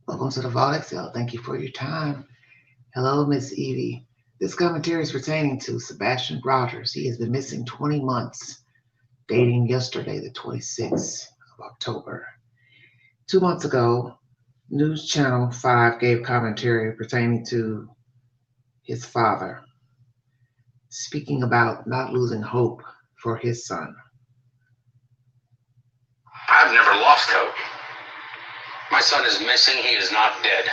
Welcome to the Vault Excel. Thank you for your time. Hello, Miss Evie. This commentary is pertaining to Sebastian Rogers. He has been missing 20 months, dating yesterday, the 26th of October. 2 months ago, News Channel 5 gave commentary pertaining to his father, speaking about not losing hope for his son. I've never lost hope. My son is missing. He is not dead.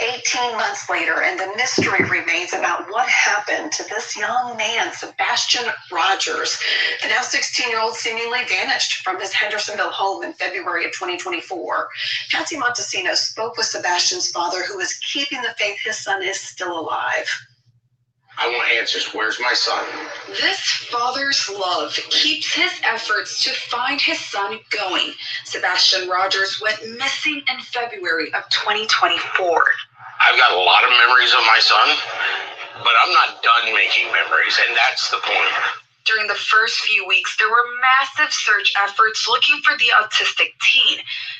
18 months later, and the mystery remains about what happened to this young man, Sebastian Rogers. The now 16-year-old seemingly vanished from his Hendersonville home in February of 2024. Patsy Montesino spoke with Sebastian's father, who is keeping the faith his son is still alive. I want answers. Where's my son? This father's love keeps his efforts to find his son going. Sebastian Rogers went missing in February of 2024. I've got a lot of memories of my son, but I'm not done making memories, and that's the point. During the first few weeks, there were massive search efforts looking for the autistic teen,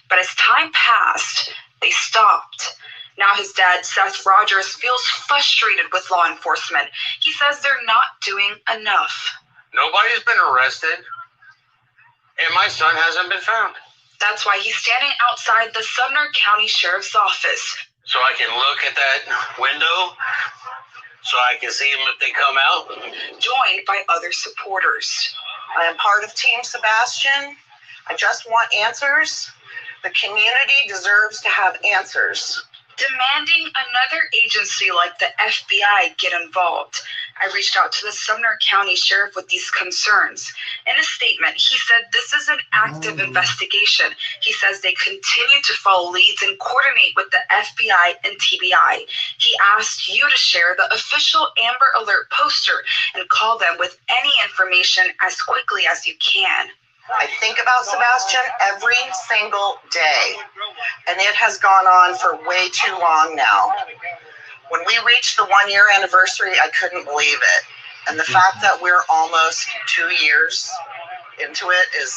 but as time passed, they stopped. Now his dad, Seth Rogers, feels frustrated with law enforcement. He says they're not doing enough. Nobody's been arrested, and my son hasn't been found. That's why he's standing outside the Sumner County Sheriff's Office. So I can look at that window, so I can see them if they come out. Joined by other supporters. I am part of Team Sebastian. I just want answers. The community deserves to have answers. Demanding another agency like the FBI get involved. I reached out to the Sumner County Sheriff with these concerns. In a statement, he said this is an active investigation. He says they continue to follow leads and coordinate with the FBI and TBI. He asked you to share the official Amber Alert poster and call them with any information as quickly as you can. I think about Sebastian every single day, and it has gone on for way too long now. When we reached the 1-year anniversary, I couldn't believe it. And the fact that we're almost 2 years into it is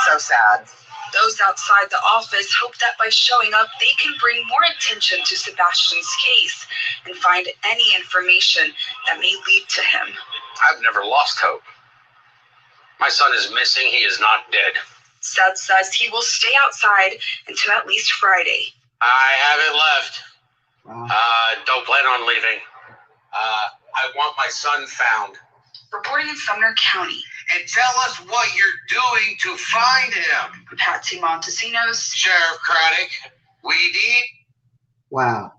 so sad. Those outside the office hope that by showing up, they can bring more attention to Sebastian's case and find any information that may lead to him. I've never lost hope. My son is missing. He is not dead. Seth says he will stay outside until at least Friday. I haven't left. Wow. Don't plan on leaving. I want my son found. Reporting in Sumner County. And tell us what you're doing to find him. Patsy Montesino's. Sheriff Craddock, we need Wow.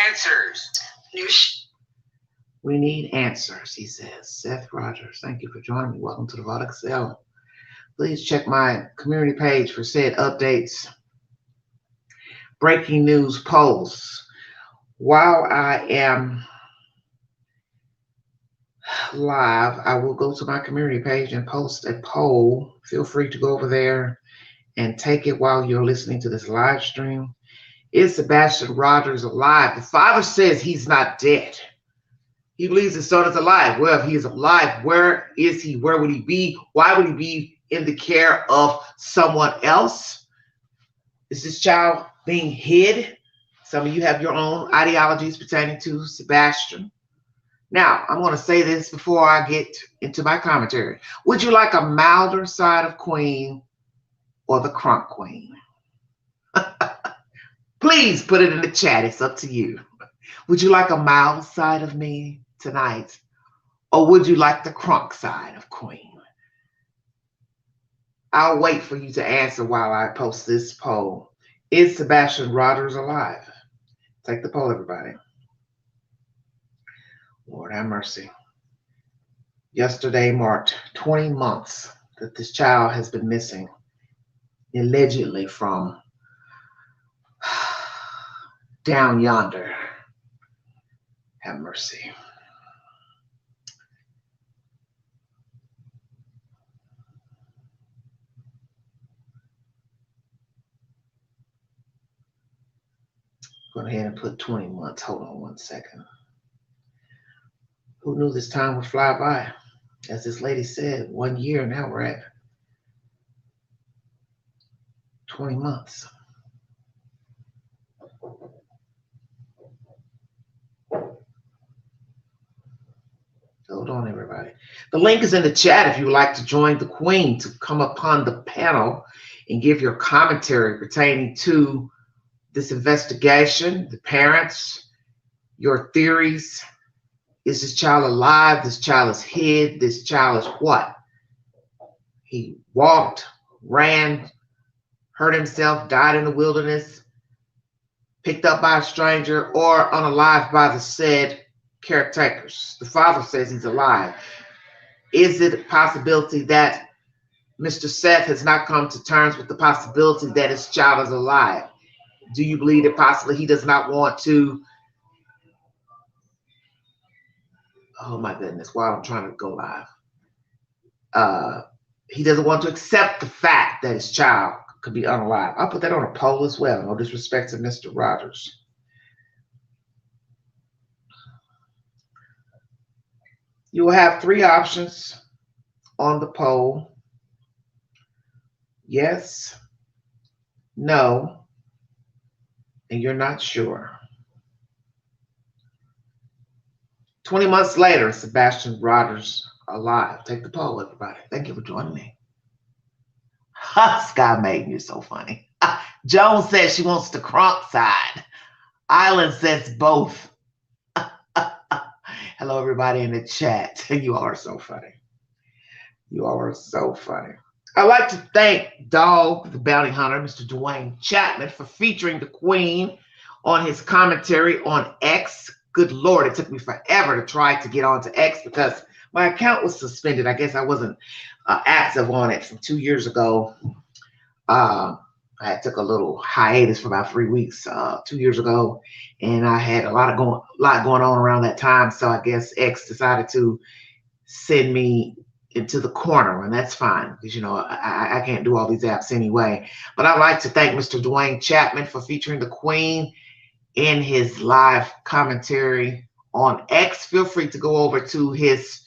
answers. We need answers, he says. Seth Rogers, thank you for joining me. Welcome to the Vault Excel. Please check my community page for said updates. Breaking news polls. While I am live, I will go to my community page and post a poll. Feel free to go over there and take it while you're listening to this live stream. Is Sebastian Rogers alive? The father says he's not dead. He believes his son is alive. Well, if he is alive, where is he? Where would he be? Why would he be in the care of someone else? Is this child being hid? Some of you have your own ideologies pertaining to Sebastian. Now, I'm going to say this before I get into my commentary. Would you like a milder side of Queen or the crunk Queen? Please put it in the chat. It's up to you. Would you like a mild side of me tonight? Or would you like the crunk side of Queen? I'll wait for you to answer while I post this poll. Is Sebastian Rogers alive? Take the poll, everybody. Lord have mercy. Yesterday marked 20 months that this child has been missing, allegedly from down yonder. Have mercy. Go ahead and put 20 months. Hold on one second. Who knew this time would fly by? As this lady said, 1 year, now we're at 20 months. Hold on, everybody. The link is in the chat if you would like to join the Queen to come upon the panel and give your commentary pertaining to this investigation, the parents, your theories. Is this child alive? This child is hid. This child is what? He walked, ran, hurt himself, died in the wilderness, picked up by a stranger, or unalived by the said caretakers. The father says he's alive. Is it a possibility that Mr. Seth has not come to terms with the possibility that his child is alive? Do you believe that possibly he does not want to? Oh my goodness, while I'm trying to go live. He doesn't want to accept the fact that his child could be unalive. I'll put that on a poll as well. No disrespect to Mr. Rogers. You will have 3 options on the poll. Yes, no, and you're not sure. 20 months later, Sebastian Rogers alive. Take the poll, everybody. Thank you for joining me. Sky made you so funny. Joan says she wants the crunk side. Island says both. Hello, everybody in the chat. You all are so funny. You all are so funny. I'd like to thank Dog, the bounty hunter, Mr. Dwayne Chapman, for featuring the Queen on his commentary on X. Good Lord, it took me forever to try to get onto X because my account was suspended. I guess I wasn't active on it from 2 years ago. I took a little hiatus for about 3 weeks 2 years ago, and I had a lot going on around that time. So I guess X decided to send me into the corner, and that's fine because I can't do all these apps anyway. But I'd like to thank Mr. Dwayne Chapman for featuring the Queen in his live commentary on X. Feel free to go over to his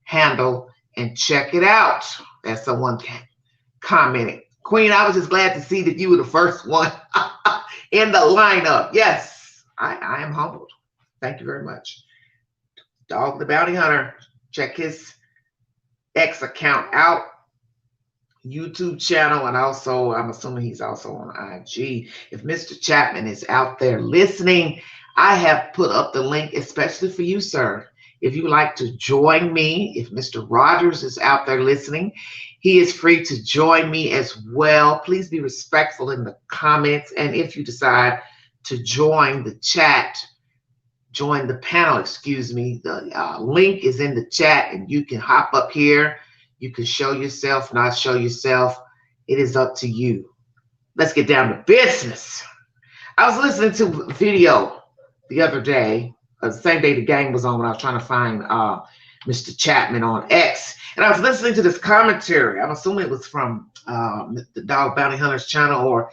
handle and check it out. As someone commented, Queen, I was just glad to see that you were the first one in the lineup. Yes, I am humbled. Thank you very much. Dog the Bounty Hunter, check his X account out, YouTube channel, and also I'm assuming he's also on IG. If Mr. Chapman is out there listening, I have put up the link especially for you, sir. If you would like to join me, if Mr. Rogers is out there listening, he is free to join me as well. Please be respectful in the comments. And if you decide to join the chat, join the panel, excuse me, the link is in the chat and you can hop up here. You can show yourself, not show yourself. It is up to you. Let's get down to business. I was listening to a video the other day, the same day the gang was on when I was trying to find Mr. Chapman on X. And I was listening to this commentary. I'm assuming it was from the Dog Bounty Hunter's channel, or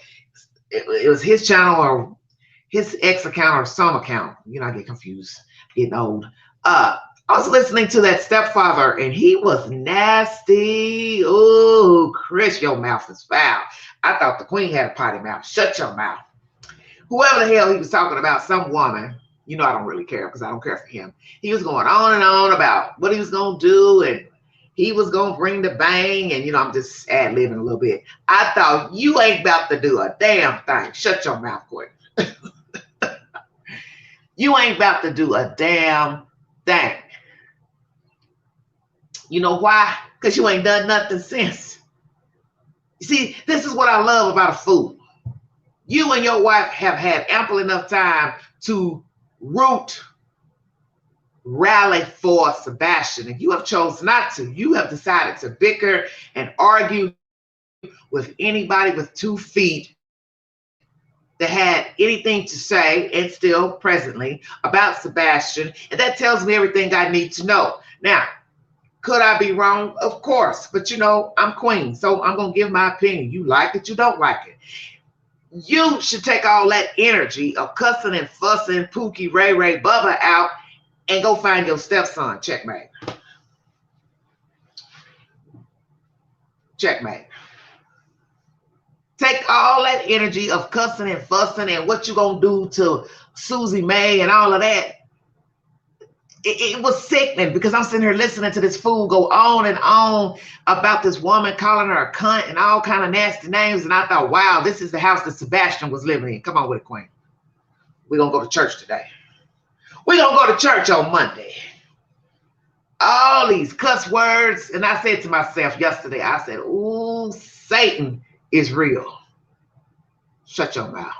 it was his channel or his X account or some account. I get confused, getting old. I was listening to that stepfather, and he was nasty. Oh, Chris, your mouth is foul. I thought the Queen had a potty mouth. Shut your mouth. Whoever the hell he was talking about, some woman. I don't really care because I don't care for him. He was going on and on about what he was going to do, and he was going to bring the bang, and, I'm just ad-libbing a little bit. I thought, you ain't about to do a damn thing. Shut your mouth quick. You ain't about to do a damn thing. You know why? Because you ain't done nothing since. You see, this is what I love about a fool. You and your wife have had ample enough time to rally for Sebastian, and you have chosen not to. You have decided to bicker and argue with anybody with 2 feet that had anything to say, and still presently, about Sebastian, and that tells me everything I need to know. Now, could I be wrong? Of course, but I'm Queen, so I'm gonna give my opinion. You like it, you don't like it. You should take all that energy of cussing and fussing Pookie, Ray Ray, Bubba out and go find your stepson. Checkmate. Checkmate. Take all that energy of cussing and fussing and what you gonna do to Susie Mae and all of that. It was sickening because I'm sitting here listening to this fool go on and on about this woman calling her a cunt and all kind of nasty names. And I thought, wow, this is the house that Sebastian was living in. Come on with it, Queen. We're going to go to church today. We're going to go to church on Monday. All these cuss words. And I said to myself yesterday, I said, ooh, Satan is real. Shut your mouth.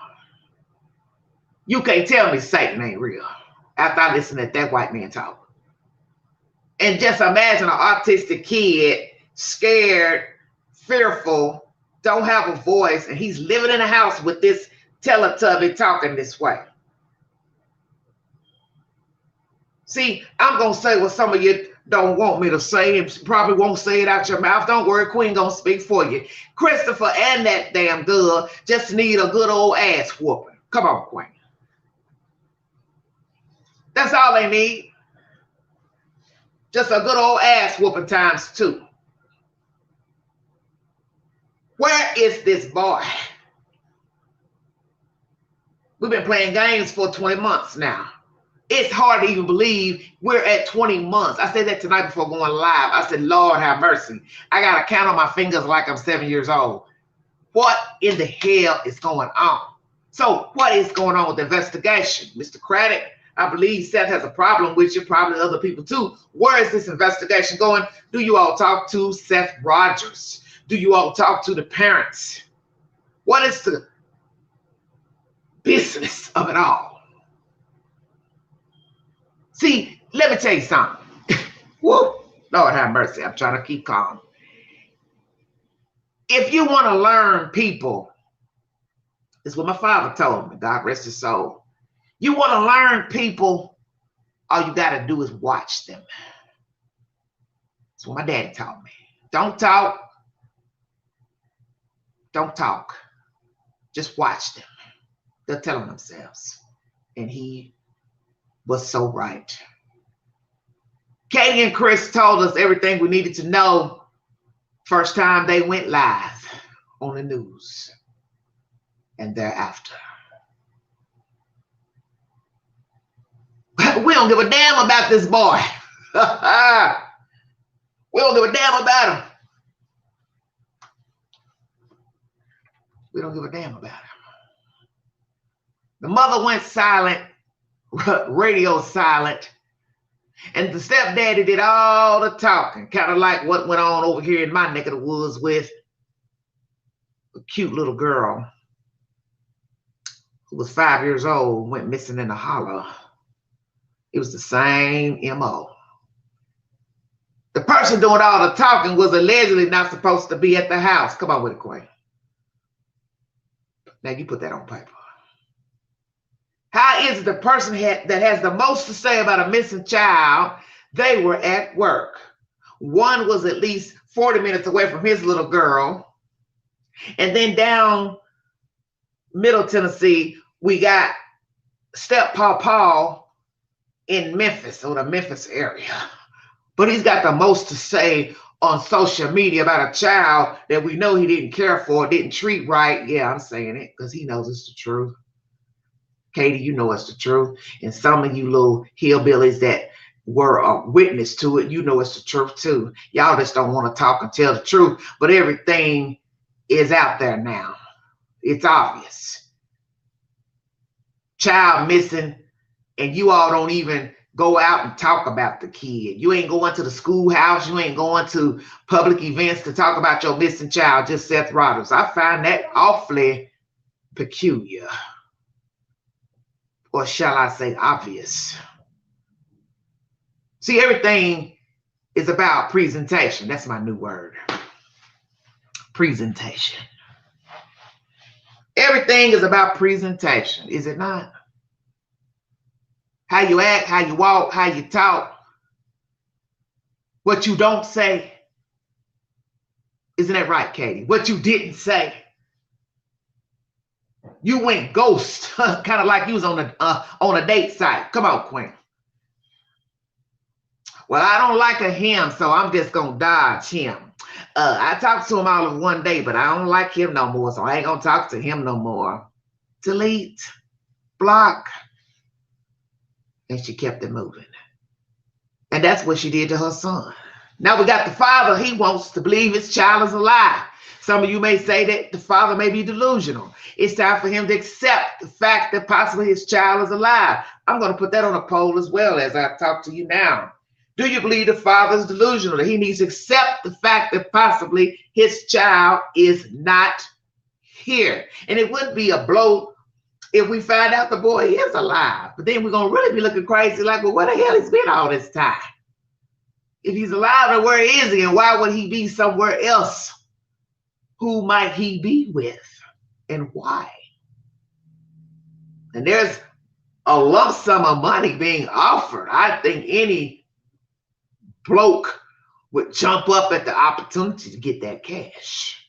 You can't tell me Satan ain't real after I listened to that white man talk. And just imagine an autistic kid, scared, fearful, don't have a voice, and he's living in a house with this Teletubby talking this way. See, I'm going to say what some of you don't want me to say and probably won't say it out your mouth. Don't worry, Queen going to speak for you. Christopher and that damn girl just need a good old ass whooping. Come on, Queen. That's all they need. Just a good old ass whooping times 2. Where is this boy? We've been playing games for 20 months now. It's hard to even believe we're at 20 months. I said that tonight before going live. I said, Lord have mercy. I got to count on my fingers like I'm 7 years old. What in the hell is going on? So what is going on with the investigation? Mr. Craddock, I believe Seth has a problem with you, probably other people too. Where is this investigation going? Do you all talk to Seth Rogers? Do you all talk to the parents? What is the business of it all? See, let me tell you something. Woo, Lord have mercy. I'm trying to keep calm. If you want to learn people, this is what my father told me, God rest his soul. You want to learn people, all you got to do is watch them. That's what my daddy taught me. Don't talk. Don't talk. Just watch them. They're telling themselves. And he was so right. Katie and Chris told us everything we needed to know first time they went live on the news and thereafter. We don't give a damn about this boy. We don't give a damn about him. We don't give a damn about him. The mother went silent, radio silent, and the stepdaddy did all the talking, kind of like what went on over here in my neck of the woods with a cute little girl who was 5 years old, went missing in the hollow. It was the same MO. The person doing all the talking was allegedly not supposed to be at the house. Come on with it, Queen. Now you put that on paper. How is it the person that has the most to say about a missing child, they were at work? One was at least 40 minutes away from his little girl. And then down Middle Tennessee, we got Step Paw in Memphis, or the Memphis area. But he's got the most to say on social media about a child that we know he didn't care for, didn't treat right. Yeah, I'm saying it because he knows it's the truth. Katie, you know it's the truth. And some of you little hillbillies that were a witness to it, you know it's the truth too. Y'all just don't want to talk and tell the truth. But everything is out there now. It's obvious. Child missing, and you all don't even go out and talk about the kid. You ain't going to the schoolhouse. You ain't going to public events to talk about your missing child, just Seth Rogers. I find that awfully peculiar. Or shall I say obvious? See, everything is about presentation. That's my new word. Presentation. Everything is about presentation, is it not? How you act, how you walk, how you talk, what you don't say. Isn't that right, Katie? What you didn't say. You went ghost, kind of like you was on a date site. Come on, Queen. Well, I don't like him, so I'm just gonna dodge him. I talked to him all of one day, but I don't like him no more, so I ain't gonna talk to him no more. Delete, block. And she kept it moving. And that's what she did to her son. Now we got the father. He wants to believe his child is alive. Some of you may say that the father may be delusional. It's time for him to accept the fact that possibly his child is alive. I'm going to put that on a poll as well as I talk to you now. Do you believe the father is delusional, that he needs to accept the fact that possibly his child is not here? And it would be a blow if we find out the boy is alive. But then we're going to really be looking crazy like, well, where the hell he's been all this time? If he's alive, then where is he? And why would he be somewhere else? Who might he be with? And why? And there's a lump sum of money being offered. I think any bloke would jump up at the opportunity to get that cash.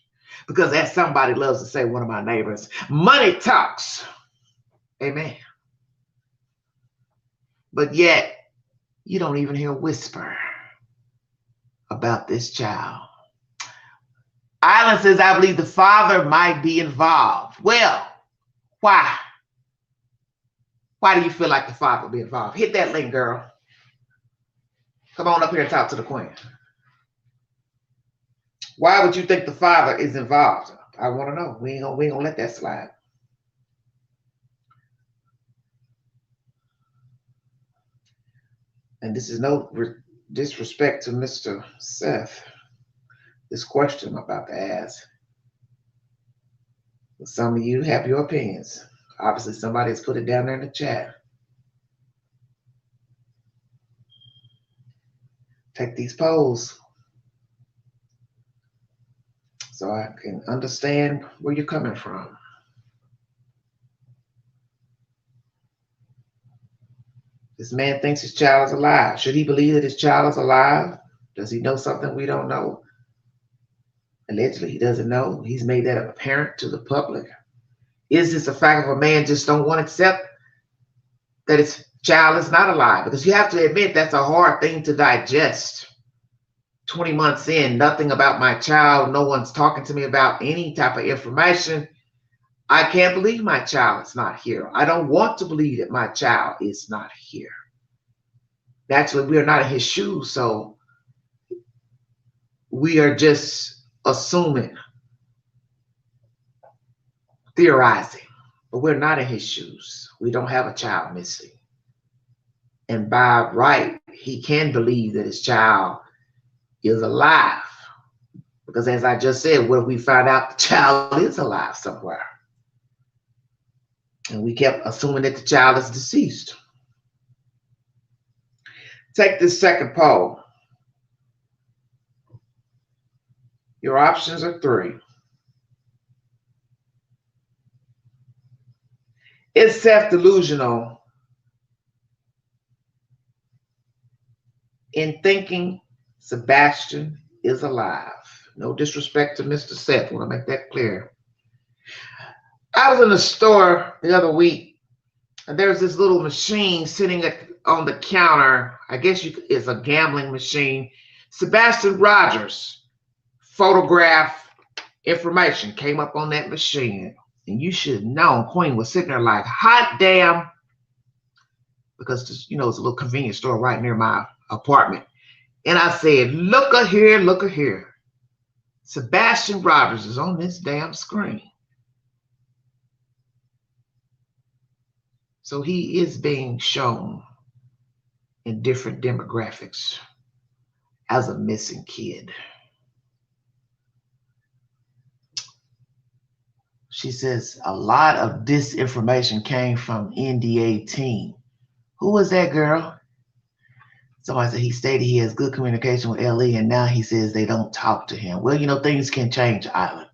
Because as somebody loves to say, one of my neighbors, money talks. Amen. But yet, you don't even hear a whisper about this child. Island says, I believe the father might be involved. Well, why? Why do you feel like the father will be involved? Hit that link, girl. Come on up here and talk to the queen. Why would you think the father is involved? I want to know. We ain't gonna let that slide. And this is no disrespect to Mr. Seth. This question I'm about to ask. Some of you have your opinions. Obviously, somebody has put it down there in the chat. Take these polls so I can understand where you're coming from. This man thinks his child is alive. Should he believe that his child is alive? Does he know something we don't know? Allegedly, he doesn't know. He's made that apparent to the public. Is this a fact of a man just don't want to accept that his child is not alive? Because you have to admit that's a hard thing to digest. 20 months in, nothing about my child. No one's talking to me about any type of information. I can't believe my child is not here. I don't want to believe that my child is not here. Naturally, we are not in his shoes, so we are just assuming, theorizing, but we're not in his shoes. We don't have a child missing. And by right, he can believe that his child is alive. Because as I just said, what if we find out the child is alive somewhere? And we kept assuming that the child is deceased. Take this second poll. Your options are 3. Is Seth delusional in thinking Sebastian is alive? No disrespect to Mr. Seth. I want to make that clear. I was in the store the other week, and there's this little machine sitting on the counter. I guess it's a gambling machine. Sebastian Rogers photograph information came up on that machine. And you should have known Queen was sitting there like, hot damn, because it's a little convenience store right near my apartment. And I said, look a here, look a here. Sebastian Rogers is on this damn screen. So he is being shown in different demographics as a missing kid. She says a lot of disinformation came from NDA team. Who was that girl? Somebody said he stated he has good communication with LE, and now he says they don't talk to him. Well, things can change, Island.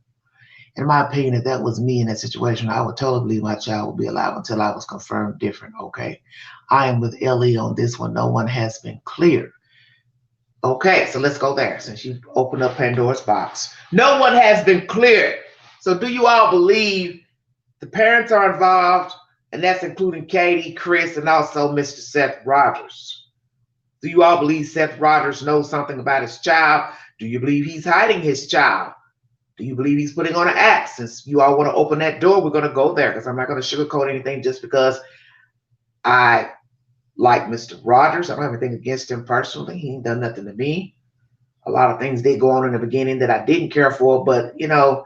In my opinion, if that was me in that situation, I would totally believe my child would be alive until I was confirmed different, okay? I am with LE on this one. No one has been cleared. Okay, so let's go there since you opened up Pandora's box. No one has been cleared. So do you all believe The parents are involved, and that's including Katie, Chris, and also Mr. Seth Rogers. Do you all believe Seth Rogers knows something about his child? Do you believe he's hiding his child? Do you believe he's putting on an act? Since you all want to open that door, we're going to go there, because I'm not going to sugarcoat anything just because I like Mr. Rogers. I don't have anything against him personally. He ain't done nothing to me. A lot of things did go on in the beginning that I didn't care for, but you know,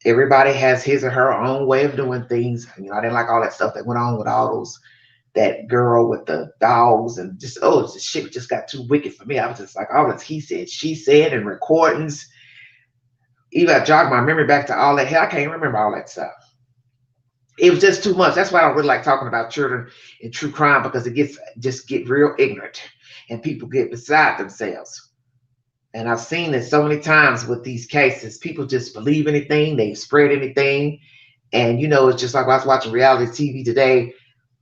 everybody has his or her own way of doing things. You know, I didn't like all that stuff that went on with all those, that girl with the dogs, and just, oh, this shit just got too wicked for me. I was just like, all this he said, she said, and recordings. Even I jogged my memory back to all that. Hell, I can't remember all that stuff. It was just too much. That's why I don't really like talking about children and true crime, because it get real ignorant and people get beside themselves. And I've seen it so many times with these cases. People just believe anything, they spread anything. And you know, it's just like I was watching reality TV today.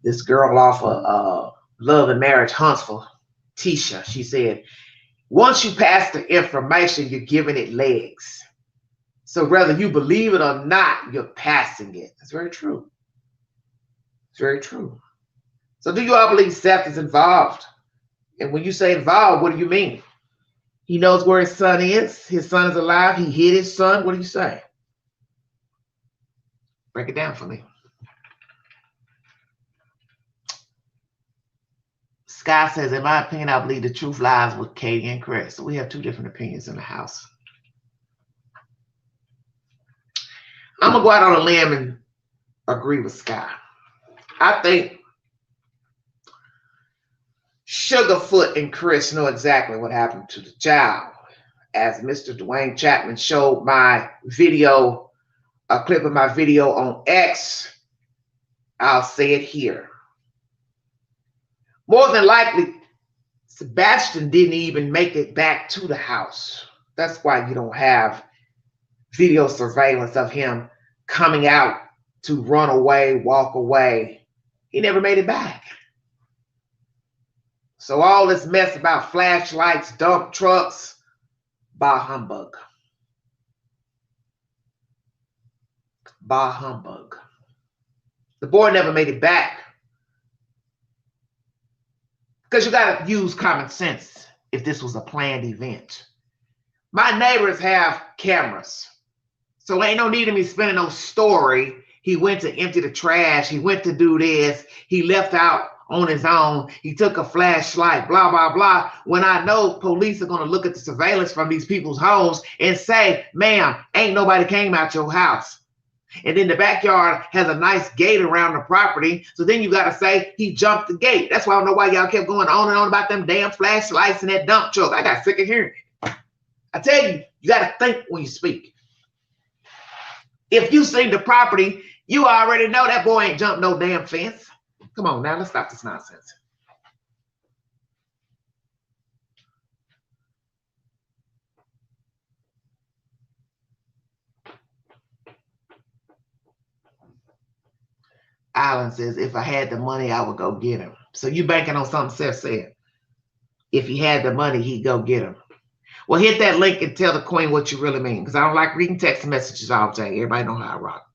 This girl off of Love and Marriage Huntsville, Tisha, she said, once you pass the information, you're giving it legs. So whether you believe it or not, you're passing it. That's very true. It's very true. So do you all believe Seth is involved? And when you say involved, what do you mean? He knows where his son is. His son is alive. He hid his son. What do you say? Break it down for me. Sky says, in my opinion, I believe the truth lies with Katie and Chris. So we have two different opinions in the house. I'm going to go out on a limb and agree with Sky. I think Sugarfoot and Chris know exactly what happened to the child. As Mr. Dwayne Chapman showed my video, a clip of my video on X, I'll say it here. More than likely, Sebastian didn't even make it back to the house. That's why you don't have video surveillance of him coming out to run away, walk away. He never made it back. So all this mess about flashlights, dump trucks, bah humbug. Bah humbug. The boy never made it back. Because you got to use common sense if this was a planned event. My neighbors have cameras. So ain't no need of me spinning no story. He went to empty the trash. He went to do this. He left out on his own. He took a flashlight, blah, blah, blah. When I know police are going to look at the surveillance from these people's homes and say, ma'am, ain't nobody came out your house. And then the backyard has a nice gate around the property. So then you got to say he jumped the gate. That's why I don't know why y'all kept going on and on about them damn flashlights and that dump truck. I got sick of hearing it. I tell you, you got to think when you speak. If you see the property, you already know that boy ain't jumped no damn fence. Come on now, let's stop this nonsense. Alan says, if I had the money, I would go get him. So you banking on something Seth said. If he had the money, he'd go get him. Well, hit that link and tell the queen what you really mean, because I don't like reading text messages all day. Everybody know how I rock.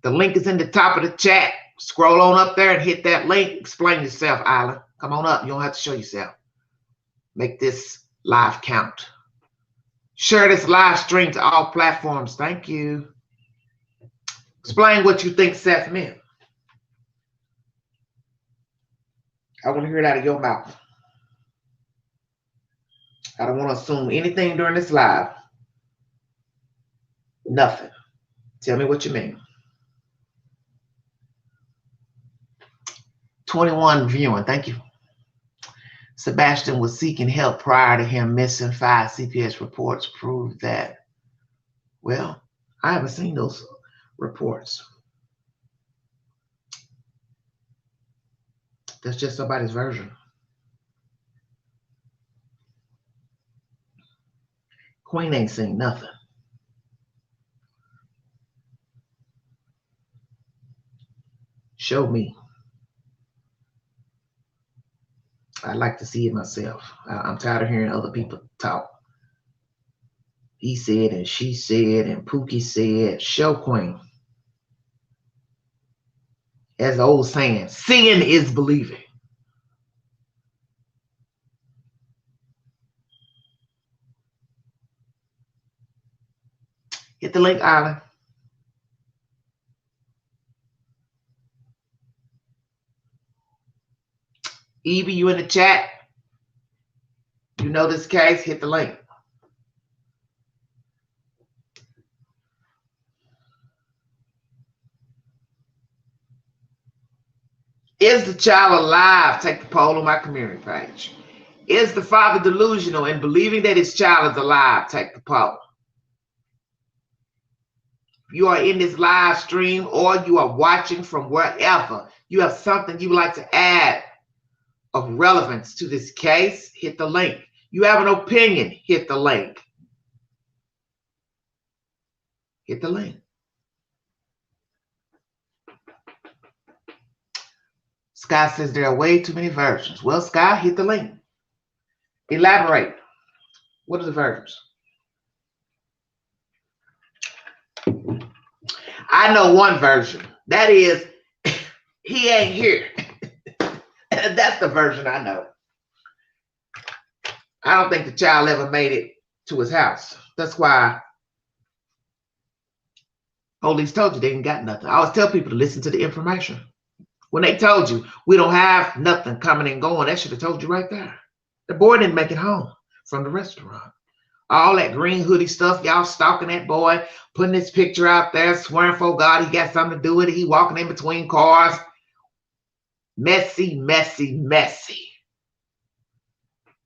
The link is in the top of the chat. Scroll on up there and hit that link. Explain yourself, Isla. Come on up. You don't have to show yourself. Make this live count. Share this live stream to all platforms. Thank you. Explain what you think Seth meant. I want to hear it out of your mouth. I don't want to assume anything during this live. Nothing. Tell me what you mean. 21 viewing. Thank you. Sebastian was seeking help prior to him missing 5 CPS reports prove that. Well, I haven't seen those reports. That's just somebody's version. Queen ain't seen nothing. Show me. I'd like to see it myself. I'm tired of hearing other people talk. He said and she said and Pookie said. Show Queen. As the old saying, seeing is believing. Hit the link, Island. Evie, you in the chat? You know this case? Hit the link. Is the child alive? Take the poll on my community page. Is the father delusional in believing that his child is alive? Take the poll. If you are in this live stream or you are watching from wherever, you have something you would like to add of relevance to this case, hit the link. You have an opinion, hit the link. Hit the link. Scott says there are way too many versions. Well, Scott, hit the link. Elaborate. What are the versions? I know one version. That is, he ain't here. That's the version I know. I don't think the child ever made it to his house. That's why police told you they ain't got nothing. I always tell people to listen to the information. When they told you we don't have nothing coming and going, that should have told you right there. The boy didn't make it home from the restaurant. All that green hoodie stuff, y'all stalking that boy, putting his picture out there, swearing for God he got something to do with it. He walking in between cars. Messy, messy, messy.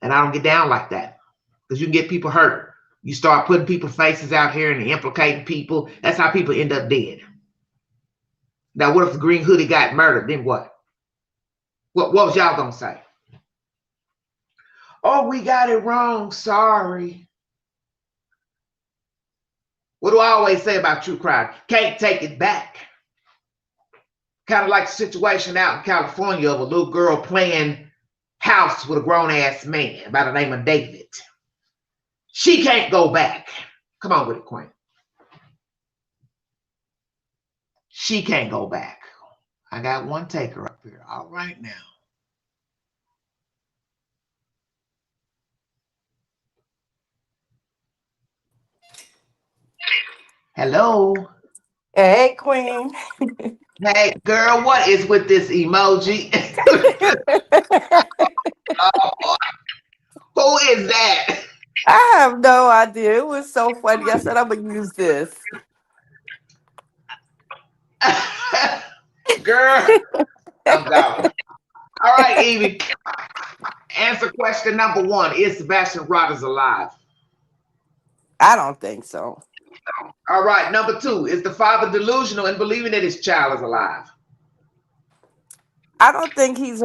And I don't get down like that because you can get people hurt. You start putting people's faces out here and implicating people. That's how people end up dead. Now, what if the green hoodie got murdered? Then what? What was y'all going to say? Oh, we got it wrong. Sorry. What do I always say about true crime? Can't take it back. Kind of like the situation out in California of a little girl playing house with a grown-ass man by the name of David. She can't go back. Come on with it, Queen. She can't go back. I got one taker up here. All right now. Hello. Hey, Queen. Hey, girl, what is with this emoji? Oh, who is that? I have no idea. It was so funny. I said I'm gonna use this. Girl, I'm gone. All right, Evie. Answer question number 1. Is Sebastian Rogers alive? I don't think so. All right, number 2. Is the father delusional in believing that his child is alive? I don't think he's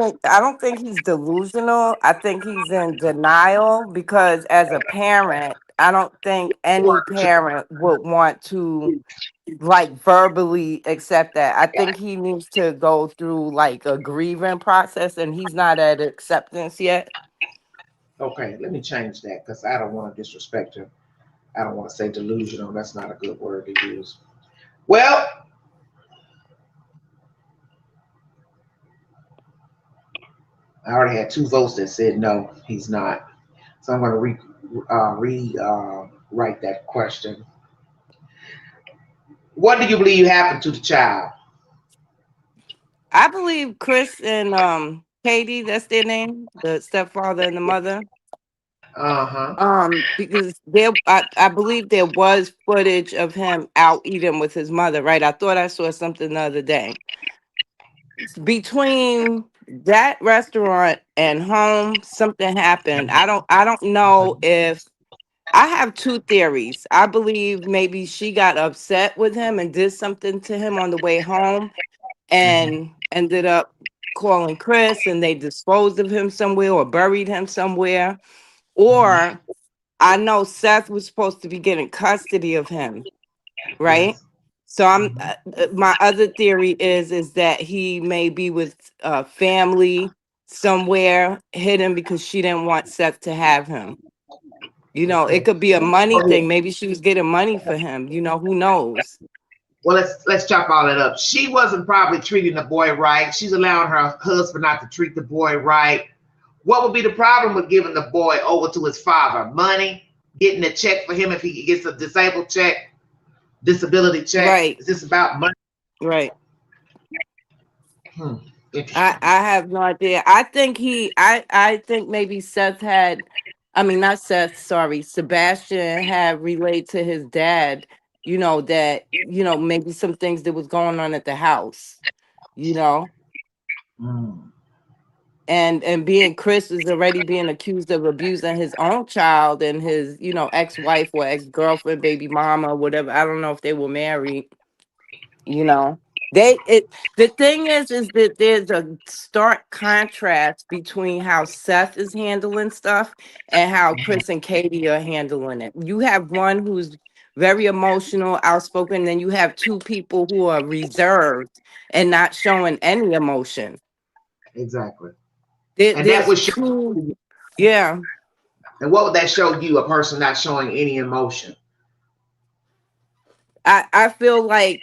delusional. I think he's in denial because as a parent, I don't think any parent would want to like verbally accept that. I think he needs to go through like a grieving process and he's not at acceptance yet. Okay, let me change that because I don't want to disrespect him. I don't want to say delusional. That's not a good word to use. Well, I already had 2 votes that said no, he's not. So I'm going to rewrite that question. What do you believe happened to the child? I believe Chris and Katie, that's their name, the stepfather and the mother. Uh-huh. Because I believe there was footage of him out eating with his mother, right? I thought I saw something the other day. Between that restaurant and home, something happened. I don't know if I have 2 theories. I believe maybe she got upset with him and did something to him on the way home and ended up calling Chris and they disposed of him somewhere or buried him somewhere. Or I know Seth was supposed to be getting custody of him, right? Yes. So my other theory is that he may be with family somewhere hidden because she didn't want Seth to have him. You know, it Okay. could be a money thing. Maybe she was getting money for him. You know, who knows? Well, let's chop all that up. She wasn't probably treating the boy right. She's allowing her husband not to treat the boy right. What would be the problem with giving the boy over to his father? Money, getting a check for him if he gets a disabled check, disability check. Right, Is this about money? right. Hmm. I Interesting. I have no idea. I think maybe Seth had, I mean not Seth, sorry, Sebastian had relayed to his dad, that, maybe some things that was going on at the house, you know. Mm. And being Chris is already being accused of abusing his own child and his, ex-wife or ex-girlfriend, baby mama, whatever. I don't know if they were married. you know the thing is that there's a stark contrast between how Seth is handling stuff and how Chris and Katie are handling it. You have one who's very emotional, outspoken, then you have two people who are reserved and not showing any emotion. Exactly. And that There's would show. two. Yeah. And what would that show you? A person not showing any emotion. I feel like,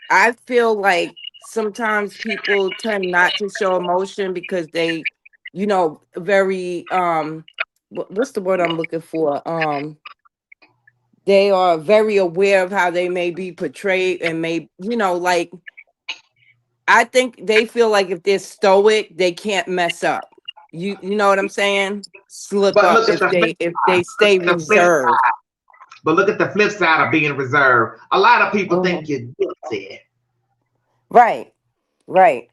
I feel like sometimes people tend not to show emotion because they, very what's the word I'm looking for? They are very aware of how they may be portrayed and may, like I think they feel like if they're stoic, they can't mess up. You know what I'm saying? Slip But up look at the flip if side. they Look stay at the flip reserved. side. But look at the flip side of being reserved. A lot of people think Mhm. you're guilty. Right, right.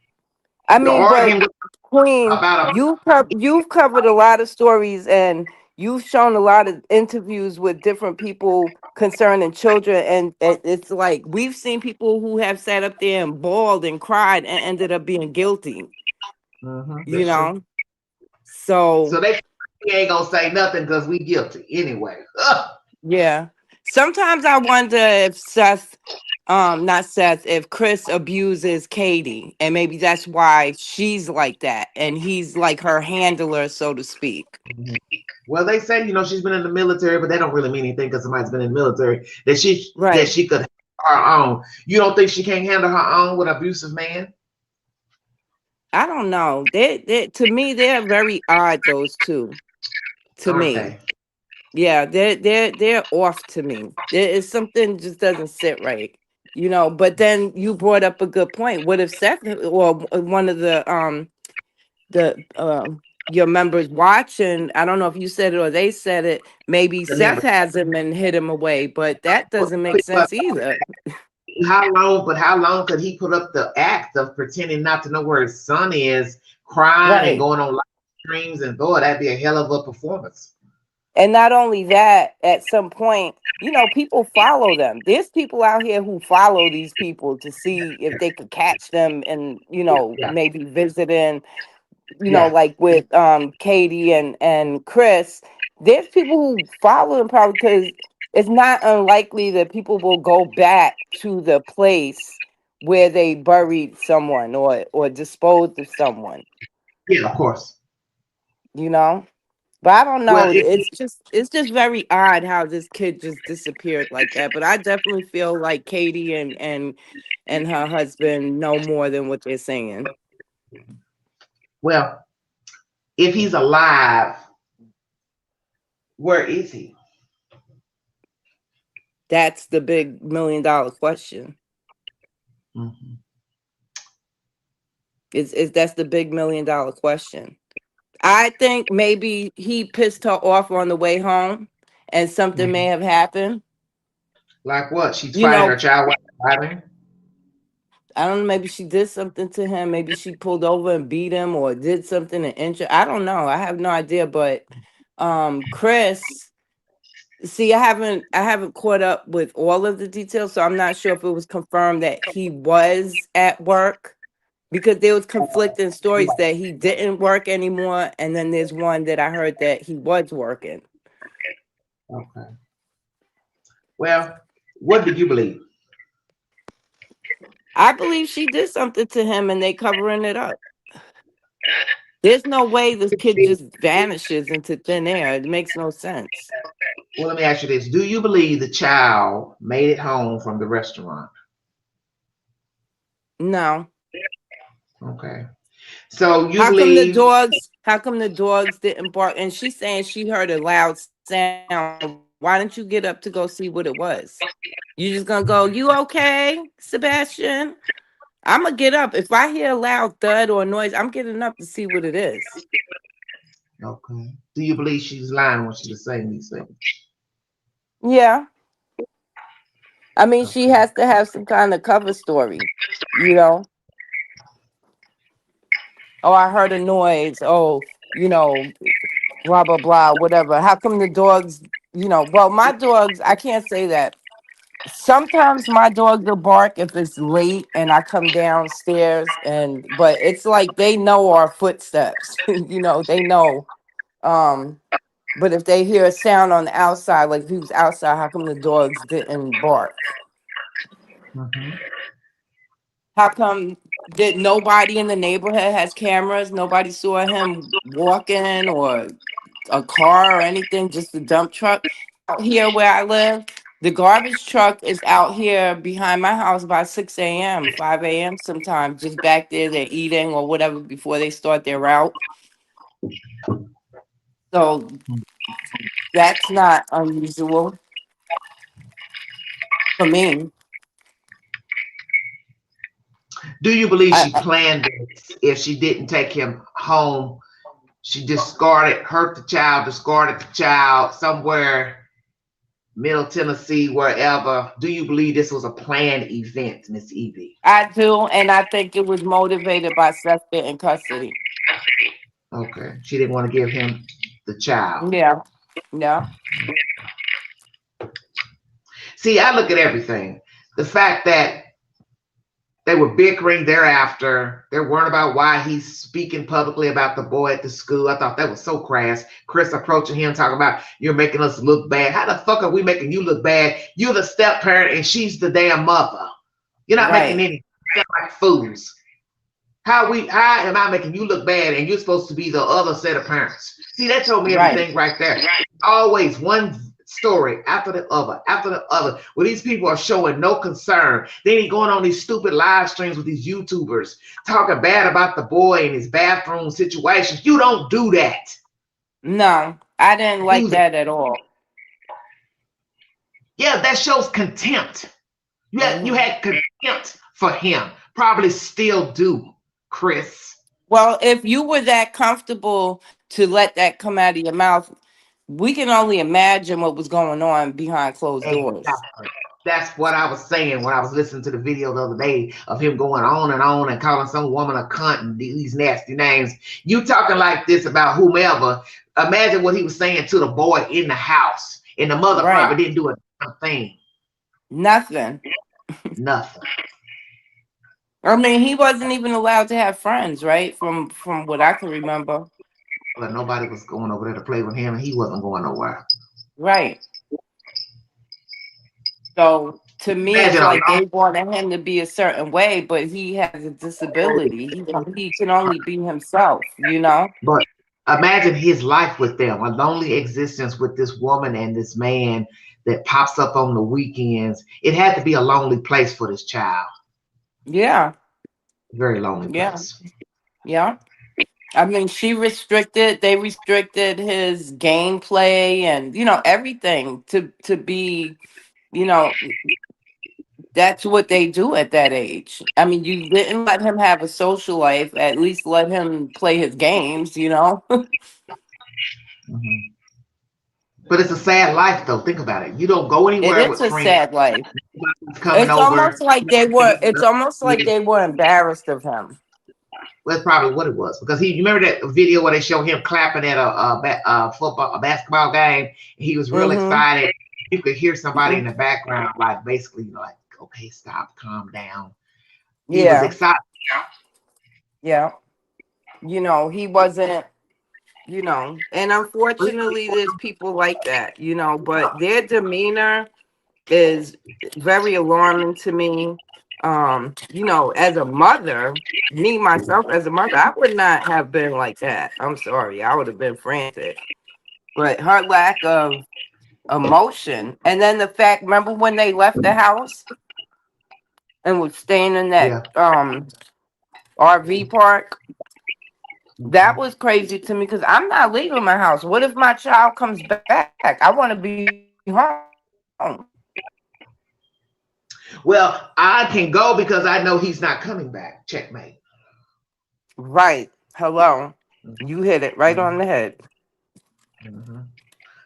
I You're mean, but arguing with Queen, about a you've covered a lot of stories and you've shown a lot of interviews with different people concerning children, and it's like we've seen people who have sat up there and bawled and cried and ended up being guilty. You that's true. know, so So they ain't gonna say nothing because we guilty anyway. Ugh. yeah. Sometimes I wonder if not Seth, if Chris abuses Katie, and maybe that's why she's like that, and he's like her handler, so to speak. Well, they say she's been in the military, but they don't really mean anything because somebody's been in the military. That Right. she could handle her own. You don't think she can't handle her own with an abusive man? I don't know. They to me they're very odd, those two. To Aren't me. they? Yeah, they're off to me. There is something just doesn't sit right. But then you brought up a good point. What if Seth or one of the your members watching, I don't know if you said it or they said it, maybe The Seth member. has him and hid him away, but that doesn't make But sense either. how long? But how long could he put up the act of pretending not to know where his son is, crying and Right. going on live streams, and boy, that'd be a hell of a performance. And not only that, at some point, people follow them. There's people out here who follow these people to see if they could catch them and, Yeah, maybe visiting, yeah, like with Katie and Chris. There's people who follow them probably because it's not unlikely that people will go back to the place where they buried someone or disposed of someone, yeah. Of course. you know? But I don't Well, know. It's just very odd how this kid just disappeared like that. But I definitely feel like Katie and her husband know more than what they're saying. well, if he's alive, where is he? That's the big $1 million question. Mhm. Is that's the big $1 million question. I think maybe he pissed her off on the way home and something may Mhm. have happened. Like what? She's You fighting know, her child while driving. I don't know, maybe she did something to him. Maybe she pulled over and beat him or did something and injured. I don't know. I have no idea. But Chris, see, I haven't caught up with all of the details, so I'm not sure if it was confirmed that he was at work because there was conflicting stories that he didn't work anymore, and then there's one that I heard that he was working. Okay. Well, what do you believe? I believe she did something to him and they covering it up. There's no way this kid just vanishes into thin air. It makes no sense. Well, let me ask you this: do you believe the child made it home from the restaurant? No. Okay. So you How come the believe? dogs? How come the dogs didn't bark? And she's saying she heard a loud sound. Why didn't you get up to go see what it was? You just gonna go? You okay, Sebastian? I'm gonna get up if I hear a loud thud or noise. I'm getting up to see what it is. Okay. Do you believe she's lying when she was saying these things? Yeah, I mean she Okay. has to have some kind of cover story, you know. Oh, I heard a noise. Oh, you know, blah blah blah, whatever. How come the dogs? Well, my dogs. I can't say that. Sometimes my dog will bark if it's late and I come downstairs, but it's like they know our footsteps. They know. Um, but if they hear a sound on the outside, like if he was outside, how come the dogs didn't bark? Hmm. How come did nobody in the neighborhood has cameras? Nobody saw him walking or a car or anything, just the dump truck out here where I live. The garbage truck is out here behind my house by 6 a.m., 5 a.m. sometimes, just back there. They're eating or whatever before they start their route. So that's not unusual for me. Do you believe I, she planned this? If she didn't take him home, she hurt the child, discarded the child somewhere, Middle Tennessee, wherever. Do you believe this was a planned event, Miss Evie? I do, and I think it was motivated by Sefton in custody. Okay. She didn't want to give him the child. Yeah, yeah, See, I look at everything. The fact that they were bickering thereafter. They weren't about why he's speaking publicly about the boy at the school. I thought that was so crass. Chris approaching him, talking about you're making us look bad. How the fuck are we making you look bad? You're the step parent and she's the damn mother. You're not making right, any like fools. How am I making you look bad and you're supposed to be the other set of parents? See, that told me right. everything right there. Always one story after the other, where these people are showing no concern. They ain't going on these stupid live streams with these YouTubers talking bad about the boy and his bathroom situations. You don't do that. No, I didn't like Do that. that at all. Yeah, that shows contempt. You Hmm. had contempt for him. Probably still do, Chris. Well, if you were that comfortable to let that come out of your mouth, we can only imagine what was going on behind closed doors. Exactly. That's what I was saying when I was listening to the video the other day of him going on and calling some woman a cunt and these nasty names. You talking like this about whomever. Imagine what he was saying to the boy in the house. And the mother Right. probably didn't do a damn thing. Nothing. Nothing. I mean, he wasn't even allowed to have friends, right? From what I can remember. But nobody was going over there to play with him and he wasn't going nowhere. Right. So to me, it's Imagine a like long they wanted him to be a certain way, but he has a disability. He can only be himself. but imagine his life with them, a lonely existence with this woman and this man that pops up on the weekends. It had to be a lonely place for this child. Yeah, Very lonely yeah, place. yeah. I mean, they restricted his gameplay and everything to be, you know, that's what they do at that age. I mean, you didn't let him have a social life. At least let him play his games. Mhm. But it's a sad life, though. Think about it. You don't go It anywhere is with a friends sad life. coming over. It's almost like they were embarrassed of him. Well, that's probably what it was because you remember that video where they show him clapping at a basketball game. He was real Mm-hmm. excited. You could hear somebody in Mm-hmm. the background, like basically, like, okay, stop, calm down. He was Yeah, excited. yeah. He wasn't, and unfortunately there's people like that, but their demeanor is very alarming to me. As a mother, me myself as a mother, I would not have been like that. I'm sorry, I would have been frantic. But her lack of emotion. And then the fact, remember when they left the house and was staying in that Yeah. RV park? That Mhm. was crazy to me because I'm not leaving my house. What if my child comes back? I want to be home. Well, I can go because I know he's not coming back. Checkmate. Right. Hello. You hit it right on Mhm. the head. Mhm.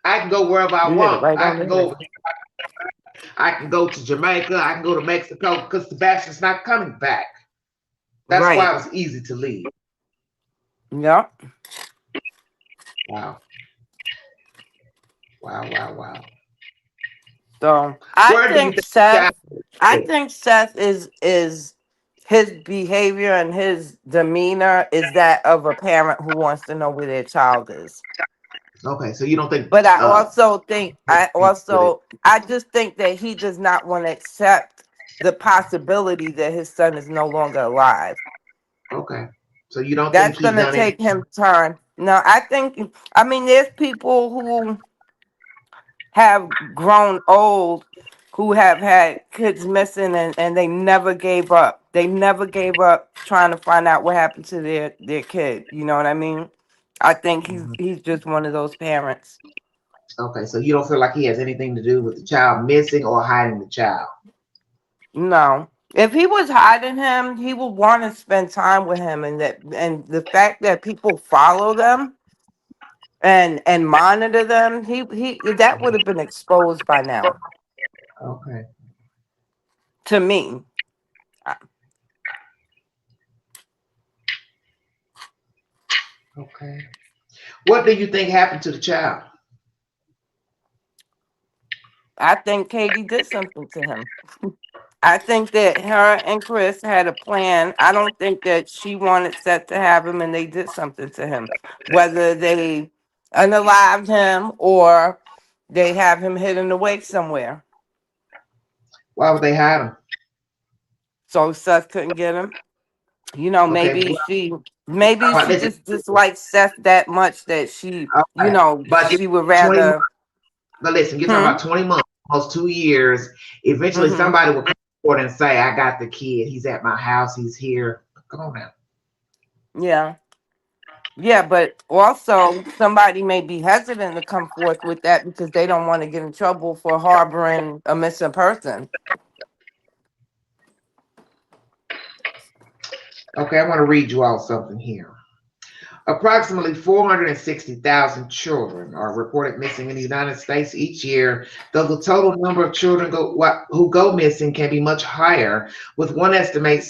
I can go wherever I You hit it want. right I on can the head. go. I can go to Jamaica. I can go to Mexico because Sebastian's not coming back. That's why Right. it was easy to leave. Yep. Wow. Wow. Wow. Wow. So I Where do you think think the child Seth I is? think Seth is his behavior and his demeanor is that of a parent who wants to know where their child is. Okay, so you don't think But I with it. also I just think that he does not want to accept the possibility that his son is no longer alive. Okay. So you don't think That's he gonna done it? take him time. No, I mean there's people who have grown old who have had kids missing and they never gave up. They never gave up trying to find out what happened to their kid. You know what I mean? I think Mhm. he's just one of those parents. Okay, so you don't feel like he has anything to do with the child missing or hiding the child. No. If he was hiding him, he would want to spend time with him and the fact that people follow them and monitor them, he that would have been exposed by now Okay. to me. I Okay. What do you think happened to the child? I think Katie did something to him. I think that her and Chris had a plan. I don't think that she wanted Seth to have him and they did something to him. Whether they unalived him or they have him hidden away somewhere. Why would they hide him? So Seth couldn't get him. You know, Okay. maybe But she listen. just dislikes Seth that much that she, Okay. But you she would 20 rather But listen, you're talking hmm, about 20 months, almost 2 years. Eventually, mm-hmm. somebody will come forward and say, I got the kid. He's at my house. He's here. Come on now. Yeah. Yeah, but also somebody may be hesitant to come forth with that because they don't want to get in trouble for harboring a missing person. Okay, I want to read you all something here. Approximately 460,000 children are reported missing in the United States each year, though the total number of children who go missing can be much higher, with one estimate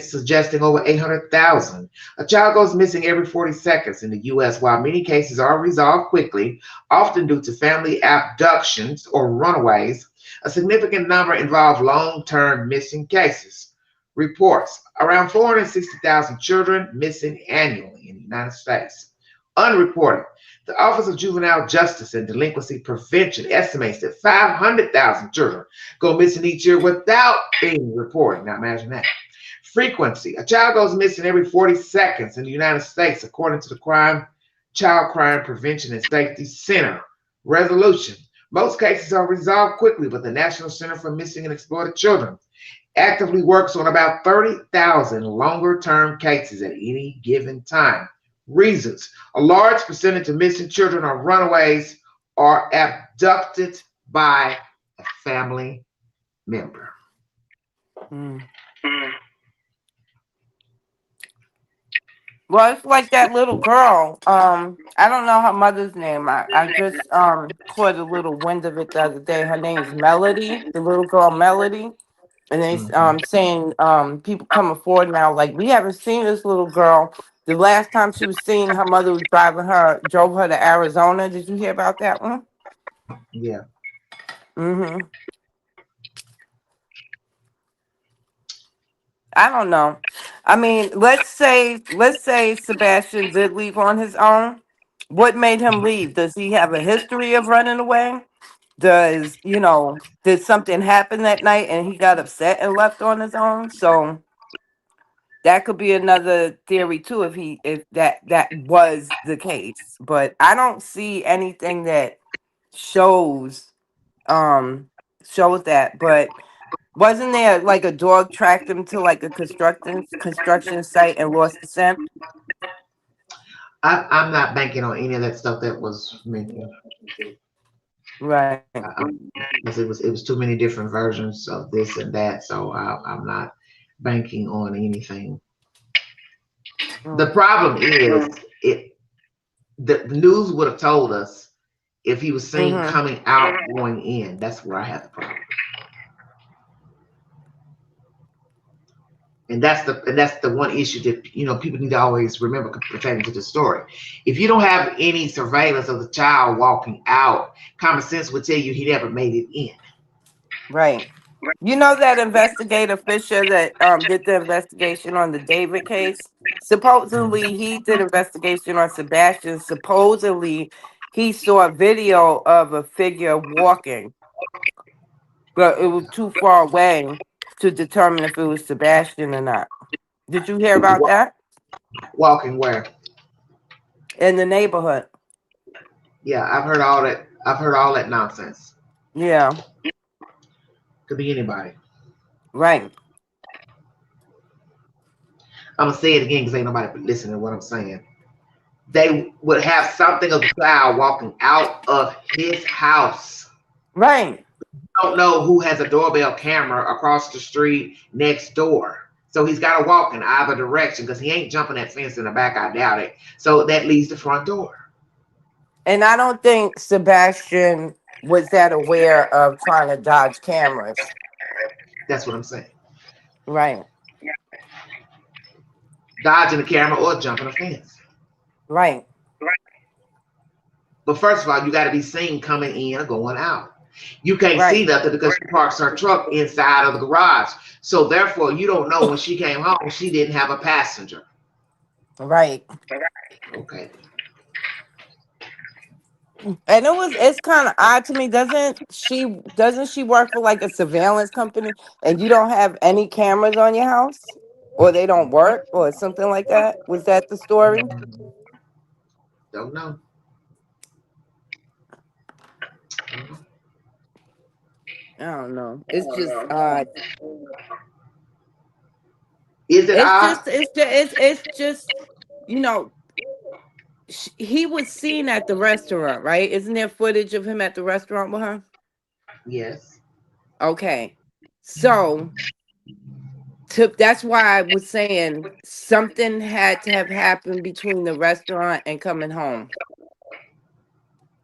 suggesting over 800,000. A child goes missing every 40 seconds in the U.S., while many cases are resolved quickly, often due to family abductions or runaways. A significant number involve long-term missing cases. Reports around 460,000 children missing annually in the United States. Unreported. The Office of Juvenile Justice and Delinquency Prevention estimates that 500,000 children go missing each year without being reported. Now imagine that. Frequency. A child goes missing every 40 seconds in the United States, according to the Child Crime Prevention and Safety Center. Resolution. Most cases are resolved quickly, but the National Center for Missing and Exploited Children actively works on about 30,000 longer term cases at any given time. Reasons: a large percentage of missing children are runaways or abducted by a family member. Mm. Well, it's like that little girl. I don't know her mother's name. I just caught a little wind of it the other day. Her name's Melody, the little girl Melody. And they Mhm. saying people coming forward now like we haven't seen this little girl. The last time she was seen, her mother was drove her to Arizona. Did you hear about that one? Yeah. Mm-hmm. I don't know. I mean, let's say Sebastian did leave on his own. What made him leave? Does he have a history of running away? Did something happen that night and he got upset and left on his own? So that could be another theory too if that was the case. But I don't see anything that shows um shows that, but wasn't there like a dog tracked him to like a construction site and lost the scent? I'm not banking on any of that stuff that was mentioned. Right. Because it was too many different versions of this and that, so I'm not banking on anything. The Mm. problem is it the news would have told us if he was seen Mm-hmm. coming out going in. That's where I have the problem. And that's the one issue that people need to always remember pertaining to the story. If you don't have any surveillance of the child walking out, common sense would tell you he never made it in. Right. You know that investigator Fisher that did the investigation on the David case? Supposedly he did investigation on Sebastian. Supposedly he saw a video of a figure walking, but it was too far away to determine if it was Sebastian or not. Did you hear about that? Walking where? In the neighborhood. Yeah, I've heard all that. I've heard all that nonsense. Yeah, Could be anybody. right. I'm gonna say it again because ain't nobody listening to what I'm saying. They would have something of the child walking out of his house. Right. Don't know who has a doorbell camera across the street next door. So he's got to walk in either direction because he ain't jumping that fence in the back. I doubt it. So that leaves the front door. And I don't think Sebastian was that aware of trying to dodge cameras. That's what I'm saying. Right. Dodging the camera or jumping a fence. Right. But first of all, you got to be seen coming in or going out. You can't see Right. nothing because she parks her truck inside of the garage. So therefore, you don't know when she came home, she didn't have a passenger. Right. Okay. And it's kind of odd to me. Doesn't she work for like a surveillance company and you don't have any cameras on your house? Or they don't work or something like that? Was that the story? Don't know. I don't know. It's just odd. Is it It's odd? just it's just you know he was seen at the restaurant, right? Isn't there footage of him at the restaurant with her? Yes. Okay. So that's why I was saying something had to have happened between the restaurant and coming home.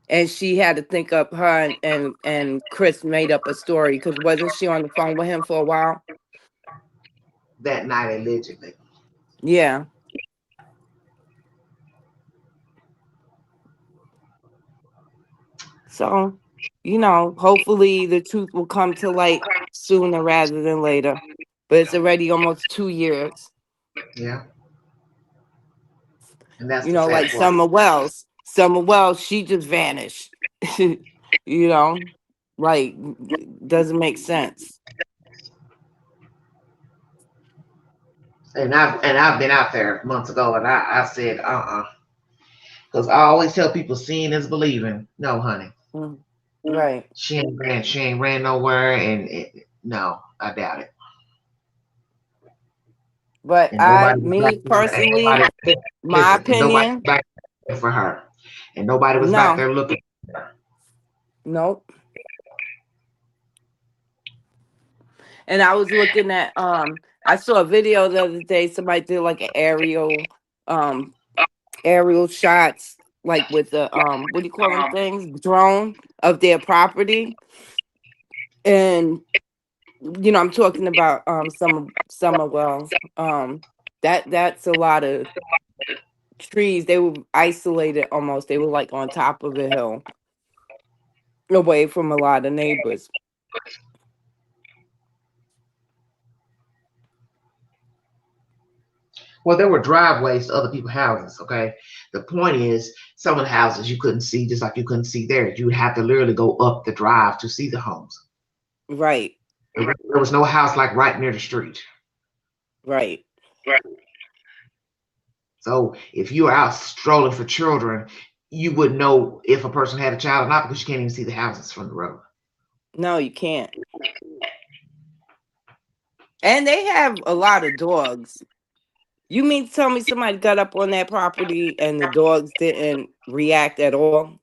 And she had to think up her and Chris made up a story because wasn't she on the phone with him for a while? That night, allegedly. Yeah. So, hopefully the truth will come to light sooner rather than later. But it's already almost 2 years. Yeah. And that's the sad Like part. Summer Wells. Summer Wells, she just vanished. you know, like doesn't make sense. And I've been out there months ago, and I said because I always tell people seeing is believing. No, honey, Mm. Right. she ain't ran nowhere, and no, I doubt it. But And nobody was back me there, and personally, nobody my listen, and nobody was opinion, back there for her, and nobody was back no, there looking for her. nope. And I was looking at I saw a video the other day, somebody did like an um aerial shots like with the what do you call them things? Drone of their property. And I'm talking about summer wells. That's a lot of trees. They were isolated almost. They were like on top of a hill, away from a lot of neighbors. Well, there were driveways to other people's houses. Okay, the point is, some of the houses you couldn't see, just like you couldn't see theirs. You would have to literally go up the drive to see the homes. Right, There was no house like right near the street. right. So if you are out strolling for children, you would know if a person had a child or not because you can't even see the houses from the road. No, you can't. And they have a lot of dogs. You mean to tell me somebody got up on that property and the dogs didn't react at all?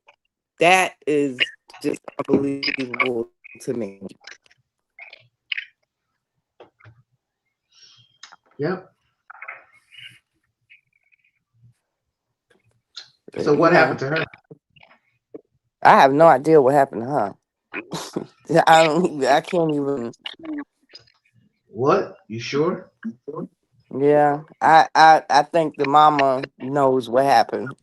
That is just unbelievable to me. Yep. But, So what happened to her? I have no idea what happened to her. I can't even. What? You sure? Yeah, I think the mama knows what happened.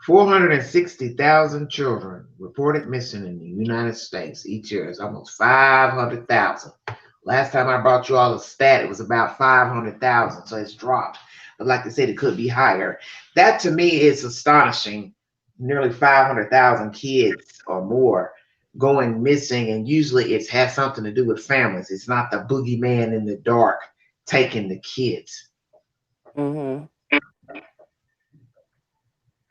460,000 children reported missing in the United States each year. It's almost 500,000. Last time I brought you all the stat, it was about 500,000, so it's dropped. But like I said, it could be higher. That to me is astonishing. Nearly 500,000 kids or more going missing, and usually it's has something to do with families. It's not the boogeyman in the dark taking the kids. Hmm.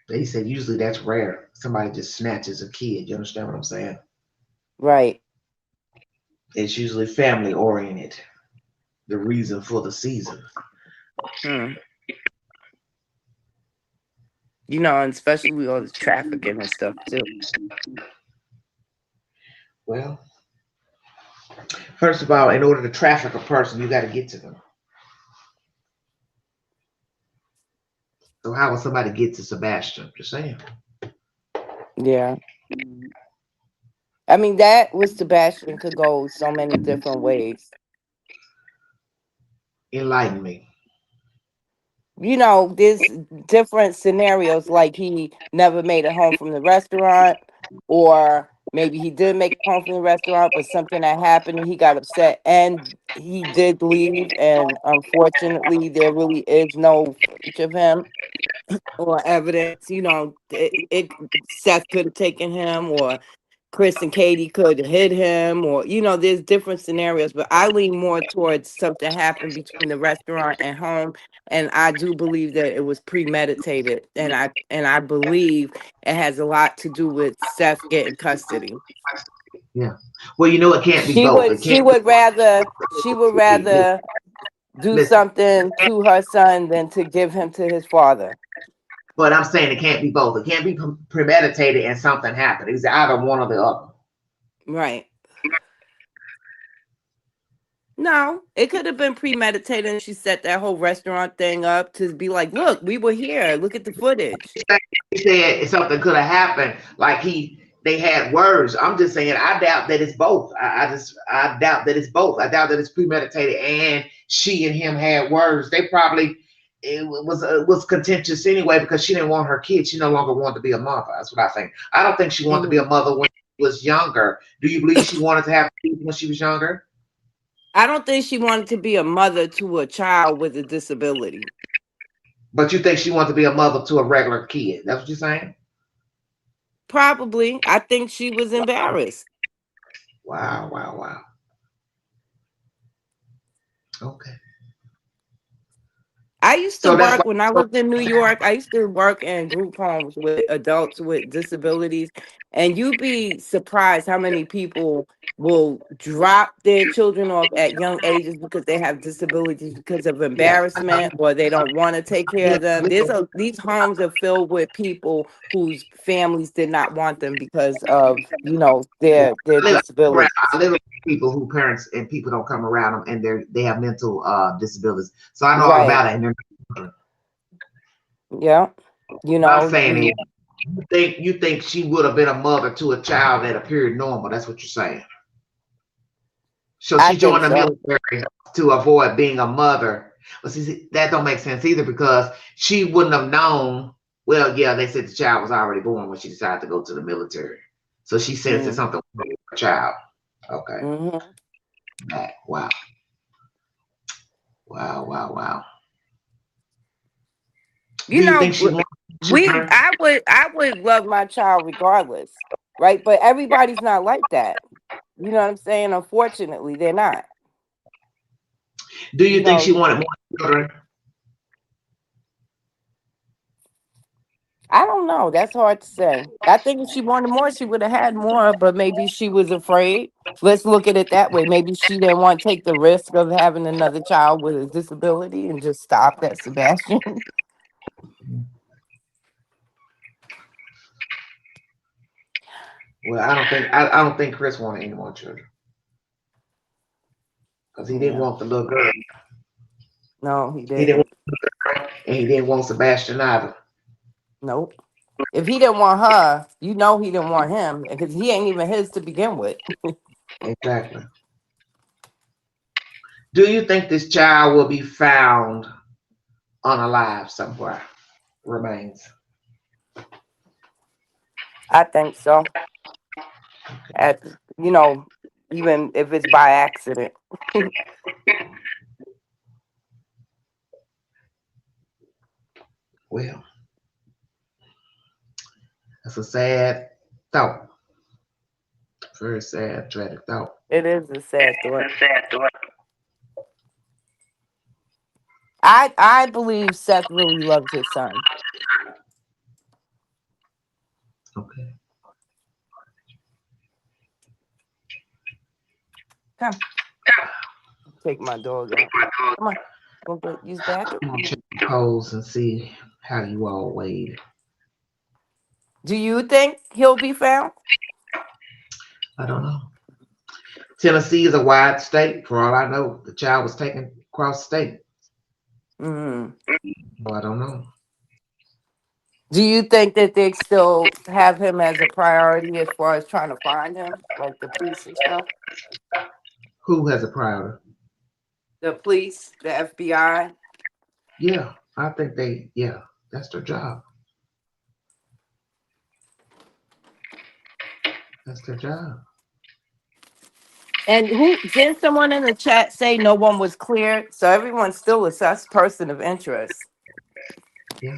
They said usually that's rare. Somebody just snatches a kid. You understand what I'm saying? Right. It's usually family oriented. The reason for the season. Hmm. And especially with all the trafficking and stuff too. Well, first of all, in order to traffic a person, you got to get to them. So how will somebody get to Sebastian? Just saying. Yeah. I mean, that with Sebastian could go so many different ways. Enlighten me. There's different scenarios, like he never made it home from the restaurant, or maybe he did make it home from the restaurant, but something that happened and he got upset and he did leave. And unfortunately, there really is no footage of him or evidence. Seth could have taken him, or Chris and Katie could hit him, or there's different scenarios, but I lean more towards something happened between the restaurant and home, and I do believe that it was premeditated, and I believe it has a lot to do with Seth getting custody. Yeah. Well, it can't be She both. would It she can't would rather she would be. rather do Listen, something to her son than to give him to his father. but I'm saying it can't be both. It can't be premeditated and something happened. It's either one or the other. Right. No, it could have been premeditated and she set that whole restaurant thing up to be like, look, we were here. Look at the footage. He said something could have happened, like they had words. I'm just saying I doubt that it's both. I doubt that it's both. I doubt that it's premeditated and she and him had words. They probably it was contentious anyway because she didn't want her kid. She no longer wanted to be a mother. That's what I think. I don't think she wanted to be a Mhm. mother when she was younger. Do you believe she wanted to have kids when she was younger? I don't think she wanted to be a mother to a child with a disability. But you think she wanted to be a mother to a regular kid? That's what you're saying? Probably. I think she was embarrassed. Wow, wow, wow. Okay. I used to So that's work why. when I lived in New York. I used to work in group homes with adults with disabilities, and you'd be surprised how many people will drop their children off at young ages because they have disabilities because of Yeah. embarrassment, or they don't want to take care of them. These homes are filled with people whose families did not want them because of their I live around. disabilities. I live with people who parents and people don't come around them, and they have mental disabilities. So I know all Right. about it. And Yeah. I'm saying You is, you think she would have been a mother to a child that appeared normal? That's what you're saying. So I she think joined the so. military to avoid being a mother. But see, that don't make sense either because she wouldn't have known. Well, yeah, they said the child was already born when she decided to go to the military. So she sensed that Mm. something was wrong with her child. Okay. Hmm. Wow. Wow. Wow. Wow. You Do you know, think she wants we children? I would love my child regardless, right? But everybody's not like that. You know what I'm saying? Unfortunately, they're not. Do You you think she know, wanted more children? I don't know. That's hard to say. I think if she wanted more, she would have had more, but maybe she was afraid. Let's look at it that way. Maybe she didn't want to take the risk of having another child with a disability and just stopped at Sebastian. Well, I don't think Chris wanted any more children because he didn't Yeah. want the little girl. No, he He didn't didn't. want, and he didn't want Sebastian either. Nope. If he didn't want her, you know he didn't want him because he ain't even his to begin with. Exactly. Do you think this child will be found unalive somewhere? Remains. I think so. At you know, even if it's by accident. Well, that's a sad thought. Very sad, tragic thought. It is a sad thought. That's sad, though. I believe Seth really loves his son. Okay. Come, take my dog out. Come on, want to use the bathroom? I'm gonna check the polls and see how you all weighed. Do you think he'll be found? I don't know. Tennessee is a wide state. For all I know, the child was taken across state. Mm. So I don't know. Do you think that they still have him as a priority as far as trying to find him, like the police and stuff? Who has a priority? The police, the FBI. Yeah, I think yeah, that's their job. That's their job. And who did someone in the chat say no one was cleared? So everyone's still a sus person of interest. Yeah.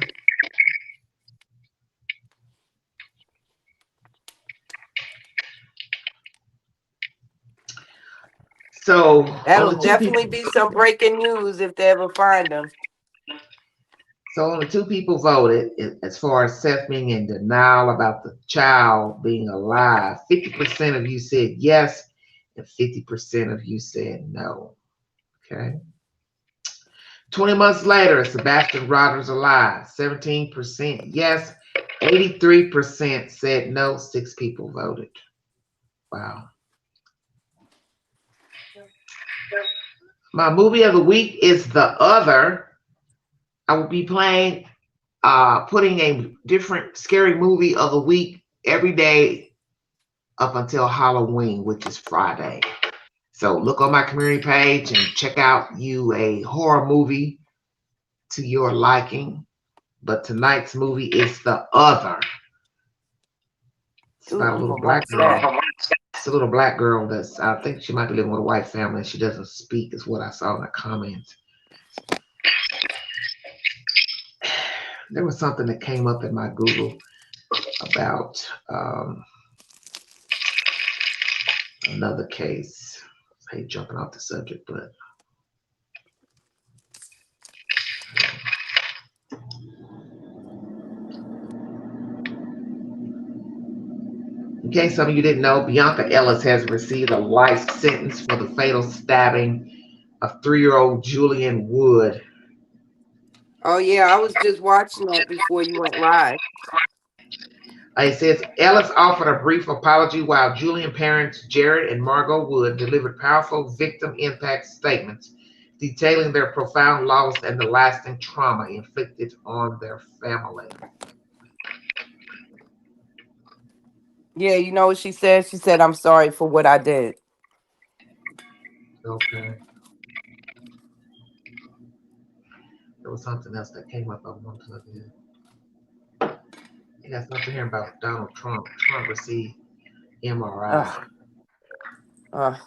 So on That'll the two people, definitely be some breaking news if they ever find him. so on the two people voted as far as Seth being in denial about the child being alive. 50% of you said yes, and 50% of you said no. Okay. 20 months later, Sebastian Rogers alive. 17% yes, 83% said no. 6 people voted. Wow. My movie of the week is The Other. I will be putting a different scary movie of the week every day up until Halloween, which is Friday. So look on my community page and check out a horror movie to your liking. But tonight's movie is The Other. It's Ooh, about a little black what's girl. that? It's a little black girl I think she might be living with a white family and she doesn't speak, is what I saw in the comments. There was something that came up in my Google about another case. I hate jumping off the subject, but in case some of you didn't know, Bianca Ellis has received a life sentence for the fatal stabbing of 3-year-old Julian Wood. Oh yeah, I was just watching that before you went live. It says Ellis offered a brief apology while Julian parents Jared and Margot Wood delivered powerful victim impact statements detailing their profound loss and the lasting trauma inflicted on their family. Yeah, you know what she said? She said, "I'm sorry for what I did." Okay. There was something else that came up I wanted to look at. It has nothing here about Donald Trump. Trump received MRI. Ugh. Ugh.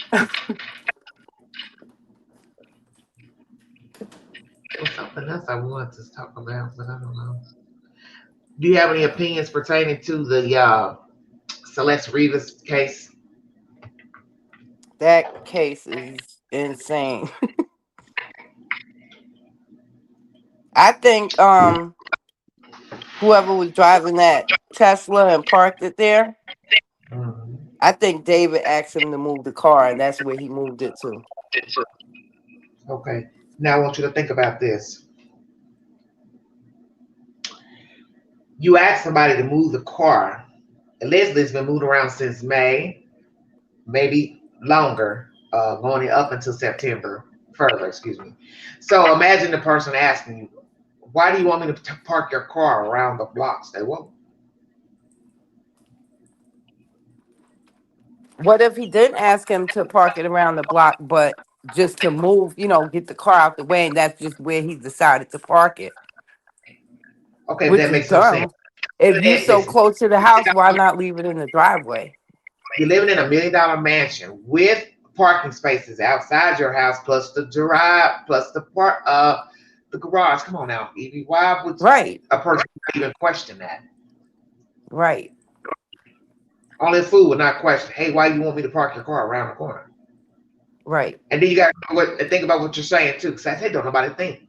There was something else I wanted to talk about, but I don't know. Do you have any opinions pertaining to the Celeste Rivas case? That case is insane. I think whoever was driving that Tesla and parked it there, Mhm. I think David asked him to move the car, and that's where he moved it to. Okay. Now I want you to think about this. You ask somebody to move the car. Leslie's been moved around since May, maybe longer, going up until September, further, excuse me. So imagine the person asking you, why do you want me to park your car around the block? Say, well, What if he didn't ask him to park it around the block, but just to move, get the car out the way, and that's just where he decided to park it, okay, which that is makes no sense. dumb. If you so Listen, close to the house, why not leave it in the driveway? you're living in $1 million mansion with parking spaces outside your house, plus the drive, plus the garage. Come on now, Evie. Why would Right, a person even question that? right, Only a fool would not question, hey, why you want me to park your car around the corner? right. And then you got to think about what you're saying too, because I said, don't nobody think.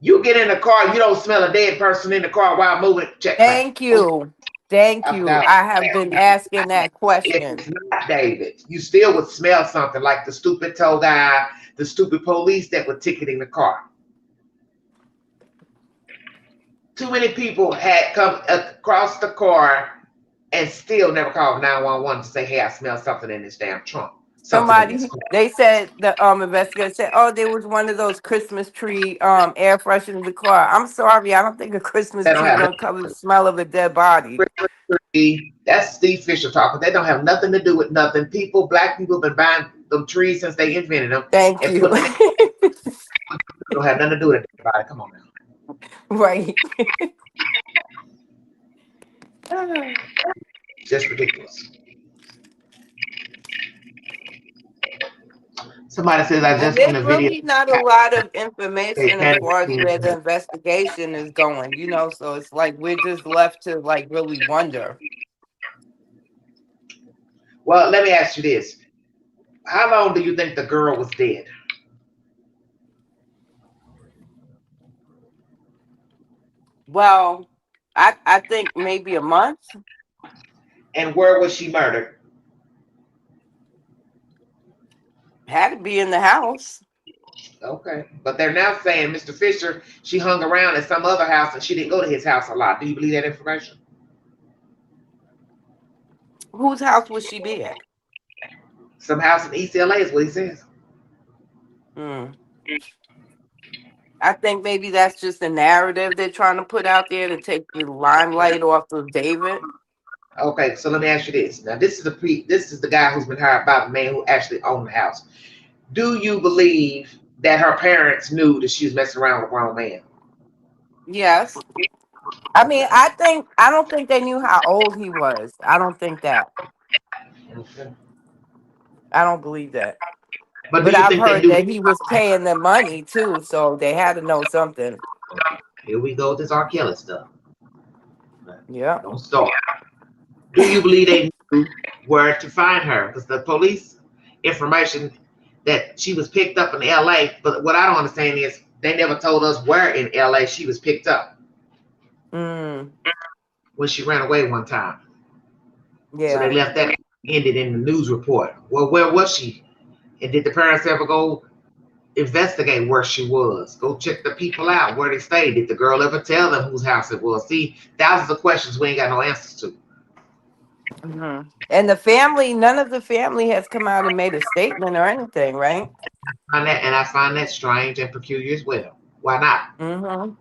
You get in the car, you don't smell a dead person in the car while moving. Checkmate. Thank Oh, you. Thank I you. forgot. I have been asking that If question. it's not David, you still would smell something like the stupid tow guy, the stupid police that were ticketing the car. Too many people had come across the car and still never called 911 to say, hey, I smell something in this damn trunk. Something in this Somebody car. they said the investigator said, oh, there was one of those Christmas tree air fresheners in the car. I'm sorry, I don't think a Christmas They don't tree have gonna cover the smell of a dead body. nothing. That's Steve Fisher talking. They don't have nothing to do with nothing. People, black people, have been buying them trees since they invented them Thank and you. putting them in. Don't have nothing to do with it. Everybody, come on now. Right. Just ridiculous. Somebody says I And just seen there's a video. really not a lot of They information as panic far as scheme. where the investigation is going, so it's like we're just left to like really wonder. Well, let me ask you this: how long do you think the girl was dead, Well, I think maybe a month. and where was she murdered? Had to be in the house. Okay, but they're now saying Mr. Fisher she hung around at some other house and she didn't go to his house a lot. Do you believe that information? Whose house would she be at? Some house in East LA is what he says. Hmm. I think maybe that's just a narrative they're trying to put out there to take the limelight off of David. Okay, so let me ask you this. Now, this is the guy who's been hired by the man who actually owned the house. Do you believe that her parents knew that she was messing around with a grown man? Yes. I mean, Okay. I don't think they knew how old he was. I don't think that. Okay. I don't believe that. But do But you I've think they heard knew? that he was paying them money too, so they had to know something. Here we go with this R. Kelly stuff. Yeah. Don't start. Do you believe they knew where to find her? Because the police information that she was picked up in LA, but what I don't understand is they never told us where in LA she was picked up Mm, when she ran away one time. So they yeah. left that ended in the news report. Well, where was she? And did the parents ever go investigate where she was? Go check the people out where they stayed. Did the girl ever tell them whose house it was? See, thousands of questions we ain't got no answers to. Hmm. And the family, none of the family has come out and made a statement or anything, right? I find that strange and peculiar as well. Why not? Hmm.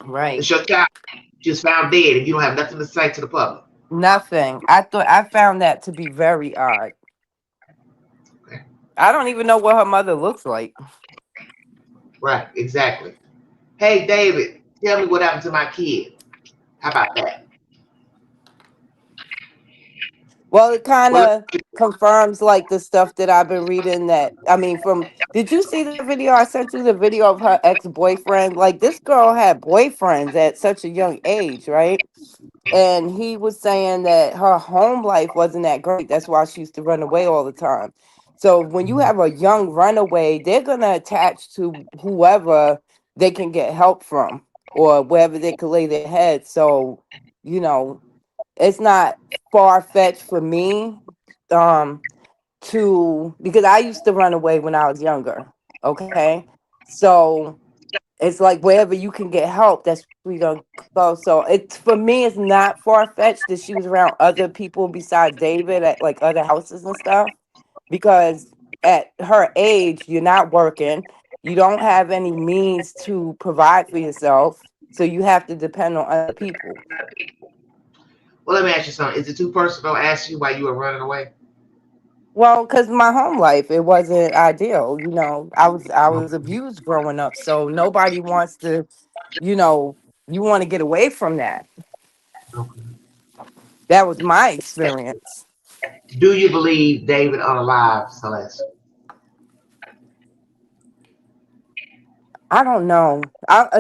Right. It's your child just found dead and you don't have nothing to say to the public. Nothing. I found that to be very odd. Okay. I don't even know what her mother looks like. Right, exactly. Hey, David, tell me what happened to my kid. How about that? Well, it kind Well, of confirms like the stuff that I've been reading that I mean from did you see the video I sent you the video of her ex-boyfriend? Like this girl had boyfriends at such a young age, right? And he was saying that her home life wasn't that great. That's why she used to run away all the time. So when you have a young runaway, they're gonna attach to whoever they can get help from, or wherever they could lay their head. So, you know, it's not far fetched for me, um, to, because I used to run away when I was younger. Okay. So it's like wherever you can get help, that's where you're gonna go. So it's, for me, it's not far fetched that she was around other people besides David at like other houses and stuff. Because at her age, you're not working, you don't have any means to provide for yourself, so you have to depend on other people. Well, let me ask you something. Is it too personal to ask you why you were running away? Well, because my home life, it wasn't ideal. I was abused growing up, so nobody wants to, you know, you want to get away from that. Okay. That was my experience. Do you believe David unalive, Celeste? I don't know.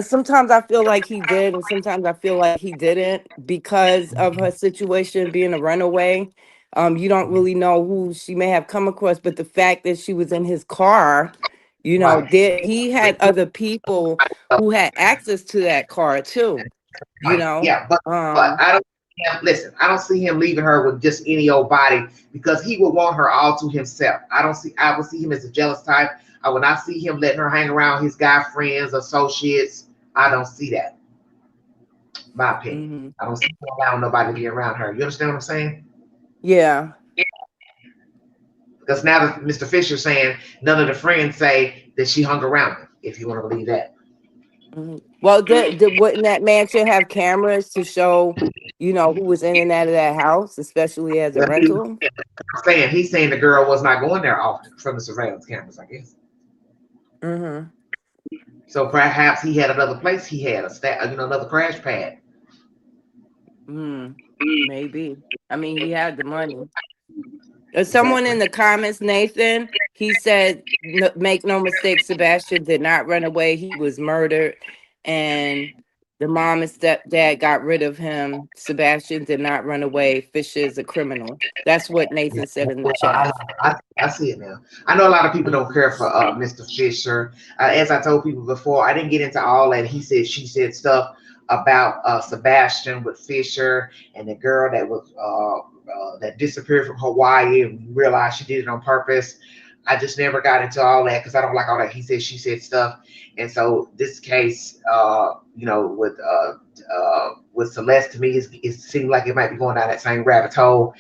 Sometimes I feel like he did, and sometimes I feel like he didn't, because of her situation being a runaway. You don't really know who she may have come across, but the fact that she was in his car, Right. there he had other people who had access to that car too. You Right. know, Yeah, but I don't see him, listen, I don't see him leaving her with just any old body because he would want her all to himself. I would see him as a jealous type. I would not see him letting her hang around his guy friends, associates. I don't see that. My opinion. hmm I don't see him allowing nobody to be around her. You understand what I'm saying? yeah. Because now that Mr. Fisher's saying none of the friends say that she hung around him, if you want to believe that. Well, wouldn't that mansion have cameras to show, who was in and out of that house, especially as a Well, rental? he's saying the girl was not going there often from the surveillance cameras, I guess. Mm-hmm. So perhaps he had another place. He had another crash pad. Mm, maybe. I mean, he had the money. Someone Exactly. in the comments, Nathan, he said, make no mistake, Sebastian did not run away. He was murdered. And the mom and stepdad got rid of him. Sebastian did not run away. Fisher is a criminal. That's what Yeah, Nathan said in the I, chat. I see it now. I know a lot of people don't Mhm. care for Mr. Fisher. As I told people before, I didn't get into all that he said, she said stuff about Sebastian with Fisher and the girl that was that disappeared from Hawaii and realized she did it on purpose. I just never got into all that because I don't like all that he said, she said stuff. And so this case, with Celeste, to me, it seemed like it might be going down that same rabbit hole.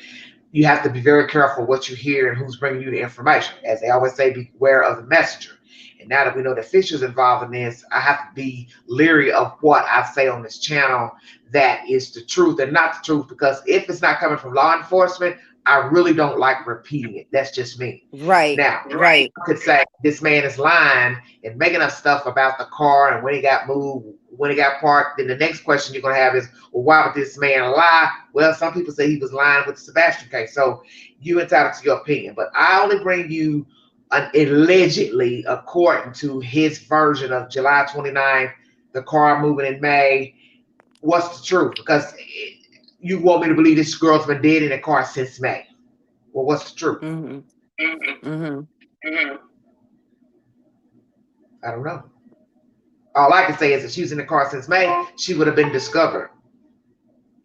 You have to be very careful what you hear and who's bringing you the information. As they always say, beware of the messenger. And now that we know that Fisher's involved in this, I have to be leery of what I say on this channel that is the truth and not the truth, because if it's not coming from law enforcement, I really don't like repeating it. That's just me. Right, Now, right. I could say this man is lying and making up stuff about the car and when he got moved, when he got parked. Then the next question you're going to have is, well, why would this man lie? Well, some people say he was lying with the Sebastian case. So you entitled to your opinion. But I only bring you allegedly, according to his version of July 29th, the car moving in May. What's the truth? Because you want me to believe this girl's been dead in the car since May. Well, what's the truth? Mm-hmm. Mm-hmm. I don't know. All I can say is if she was in the car since May, she would have been discovered.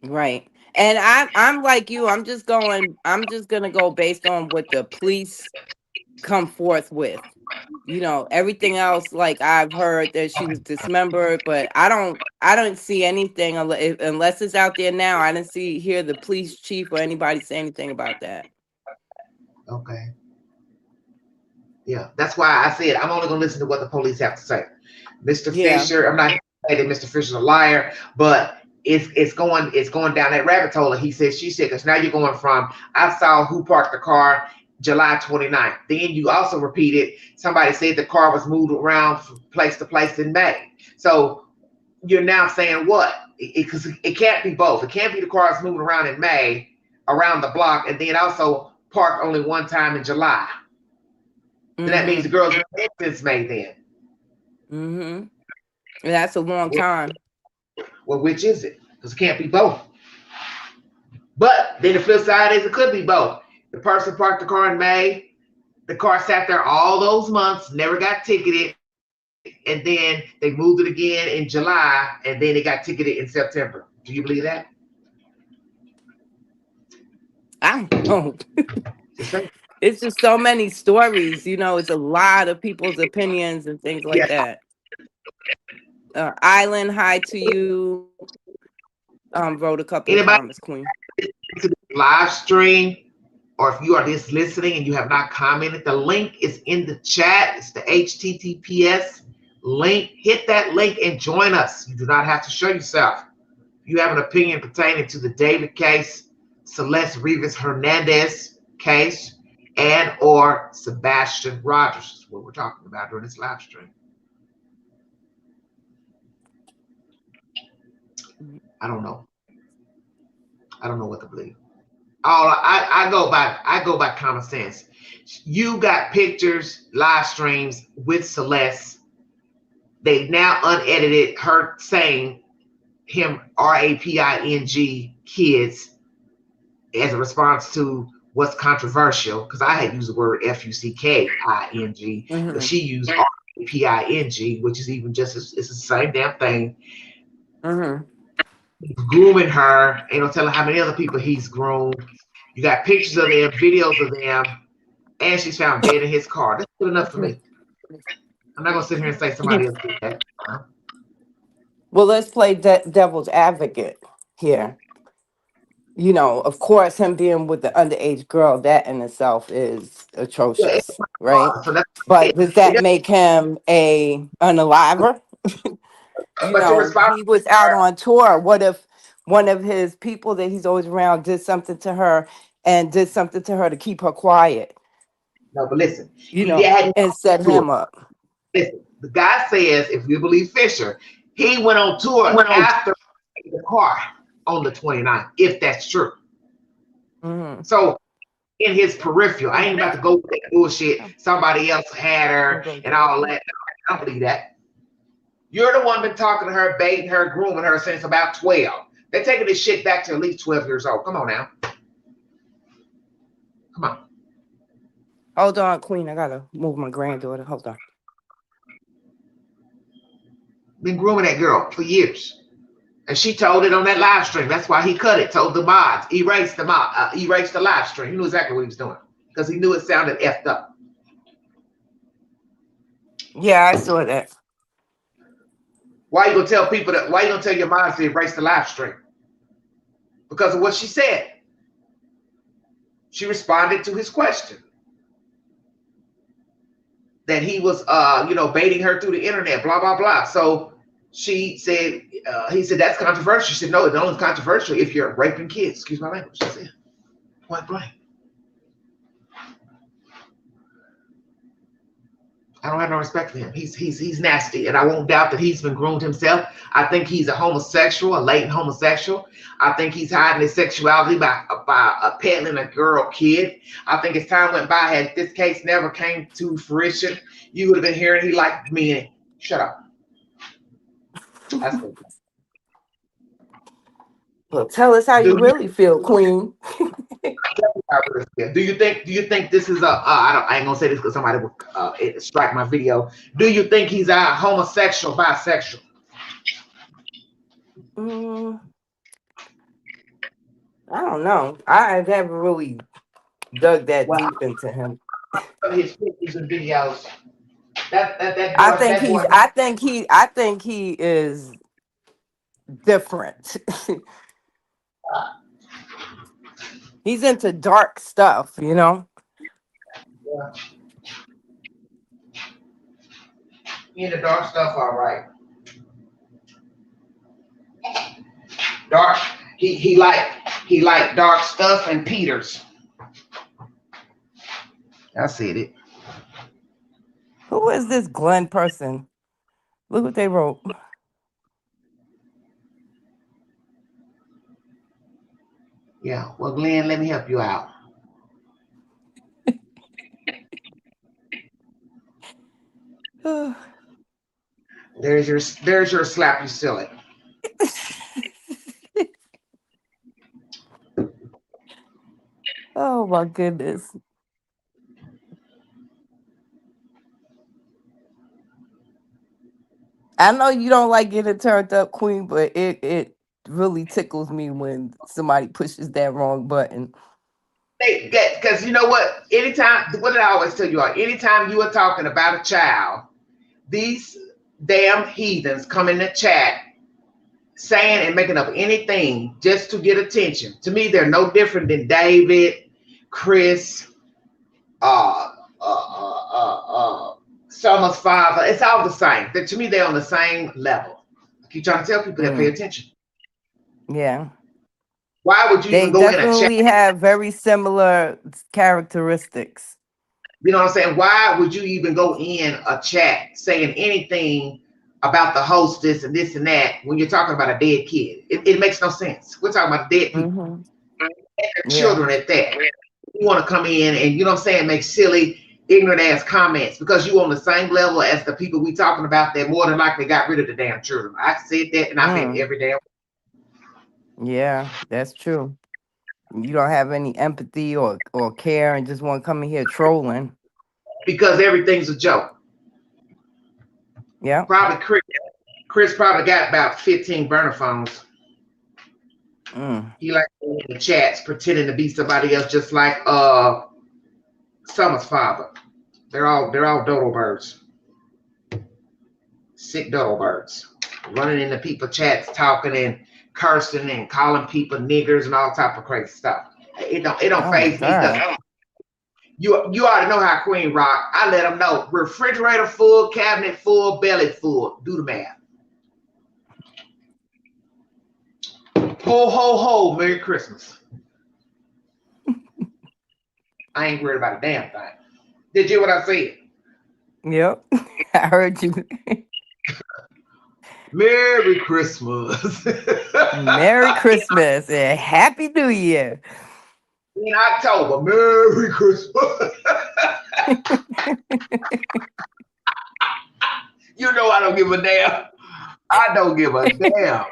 Right. And I'm like you. I'm just gonna go based on what the police come forth with. Everything else, like I've heard that she was dismembered, but I don't see anything unless it's out there now. I didn't hear the police chief or anybody say anything about that. Okay. Yeah, that's why I said I'm only going to listen to what the police have to say. Mr. Yeah. Fisher, I'm not going to say that Mr. Fisher's a liar, but it's going down that rabbit hole. He said, she said, because now you're going from I saw who parked the car July 29th. Then you also repeated somebody said the car was moved around from place to place in May. So you're now saying what? Because it can't be both. It can't be the cars moving around in May around the block and then also parked only one time in July. Then that means the Mm-hmm. girls are dead since May then. Mm-hmm. That's a long time. Well, which is it? Because it can't be both. But then the flip side is it could be both. The person parked the car in May. The car sat there all those months, never got ticketed. and then they moved it again in July, and then it got ticketed in September. Do you believe that? I don't know. Just say, It's just so many stories, it's a lot of people's opinions and things like yeah. that. Island, hi to you. Wrote a couple of Anybody comments, Queen. to the live stream, or if you are just listening and you have not commented, the link is in the chat. It's the HTTPS link. Hit that link and join us. You do not have to show yourself. If you have an opinion pertaining to the David case, Celeste Rivas Hernandez case, and or Sebastian Rogers, is what we're talking about during this live stream. I don't know. I don't know what to believe. I go by common sense. You got pictures, live streams with Celeste. They now unedited her saying him RAPING kids as a response to what's controversial, because I had used the word FUCKING, but Mm-hmm. she used RAPING, which is even just it's the same damn thing. Mm-hmm. Grooming her, ain't no telling how many other people he's groomed. You got pictures of them, videos of them, and she's found dead in his car. That's good enough for me. I'm not gonna sit here and say somebody else did that. Well, let's play devil's advocate here. Of course, him being with the underage girl, that in itself is Yeah, it's atrocious, right? my car, so that's it. But does that make him a unaliver? But you're responsible. He was out on tour. What if one of his people that he's always around did something to her and did something to her to keep her quiet, No, but listen, he hadn't and set tour. him up? Listen, the guy says, if you believe Fisher, he went on He tour went on. after the car on the 29th, if that's true. Mm-hmm. So in his peripheral, I ain't about to go with that bullshit. Somebody else had her and all that. I don't believe that. You're the one been talking to her, baiting her, grooming her since about 12. They're taking this shit back to at least 12 years old. Come on now. Come on. Hold on, Queen. I gotta move my granddaughter. Hold on. Been grooming that girl for years. And she told it on that live stream. That's why he cut it. Told the mods, erased the live stream. He knew exactly what he was doing because he knew it sounded effed up. Yeah, I saw that. Why you gonna tell people that? Why you gonna tell your mods to erase the live stream? Because of what she said. She responded to his question that he was, baiting her through the internet, blah blah blah. So she said, he said that's controversial. She said, no, it's only controversial if you're raping kids. Excuse my language. She said, point blank. I don't have no respect for him. He's nasty, and I won't doubt that he's been groomed himself. I think he's a homosexual, a latent homosexual. I think he's hiding his sexuality by peddling a girl kid. I think as time went by, had this case never came to fruition, you would have been hearing he liked men. Shut up. That's good. Well, tell us how you really feel, Queen. Do you think this is I ain't gonna say this because somebody will strike my video. Do you think he's a homosexual, bisexual? I don't know. I never really dug that deep into him. His pictures and videos. I think he is different. He's into dark stuff, Yeah. He into dark stuff, all right. Dark. He like dark stuff and Peters. I said it. Who is this Glenn person? Look what they wrote. Yeah. Well, Glenn, let me help you out. There's your slap, you silly. Oh my goodness. I know you don't like getting turned up, Queen, but it really tickles me when somebody pushes that wrong button. They get because you know what? Anytime, what did I always tell you all? Anytime you are talking about a child, these damn heathens come in the chat saying and making up anything just to get attention. To me, they're no different than David, Chris, uh, Summer's father. It's all the same. To me, they're on the same level. I keep trying to tell people that pay Mm, attention. yeah. Why would you They even go in a chat? definitely have very similar characteristics. You know what I'm saying? Why would you even go in a chat saying anything about the hostess and this and that when you're talking about a dead kid? It makes no sense. We're talking about dead people, Hmm. Yeah. children at that. You want to come in and, you know what I'm saying, make silly, ignorant ass comments because you on the same level as the people we talking about that more than likely got rid of the damn children. I said that and I meant Mm, every damn yeah, that's true. You don't have any empathy or care and just want to come in here trolling. because everything's a joke. Yep. Probably Chris probably got about 15 burner phones. Mm. He like in the chats pretending to be somebody else, just like Summer's father. They're all dodo birds, sick dodo birds, running into people chats, talking and cursing and calling people niggers and all type of crazy stuff. It don't Oh my phase me because God. you already know how Queen rock. I let them know refrigerator full, cabinet full, belly full. Do the math. Ho ho ho! Merry Christmas. I ain't worried about a damn thing. Did you hear what I said? Yep. I heard you. Merry Christmas. Merry Christmas and Happy New Year. In October, Merry Christmas. You know I don't give a damn. I don't give a damn.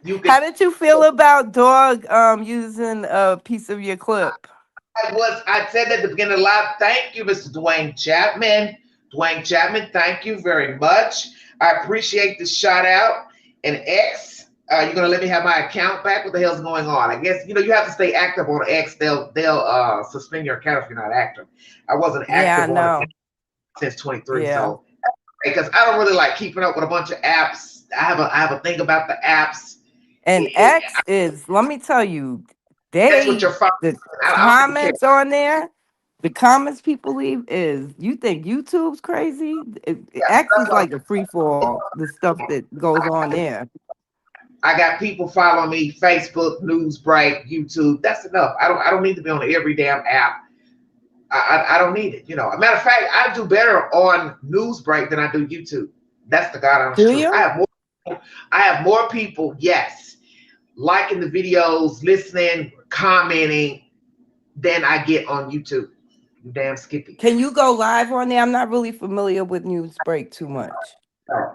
You can. How did you feel about dog using a piece of your clip? I said at the beginning of the live. Thank you, Mr. Dwayne Chapman. Dwayne Chapman, thank you very much. I appreciate the shout out. And X, you're gonna let me have my account back? What the hell's going on? I guess you have to stay active on X. They'll suspend your account if you're not active. I wasn't Yeah, I active on it know. since 23, Yeah. so because I don't really like keeping up with a bunch of apps. I have a thing about the apps. And It, X is, let me tell you, that's what they you're following. the I don't even care. comments on there, the comments people leave is you think YouTube's crazy? Yeah, X that's is what like a free for all, the stuff that goes on there. I got people following me, Facebook, Newsbreak, YouTube. That's enough. I don't need to be on every damn app. I don't need it. A matter of fact, I do better on Newsbreak than I do YouTube. That's the God honest Do truth. you? I have more people, yes, liking the videos, listening, commenting than I get on YouTube. You damn Skippy. Can you go live on there? I'm not really familiar with Newsbreak too much.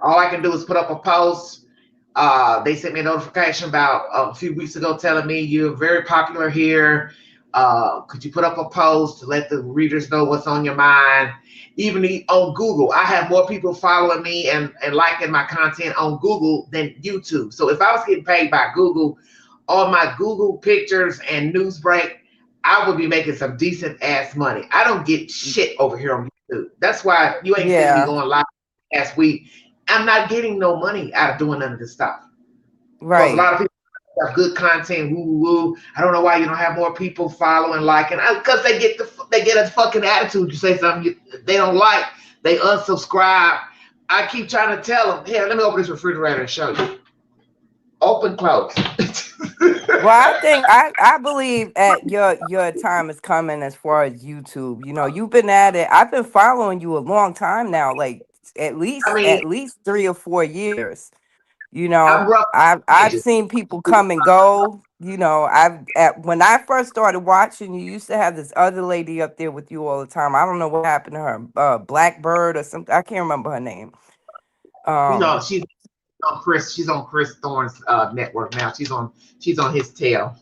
All I can do is put up a post. They sent me a notification about a few weeks ago telling me you're very popular here. Could you put up a post to let the readers know what's on your mind? Even on Google, I have more people following me and liking my content on Google than YouTube. So if I was getting paid by Google on my Google pictures and Newsbreak, I would be making some decent ass money. I don't get shit over here on YouTube. That's why you ain't seeing me Yeah, going live last week. I'm not getting no money out of doing none of this stuff because a right. lot of people have good content. Woo woo woo. I don't know why you don't have more people following, liking. Because they get a fucking attitude. You say something they don't like, they unsubscribe. I keep trying to tell them, here, let me open this refrigerator and show you. Open, close. Well, I think I believe at your time is coming as far as YouTube. You've been at it. I've been following you a long time now, like at I least mean, at least 3 or 4 years. I'm rough I've edges. seen people come and go. When I first started watching, you used to have this other lady up there with you all the time. I don't know what happened to her, Blackbird or something. I can't remember her name. You know, Um, she's she's on Chris Thorne's network now. She's on his tail.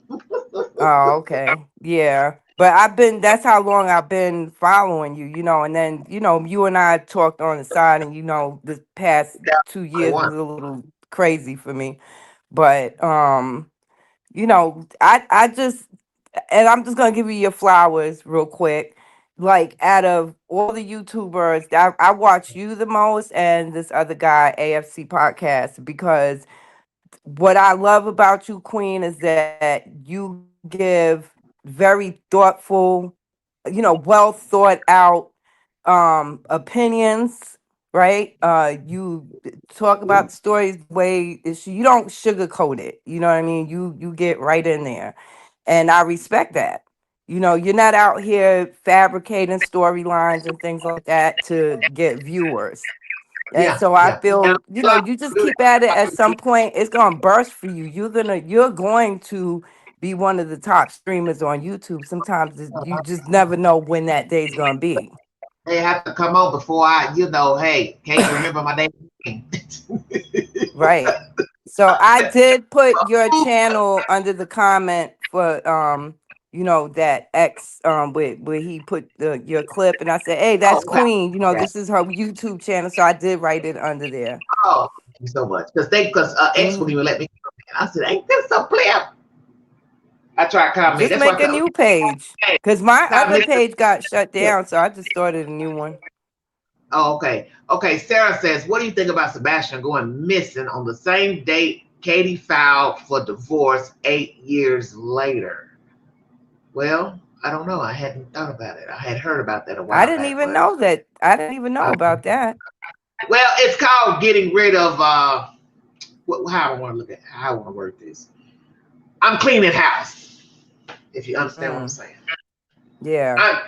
oh, okay, yeah. But that's how long I've been following you, and then, you and I talked on the side, and, the past That's 2 years one. was a little crazy for me. But, I just, and I'm just gonna give you your flowers real quick. Like, out of all the YouTubers, I watch you the most, and this other guy, AFC Podcast, because what I love about you, Queen, is that you give very thoughtful, well thought out opinions, right? You talk about the stories the way you don't sugarcoat it. You know what I mean? You get right in there, and I respect that. You're not out here fabricating storylines and things like that to get viewers. And Yeah, so I yeah. And feel, a lot of you just people do keep at it. At some point, it's gonna burst for you. You're going to be one of the top streamers on YouTube. Sometimes you just never know when that day's gonna be. they have to come on before hey, can't remember my name. Right. So I did put your channel under the comment for that X with where he put your clip, and I said, hey, Oh, that's okay. Queen. This is her YouTube channel. So I did write it under there. Oh, thank you so much. Because X wouldn't Hmm. even let me come in. I said, ain't this a player? I tried to comment. Just That's why make a new page. hey, Because my other comment. page got shut down, so I just started a new one. Oh, okay. Okay. Sarah says, what do you think about Sebastian going missing on the same date Katie filed for divorce 8 years later? Well, I don't know. I hadn't thought about it. I had heard about that a I while didn't back, even but know that. I didn't even know uh, about that. well, it's called getting rid of how I want to look at how I want to word this. I'm cleaning house, if you understand what I'm Mm, saying. yeah.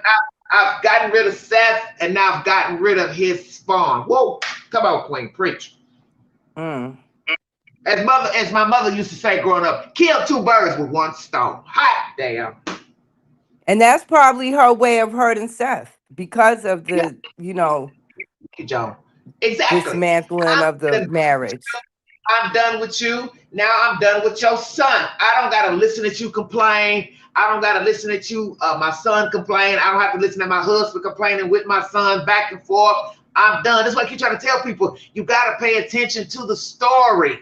I've gotten rid of Seth, and now I've gotten rid of his spawn. Whoa, come on, Queen, preach. Mm. As my mother used to say growing up, kill two birds with one stone. Hot damn. And that's probably her way of hurting Seth because of Yeah, the, Joan. Exactly. dismantling of the marriage. I'm done with you. Now I'm done with your son. I don't gotta listen to you complain. I don't gotta listen to you, my son complain. I don't have to listen to my husband complaining with my son back and forth. I'm done. That's why I keep trying to tell people you gotta pay attention to the story.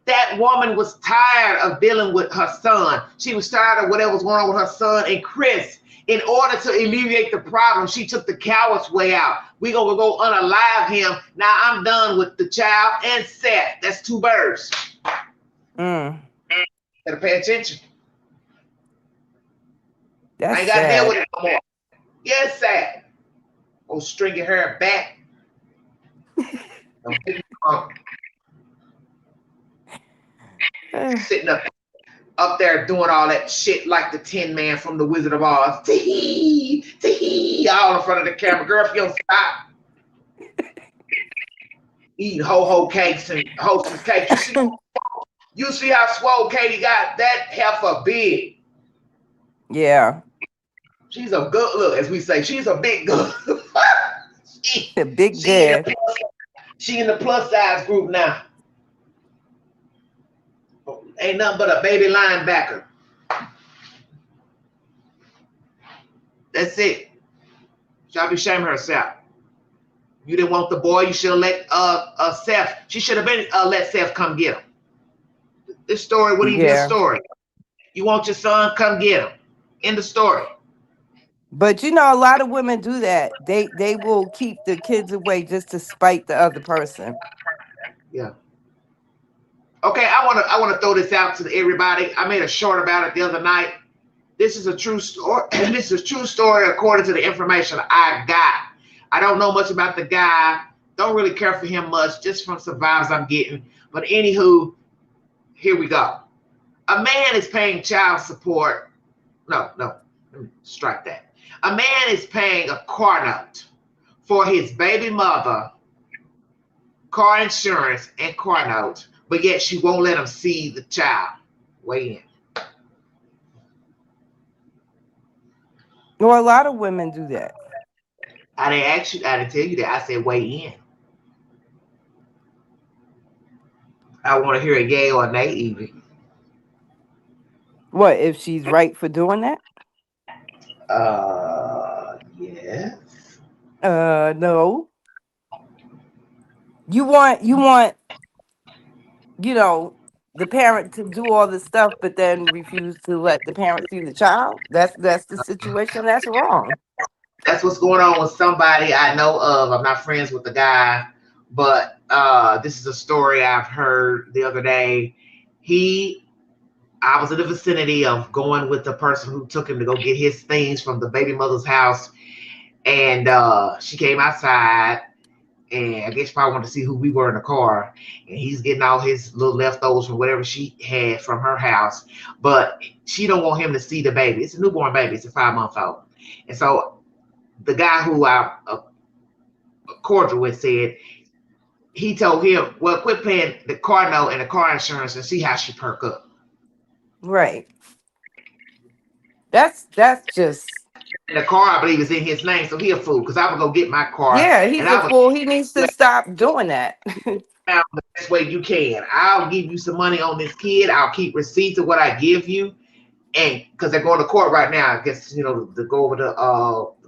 That woman was tired of dealing with her son. She was tired of whatever was going on with her son and Chris. In order to alleviate the problem, she took the coward's way out. We gonna go unalive him. Now I'm done with the child and Seth. That's two birds. Mm. Gotta pay attention. I That's ain't gotta deal sad. with it no more. Yes, sad. Oh, string your hair back. Don't pick me up. Sitting up there doing all that shit like the Tin Man from the Wizard of Oz. Tee tee, all in front of the camera. Girl, if you don't stop eating ho cakes and hostess cakes, you see how swole Katie got that heifer big. Yeah. She's a good look, as we say. She's a big girl. she, A big she in the girl. plus, she in the plus size group now. Ain't nothing but a baby linebacker. That's it. She'll be shaming herself. You didn't want the boy. You should have let Seth. She should have been let Seth come get him. This story wouldn't even be a Yeah. story. You want your son? Come get him. In the story. But a lot of women do that. They will keep the kids away just to spite the other person. Yeah. Okay. I wanna throw this out to everybody. I made a short about it the other night. This is a true story. This is a true story according to the information I got. I don't know much about the guy. Don't really care for him much, just from some vibes I'm getting. But anywho, here we go. A man is paying child support. No, let me strike that. A man is paying a car note for his baby mother, car insurance, and car note, but yet she won't let him see the child. Weigh in. Well, a lot of women do that. I didn't ask you. I didn't tell you that. I said weigh in. I want to hear a yay or nay, Evie. What if she's right for doing that? Yes. No. You want, you know, the parent to do all this stuff, but then refuse to let the parent see the child. That's the situation. That's wrong. That's what's going on with somebody I know of. I'm not friends with the guy, but this is a story I've heard the other day. He, I was in the vicinity of going with the person who took him to go get his things from the baby mother's house, and she came outside, and I guess she probably wanted to see who we were in the car. And he's getting all his little leftovers from whatever she had from her house, but she don't want him to see the baby. It's a newborn baby. It's a 5-month old, and so the guy who I cordial with said he told him, "Well, quit paying the car note and the car insurance and see how she perk up." Right. That's just, And the car, I believe, is in his name, so he a fool. Because I would go get my car, yeah, and he's a I would fool. He needs to stop doing that. down the best way you can. I'll give you some money on this kid. I'll keep receipts of what I give you, and because they're going to court right now, I guess to go over the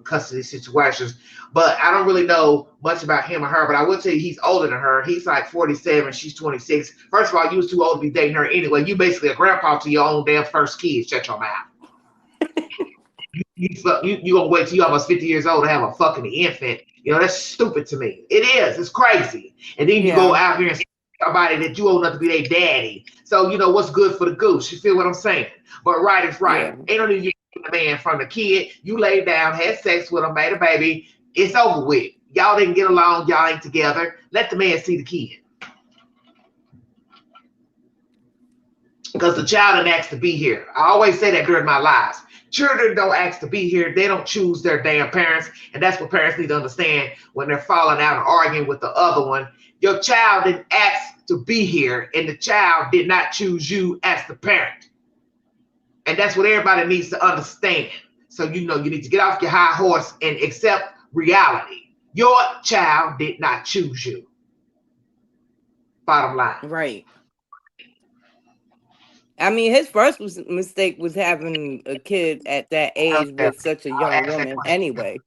custody situations. But I don't really know much about him or her. But I will tell you, he's older than her. He's like 47, she's 26. First of all, you was too old to be dating her anyway. You basically a grandpa to your own damn first kid. Shut your mouth. You gonna wait till you almost 50 years old to have a fucking infant? That's stupid to me. It is. It's crazy. And then you go Yeah, out here and somebody that you old enough to be their daddy. So what's good for the goose. You feel what I'm saying? But right is right. yeah, Ain't no need you the man from the kid. You laid down, had sex with him, made a baby. It's over with. Y'all didn't get along. Y'all ain't together. Let the man see the kid. Because the child didn't ask to be here. I always say that during my lives. Children don't ask to be here. They don't choose their damn parents. And that's what parents need to understand when they're falling out and arguing with the other one. Your child didn't ask to be here, and the child did not choose you as the parent. And that's what everybody needs to understand. So you need to get off your high horse and accept reality. Your child did not choose you. Bottom line. right. I mean, his first mistake was having a kid at that age with such a I'll young ask that woman. question. Anyway,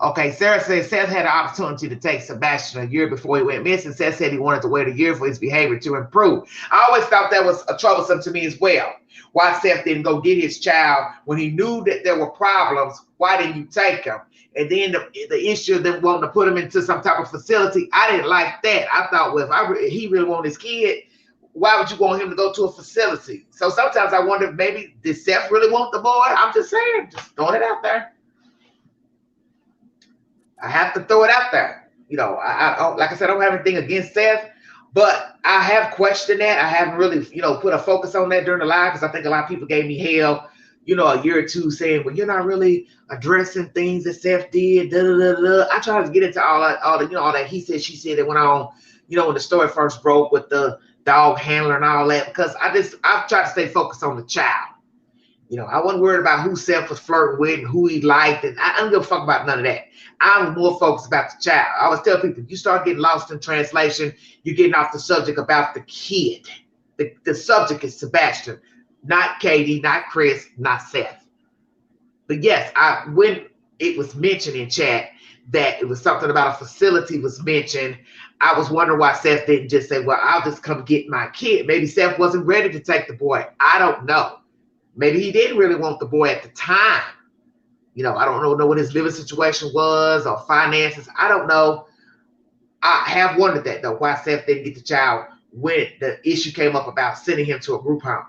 Okay, Sarah says Seth had an opportunity to take Sebastian a year before he went missing. Seth said he wanted to wait a year for his behavior to improve. I always thought that was troublesome to me as well. Why Seth didn't go get his child when he knew that there were problems? Why didn't you take him? And then the issue of them wanting to put him into some type of facility, I didn't like that. I thought, well, if he really wanted his kid, why would you want him to go to a facility? So sometimes I wonder if maybe did Seth really want the boy? I'm just saying, just throwing it out there. I have to throw it out there. Like I said, I don't have anything against Seth, but I have questioned that. I haven't really, put a focus on that during the live because I think a lot of people gave me hell, a year or two saying, well, you're not really addressing things that Seth did. Da, da, da, da. I tried to get into all that he said, she said that went on, when the story first broke with the dog handler and all that, because I've tried to stay focused on the child. I wasn't worried about who Seth was flirting with and who he liked, and I don't give a fuck about none of that. I'm more focused about the child. I always tell people, you start getting lost in translation, you're getting off the subject about the kid. The subject is Sebastian, not Katie, not Chris, not Seth. But yes, when it was mentioned in chat that it was something about a facility was mentioned, I was wondering why Seth didn't just say, well, I'll just come get my kid. Maybe Seth wasn't ready to take the boy. I don't know. Maybe he didn't really want the boy at the time. I don't know what his living situation was or finances. I don't know. I have wondered that, though, why Seth didn't get the child when the issue came up about sending him to a group home.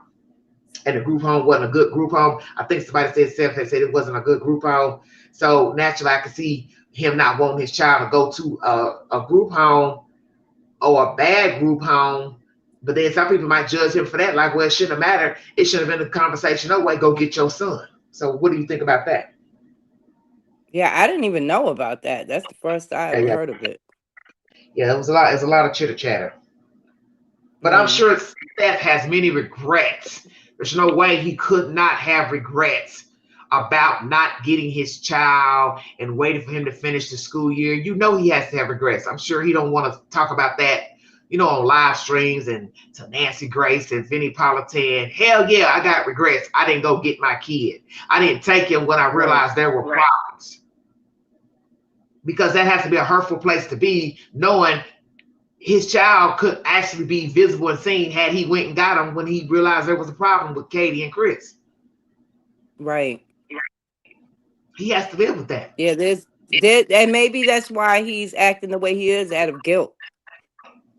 And the group home wasn't a good group home. I think somebody said Seth had said it wasn't a good group home. So naturally, I could see him not wanting his child to go to a group home or a bad group home. But then some people might judge him for that. Like, well, it shouldn't have mattered. It should have been a conversation. No way, go get your son. So what do you think about that? yeah, I didn't even know about that. That's the first I Yeah, ever yeah. heard of it. Yeah, it was a lot. It's a lot of chitter chatter. But I'm Mm. sure Seth has many regrets. There's no way he could not have regrets about not getting his child and waiting for him to finish the school year. He has to have regrets. I'm sure he don't want to talk about that, on live streams and to Nancy Grace and Vinnie Politan. Hell yeah, I got regrets. I didn't go get my kid. I didn't take him when I Right. realized there were problems. Because that has to be a hurtful place to be, knowing his child could actually be visible and seen had he went and got him when he realized there was a problem with Katie and Chris. Right. He has to live with that. Yeah, and maybe that's why he's acting the way he is out of guilt.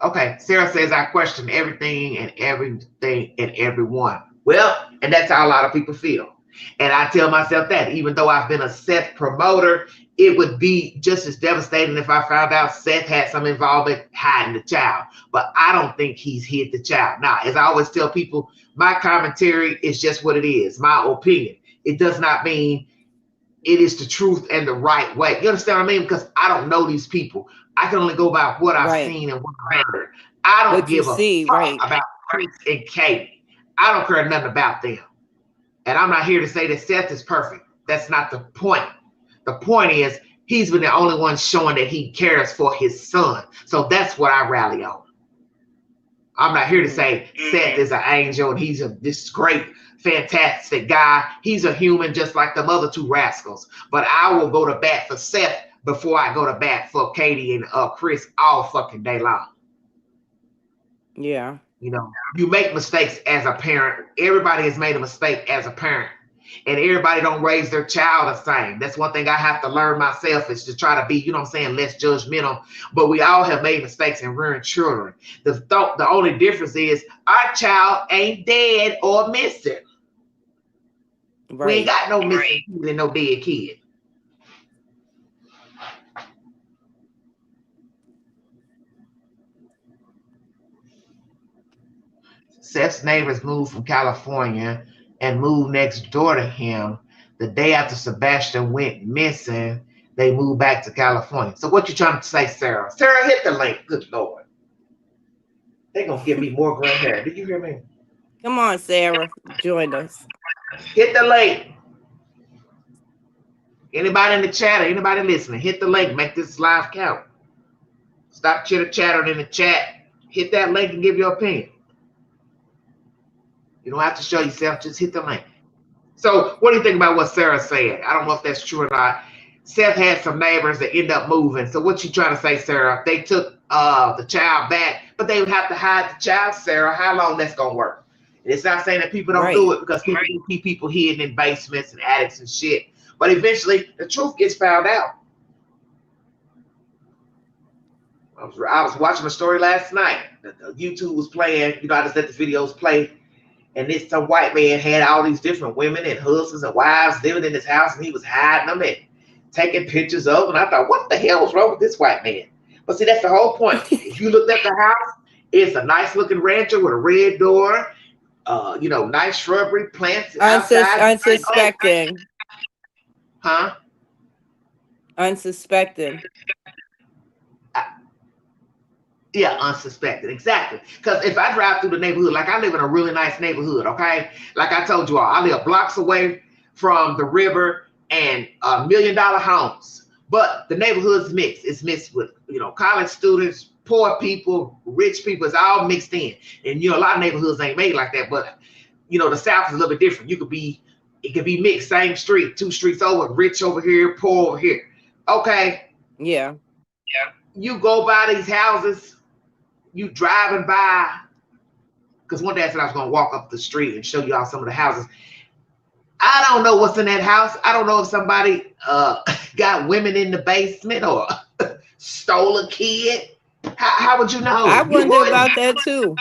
Okay, Sarah says, I question everything and everyone. Well, and that's how a lot of people feel. And I tell myself that, even though I've been a Seth promoter, it would be just as devastating if I found out Seth had some involvement hiding the child. But I don't think he's hid the child. Now, as I always tell people, my commentary is just what it is, my opinion. It does not mean it is the truth and the right way. You understand what I mean? Because I don't know these people. I can only go by what I've Right. seen and what I've heard. I don't What you give a see, fuck right. about Chris and Katie. I don't care nothing about them. And I'm not here to say that Seth is perfect. That's not the point. The point is he's been the only one showing that he cares for his son. So that's what I rally on. I'm not here to say Seth is an angel and he's this great, fantastic guy. He's a human just like the other two rascals. But I will go to bat for Seth before I go to bat for Katie and Chris all fucking day long. Yeah. You make mistakes as a parent. Everybody has made a mistake as a parent. And everybody don't raise their child the same. That's one thing I have to learn myself, is to try to be, less judgmental. But we all have made mistakes and rearing children. The only difference is our child ain't dead or missing. Right. We ain't got no missing kid and no dead kid. Seth's neighbors moved from California and moved next door to him. The day after Sebastian went missing, they moved back to California. So what you trying to say, Sarah? Sarah, hit the link. Good Lord. They're going to give me more gray hair. Did you hear me? Come on, Sarah. Join us. Hit the link. Anybody in the chat or anybody listening, hit the link. Make this live count. Stop chitter-chattering in the chat. Hit that link and give your opinion. You don't have to show yourself. Just hit the link. So what do you think about what Sarah said? I don't know if that's true or not. Seth had some neighbors that end up moving. So what you trying to say, Sarah? They took the child back, but they would have to hide the child, Sarah. How long that's going to work? It's not saying that people don't do it, because people do keep people hidden in basements and attics and shit. But eventually, the truth gets found out. I was watching a story last night. YouTube was playing. I just let the videos play. And some white man had all these different women and husbands and wives living in his house, and he was hiding them and taking pictures of them. And I thought, what the hell was wrong with this white man? But see, that's the whole point. If you looked at the house, it's a nice looking rancher with a red door, nice shrubbery, plants outside. Unsuspecting. Huh? Unsuspecting. Yeah, unsuspected. Exactly. Because if I drive through the neighborhood, like I live in a really nice neighborhood, okay? Like I told you all, I live blocks away from the river and $1 million homes. But the neighborhood's mixed. It's mixed with, college students, poor people, rich people. It's all mixed in. And, a lot of neighborhoods ain't made like that. But, the South is a little bit different. It could be mixed, same street, 2 streets over, rich over here, poor over here. Okay. Yeah. You go by these houses, you driving by, because one day I said I was going to walk up the street and show you all some of the houses. I don't know what's in that house. I don't know if somebody got women in the basement or stole a kid. How would you know? I wonder about that too.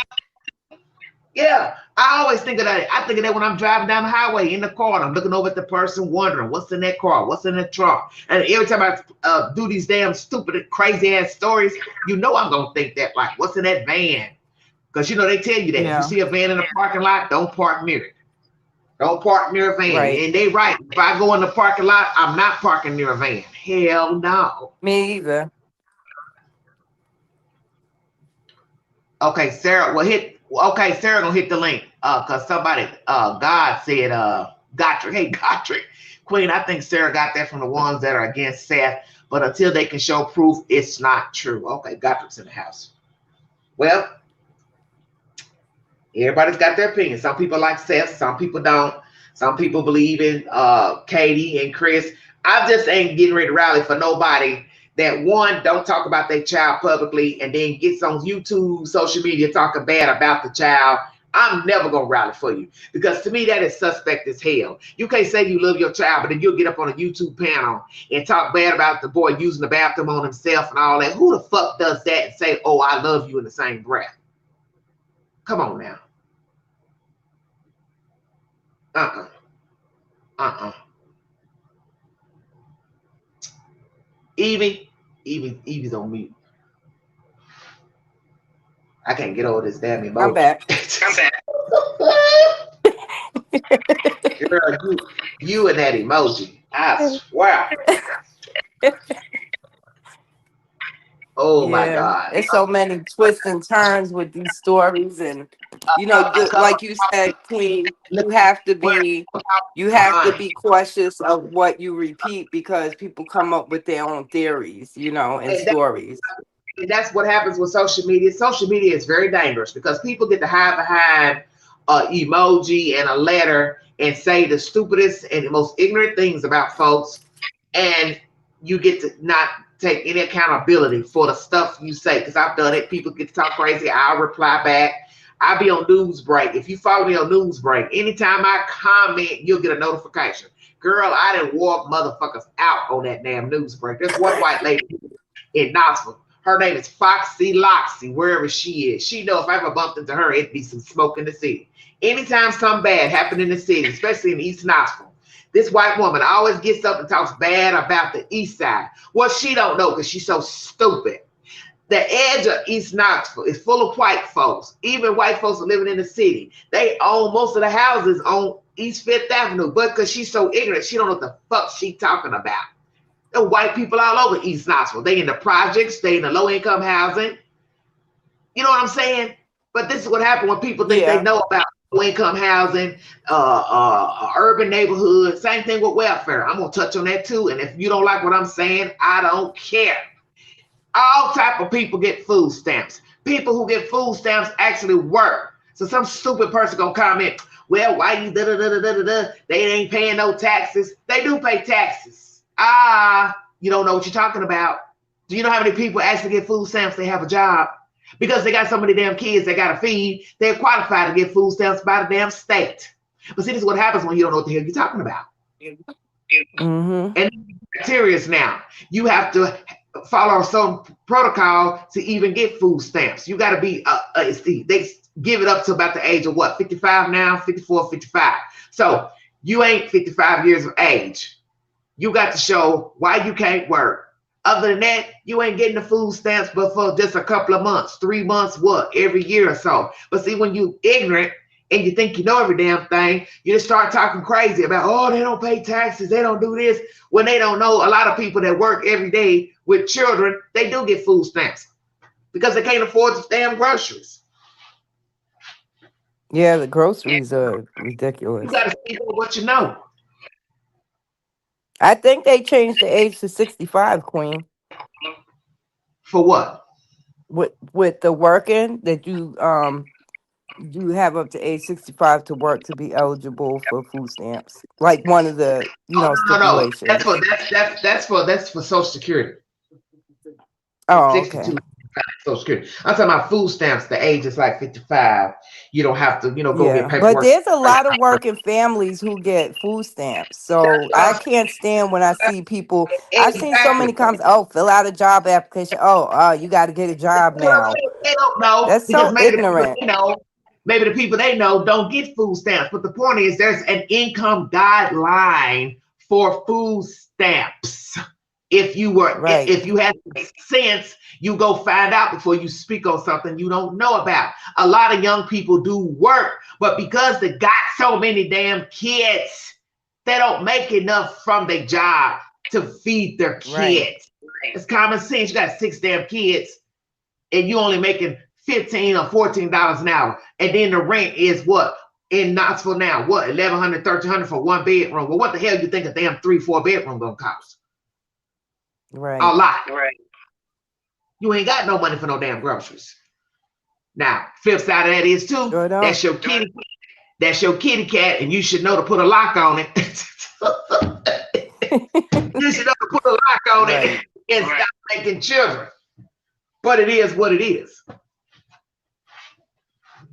Yeah, I always think of that. I think of that when I'm driving down the highway in the car and I'm looking over at the person wondering what's in that car, what's in the trunk. And every time I do these damn stupid, crazy ass stories, I'm going to think that, like, what's in that van? Because, they tell you that. Yeah. If you see a van in the parking lot, don't park near it. Don't park near a van. Right. And they right. If I go in the parking lot, I'm not parking near a van. Hell no. Me either. Okay, Sarah, Sarah gonna hit the link. Cause somebody, God said, Gottry. Hey, Gottry. Queen, I think Sarah got that from the ones that are against Seth, but until they can show proof, it's not true. Okay, Gottry's in the house. Well, everybody's got their opinion. Some people like Seth, some people don't. Some people believe in Katie and Chris. I just ain't getting ready to rally for nobody that one don't talk about their child publicly and then gets on YouTube, social media talking bad about the child. I'm never gonna rally for you because to me that is suspect as hell. You can't say you love your child, but then you'll get up on a YouTube panel and talk bad about the boy using the bathroom on himself and all that. Who the fuck does that and say, "Oh, I love you" in the same breath? Come on now. Uh-uh. Uh-uh. Evie, Evie's on mute. I can't get over this damn I'm emoji. back. Girl, you and that emoji. I swear. Oh my Yeah, God. it's so many twists and turns with these stories, and like you said, Queen, you have to be cautious of what you repeat because people come up with their own theories, and And stories. that's what happens with social media. Social media is very dangerous because people get to hide behind an emoji and a letter and say the stupidest and the most ignorant things about folks, and you get to not take any accountability for the stuff you say. Because I've done it. People get to talk crazy. I'll reply back. I'll be on news break. If you follow me on news break, anytime I comment, you'll get a notification. Girl, I done walk motherfuckers out on that damn news break. There's one white lady in Knoxville. Her name is Foxy Loxy, wherever she is. She know if I ever bumped into her, it'd be some smoke in the city. Anytime something bad happened in the city, especially in East Knoxville, this white woman always gets up and talks bad about the East Side. Well, she don't know because she's so stupid. The edge of East Knoxville is full of white folks. Even white folks are living in the city. They own most of the houses on East Fifth Avenue, but because she's so ignorant, she don't know what the fuck she talking about. There are white people all over East Knoxville. They in the projects, they in the low income housing. You know what I'm saying? But this is what happened when people think they Yeah, know about low income housing, urban neighborhoods. Same thing with welfare. I'm gonna touch on that too. And if you don't like what I'm saying, I don't care. All type of people get food stamps. People who get food stamps actually work. So some stupid person gonna comment, well, why you da da da da da da? They ain't paying no taxes. They do pay taxes. You don't know what you're talking about. Do you know how many people actually get food stamps? They have a job because they got so many damn kids they gotta feed. They're qualified to get food stamps by the damn state. But see, this is what happens when you don't know what the hell you're talking about. mm-hmm. And serious now. You have to follow some protocol to even get food stamps. You got to be, they give it up to about the age of what, 55 now, 54, 55. So you ain't 55 years of age. You got to show why you can't work. Other than that, you ain't getting the food stamps but for just a couple of months, 3 months, what, every year or so. But see, when you ignorant and you think you know every damn thing, you just start talking crazy about, oh, they don't pay taxes, they don't do this. When they don't know, a lot of people that work every day with children, they do get food stamps because they can't afford the damn groceries. Yeah, the groceries are You ridiculous. got to speak on what you know. I think they changed the age to 65, Queen. For what? With the working that you have up to age 65 to work to be eligible for food stamps. Like one of the, Oh no, no, no. stipulations. That's for Social Security. It's Oh, 62 okay. Social Security. I'm talking about food stamps. The age is like 55. You don't have to, go get Yeah. But paperwork. there's a lot of working families who get food stamps. So I can't stand when I see people. I've seen so Exactly. many comments, oh, fill out a job application. Oh, you got to get a job now. They don't know That's because so ignorant. maybe the people they know don't get food stamps. But the point is, there's an income guideline for food stamps. Right. If you have sense, you go find out before you speak on something you don't know about. A lot of young people do work, but because they got so many damn kids, they don't make enough from their job to feed their Right. kids. It's common sense. You got 6 damn kids and you only making $15 or $14 an hour. And then the rent is what? In Knoxville now, what, $1,100, $1,300 for one bedroom? Well, what the hell you think a damn 3, 4 bedroom gonna cost? A Right. lot. Right. You ain't got no money for no damn groceries. Now, flip side of that is too, Sure don't. that's your kitty cat, and you should know to put a lock on it. You should know to put a lock on it Right. and stop making children. But it is what it is.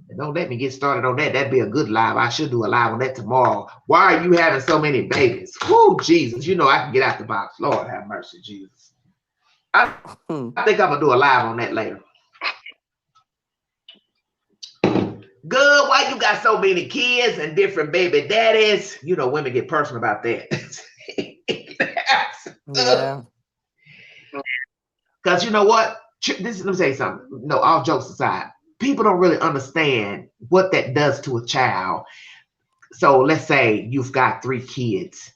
And don't let me get started on that. That'd be a good live. I should do a live on that tomorrow. Why are you having so many babies? Whoo, Jesus. You know I can get out the box. Lord have mercy, Jesus. I Hmm. think I'm going to do a live on that later. Good. Why you got so many kids and different baby daddies? You know, women get personal about that. Yeah. Because you know what? Let me say something. No, all jokes aside, people don't really understand what that does to a child. So let's say you've got 3 kids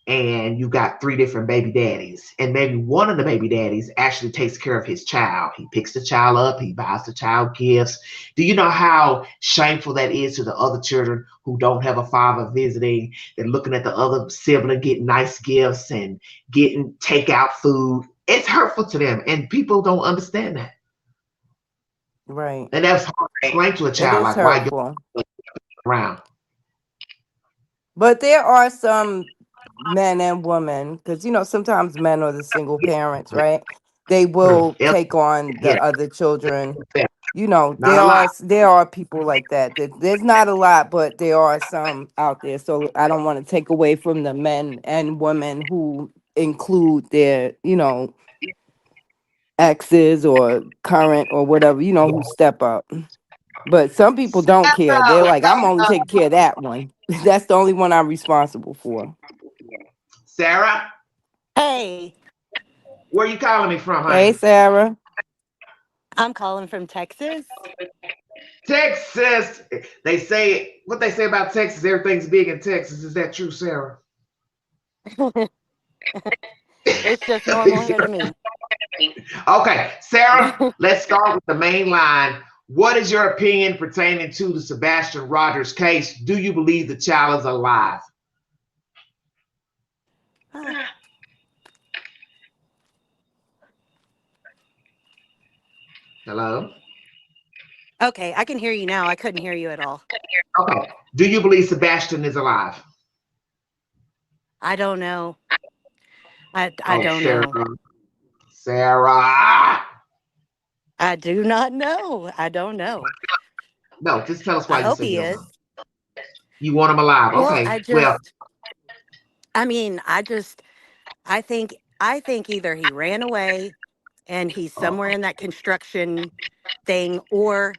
and you got 3 different baby daddies, and maybe one of the baby daddies actually takes care of his child. He picks the child up, he buys the child gifts. Do you know how shameful that is to the other children who don't have a father visiting? They're looking at the other sibling getting nice gifts and getting takeout food. It's hurtful to them, and people don't understand that. Right. And that's hard to explain to a It child, is like why you're hurtful. around. But there are some men and women, because sometimes men are the single parents, right? They will Yep. take on Yeah, the other children. not a lot. There are people like that. There's not a lot, but there are some out there. So I don't want to take away from the men and women who include their, exes or current or whatever, who step up. But some people don't care. They're like, I'm only taking care of that one. That's the only one I'm responsible for. Sarah, Hey, where you calling me from, Hey, honey? Sarah. I'm calling from Texas. Texas. They say what they say about Texas. Everything's big in Texas. Is that true, Sarah? It's just normal here to me. Okay, Sarah. Let's start with the main line. What is your opinion pertaining to the Sebastian Rogers case? Do you believe the child is alive? Hello. Okay, I can hear you now. I couldn't hear you at all. Okay. Do you believe Sebastian is alive? I don't know. I Oh, don't Sarah. know. Sarah. I do not know. I don't know. No, just tell us I why you hope say you he don't know. is. You want him alive. Well, Okay. Well, I mean, I think either he ran away and he's uh, somewhere in that construction thing, or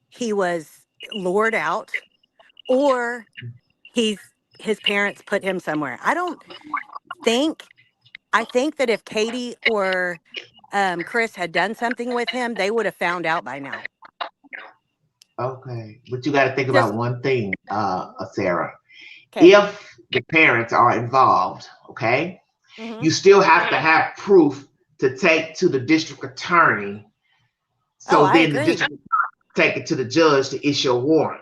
he was lured out, or his parents put him somewhere. Think I think that if Katie or Chris had done something with him, they would have found out by now. okay. But you got to think about Just one thing, Sarah. okay. If the parents are involved, okay, Hmm. you still have to have proof to take to the district attorney. Oh, So I then the agree. district take it to the judge to issue a warrant.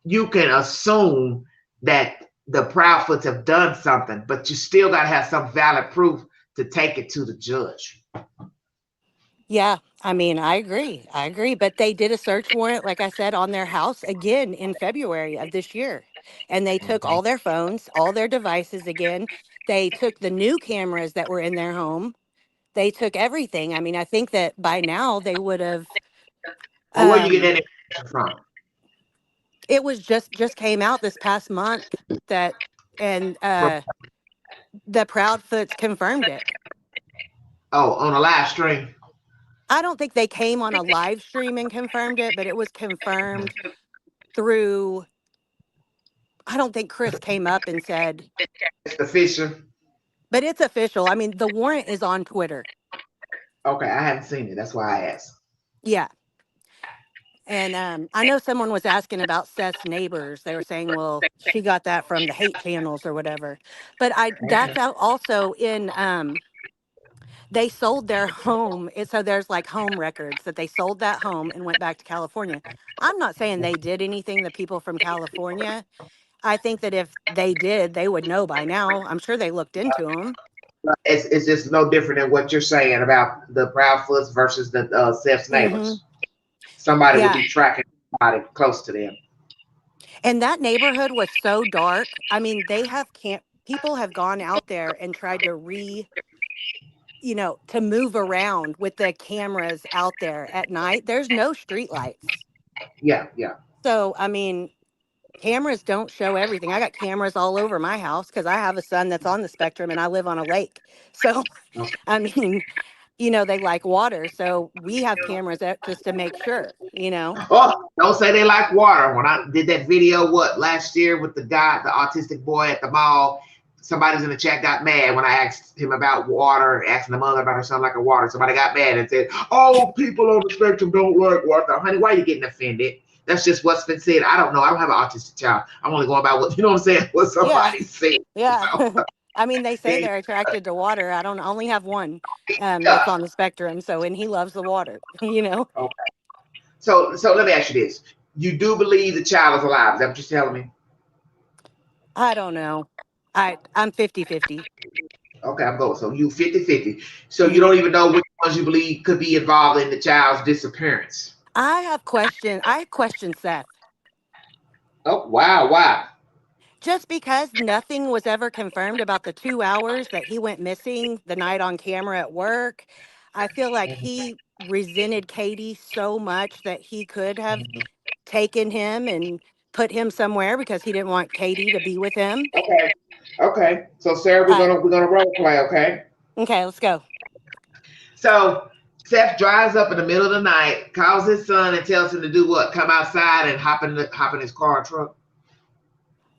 You can assume that the Proudfoots have done something, but you still got to have some valid proof to take it to the judge. Yeah, I mean, I agree. I agree. But they did a search warrant, like I said, on their house again in February of this year. And they took Okay. all their phones, all their devices again. They took the new cameras that were in their home. They took everything. I mean, I think that by now they would have Well, where you get um that information from? it was just came out this past month that and From the Proudfoots confirmed it. oh, on a live stream. I don't think they came on a live stream and confirmed it, but it was confirmed through. I don't think Chris came up and said, It's official. but it's official. I mean, the warrant is on Twitter. Okay, I haven't seen it. That's why I asked. Yeah. And I know someone was asking about Seth's neighbors. They were saying, well, she got that from the hate channels or whatever. But Okay. that's also in they sold their home. So there's like home records that they sold that home and went back to California. I'm not saying they did anything, the people from California. I think that if they did, they would know by now. I'm sure they looked into them. It's just no different than what you're saying about the Proudfoots versus the Seth's Hmm. neighbors. Somebody would Yeah. be tracking somebody close to them. And that neighborhood was so dark. I mean, they have can't people have gone out there and tried to to move around with the cameras out there at night. There's no street lights. Yeah, yeah. So, I mean, cameras don't show everything. I got cameras all over my house because I have a son that's on the spectrum and I live on a lake. So, Okay. I mean, they like water. So we have cameras out just to make sure. Oh, don't say they like water. When I did that video, what, last year with the guy, the autistic boy at the mall, somebody's in the chat got mad when I asked him about water, asking the mother about her son like a water. Somebody got mad and said, "Oh, people on the spectrum don't like water." Honey, why are you getting offended? That's just what's been said. I don't know. I don't have an autistic child. I'm only going by what you know what I'm saying. What Yeah. somebody said. Yeah. So, I mean, they say yeah. they're attracted to water. I only have one that's on the spectrum. So, and he loves the water. Okay. So let me ask you this: you do believe the child is alive? Is that what you're telling me? I don't know. I'm 50-50. Okay, I'm going. So you 50-50. So you Hmm. don't even know which ones you believe could be involved in the child's disappearance. I question Seth. Oh, wow, wow. Just because nothing was ever confirmed about the 2 hours that he went missing the night on camera at work, I feel like he resented Katie so much that he could have taken him and put him somewhere because he didn't want Katie to be with him. Okay. Okay. So Sarah, we're Uh, gonna role play, okay? okay, let's go. So Seth drives up in the middle of the night, calls his son and tells him to do what? Come outside and hop in his car and truck.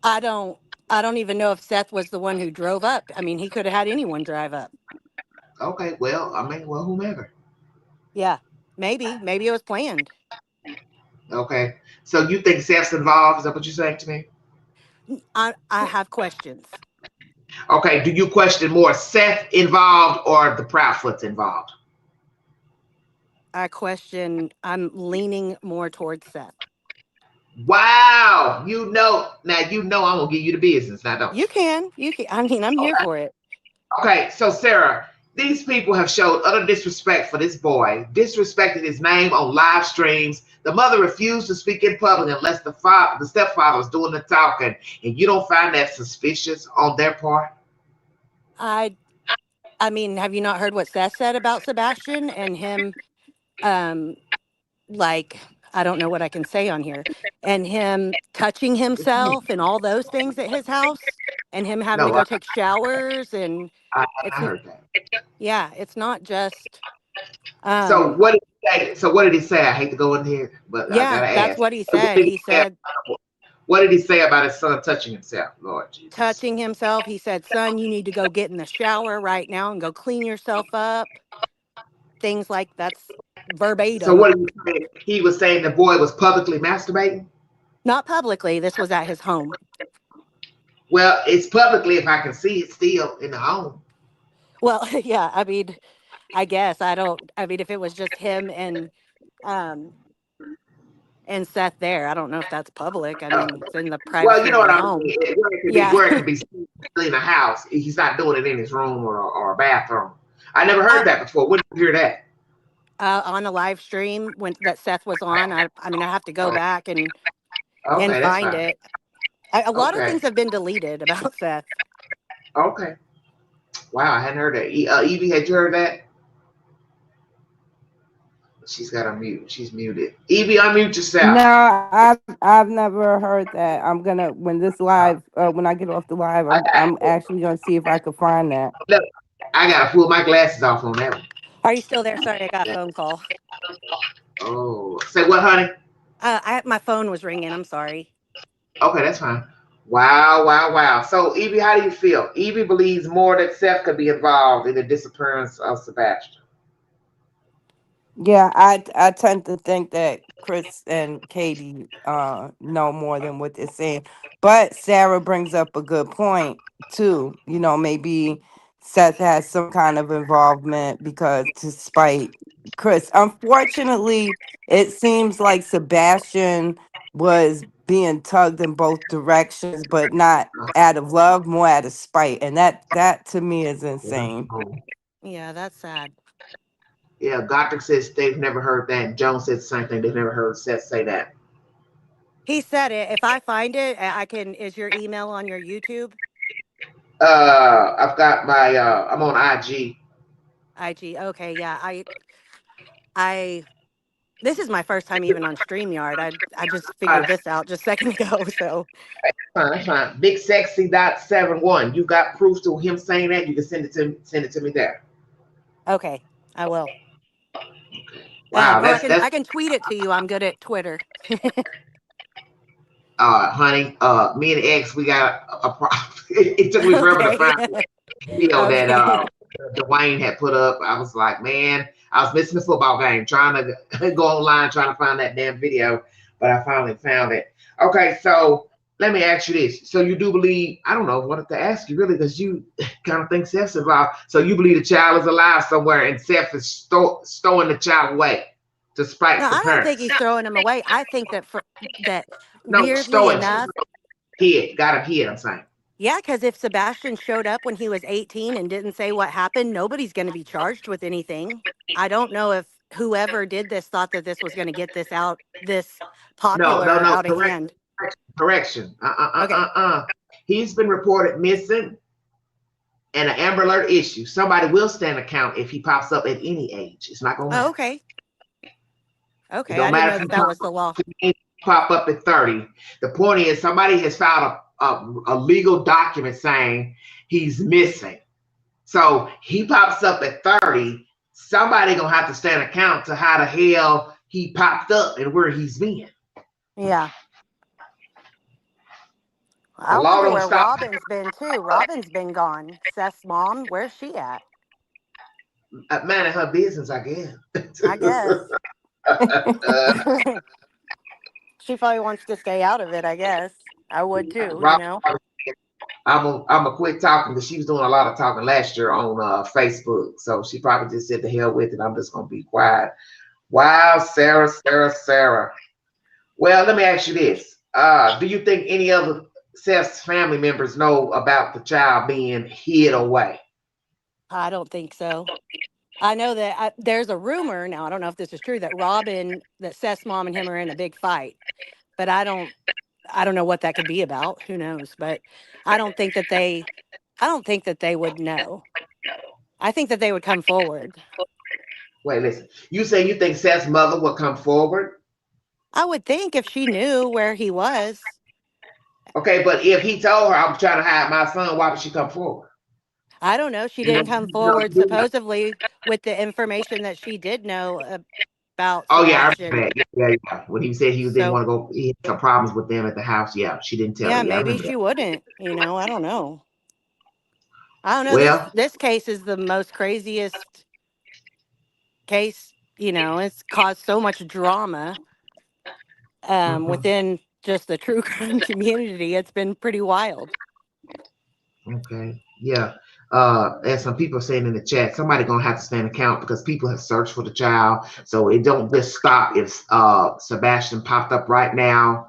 I don't I don't even know if Seth was the one who drove up. I mean, he could have had anyone drive up. Okay, well, I mean, well, whomever. Yeah. Maybe it was planned. Okay. So you think Seth's involved? Is that what you're saying to me? I have questions. Okay. Do you question more Seth involved or the Proudfoots involved? I'm leaning more towards Seth. Wow. Now I'm gonna give you the business now, don't You can. I mean, I'm you? here for it. Okay, so Sarah, these people have showed utter disrespect for this boy, disrespected his name on live streams. The mother refused to speak in public unless the stepfather was doing the talking, and you don't find that suspicious on their part. I I mean, have you not heard what Seth said about Sebastian and him um like I don't know what I can say on here. And him touching himself and all those things at his house and him having to No, go take showers and I, it's I heard that. yeah, it's not just So um what did he say? So what did he say? I hate to go in here, but I yeah, gotta that's ask. what he said. He said What did he say about his son touching himself? Lord Jesus. touching himself. He said, "Son, you need to go get in the shower right now and go clean yourself up." Things like that's So verbatim. what did he say? He was saying the boy was publicly masturbating. Not publicly. This was at his home. Well, it's publicly if I can see it still in the home. Well, yeah, I mean, I guess I don't I mean if it was just him um and Seth there, I don't know if that's public. I Uh, mean, it's in the well, privacy you of know what their I'm home. saying. Yeah. Where it could be seen in the house. He's not doing it in his room or a bathroom. I never heard I that before. When did you hear that? on a live stream when that Seth was on. I mean, I have to go Oh, back and okay, that's find fine. it. A lot of Okay, things have been deleted about Seth. okay. Wow, I hadn't heard that. Evie, had you heard that? She's got to mute. She's muted. Evie, unmute No, yourself. I've never heard that. I'm gonna when this live when I get off the live, I'm actually gonna see if I could find that. Look, I gotta pull my glasses off on that one. Are you still there? Sorry, I got a phone call. Oh, say what, honey? My phone was ringing. I'm sorry. Okay, that's fine. Wow, wow, wow. So, Evie, how do you feel? Evie believes more that Seth could be involved in the disappearance of Sebastian. Yeah, I tend to think that Chris and Katie know more than what they're saying. But Sarah brings up a good point too. Maybe Seth has some kind of involvement because to spite Chris. Unfortunately, it seems like Sebastian was being tugged in both directions, but not out of love, more out of spite. And that to me is insane. Yeah, that's sad. Yeah, Goddard says they've never heard that. Jones said the same thing. They've never heard Seth say that. He said it. If I find it, I can. Is your email on your YouTube? I've got my I'm on IG. IG. Okay, yeah. I. This is my first time even on StreamYard. I just Uh, figured this out just a second ago. So Fine, fine. Big sexy dot 71. You got proof to him saying that? You can send it to me there. okay, I will. Wow, Or that's I can tweet it to you. I'm good at Twitter. honey, me and X, we got a problem. It took me forever to Okay. find the video that Okay. Dwayne had put up. I was like, man, I was missing the football game, trying to go online, trying to find that damn video, but I finally found it. Okay, so let me ask you this. So you do believe, I don't know what to ask you really, because you kind of think Seth's involved. So you believe the child is alive somewhere and Seth is stowing the child away to No, spite the I don't think parents? he's throwing him away. I think that No, weirdly stowing, enough, hid, got him hid, I'm saying. yeah, because if Sebastian showed up when he was 18 and didn't say what happened, nobody's going to be charged with anything. I don't know if whoever did this thought that this was going to get this out, this No, popular no, or no, out of hand. correction. Okay. He's been reported missing and an Amber Alert issue. Somebody will stand account if he pops up at any age. It's not gonna Oh, matter. okay. It Okay. don't I didn't matter know if he that that was the law. pop up at 30. The point is somebody has filed a legal document saying he's missing. So he pops up at 30. Somebody gonna have to stand account to how the hell he popped up and where he's been. Yeah. The I law wonder don't where stop. Robin's been too. Robin's been gone. Seth's mom, where's she at? Minding her business, I guess. I guess. She probably wants to stay out of it, I guess. I would too, you Rob, know. I'm a quit talking because she was doing a lot of talking last year on Facebook. So she probably just said the hell with it. I'm just gonna be quiet. Wow, Sarah, Sarah, Sarah. Well, let me ask you this. Do you think any other Seth's family members know about the child being hid away? I don't think so. I know that there's a rumor now. I don't know if this is true that Seth's mom and him are in a big fight, but I don't know what that could be about. Who knows? But I don't think that they, I don't think that they would know. I think that they would come forward. Wait, listen. You say you think Seth's mother will come forward? I would think if she knew where he was. Okay, but if he told her I'm trying to hide my son, why would she come forward? I don't know. She You know, didn't come forward supposedly with the information that she did know about oh yeah, I remember Sebastian. that. Yeah. When he said he didn't So want to go, he had some problems with them at the house. Yeah, she didn't tell her. yeah, Yeah, I maybe remember that. she wouldn't. I don't know. I don't know. This Well, this case is the most craziest case. It's caused so much drama mhm, within just the true crime community. It's been pretty wild. okay, yeah. As some people are saying in the chat, somebody gonna have to stand account because people have searched for the child, so it don't just stop if Sebastian popped up right now.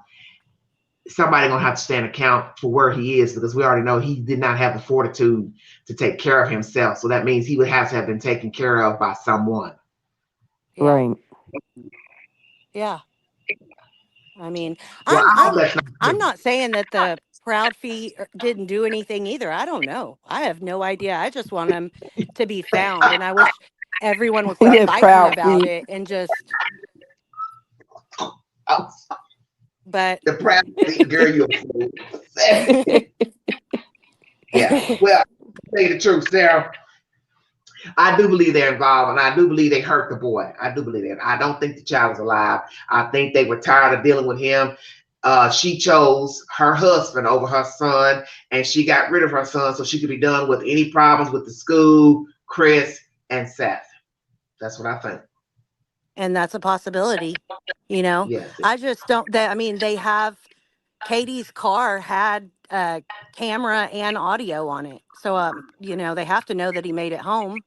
Somebody gonna have to stand account for where he is because we already know he did not have the fortitude to take care of himself. So that means he would have to have been taken care of by someone. Yeah, Right. yeah. I mean, Well, I'm I hope I'm that's not I'm true. not saying that the Proud Fee didn't do anything either. I don't know. I have no idea. I just want him to be found, and I wish everyone would quit Yeah, fighting proud about feet. it and just. Oh, But the proud girl, you're a fool. Yeah. Well, to tell you the truth, Sarah, I do believe they're involved, and I do believe they hurt the boy. I do believe that. I don't think the child is alive. I think they were tired of dealing with him. She chose her husband over her son, and she got rid of her son so she could be done with any problems with the school, Chris, and Seth. That's what I think. and that's a possibility. Yes. I just don't. I mean, they have Katie's car had camera and audio on it, so they have to know that he made it home.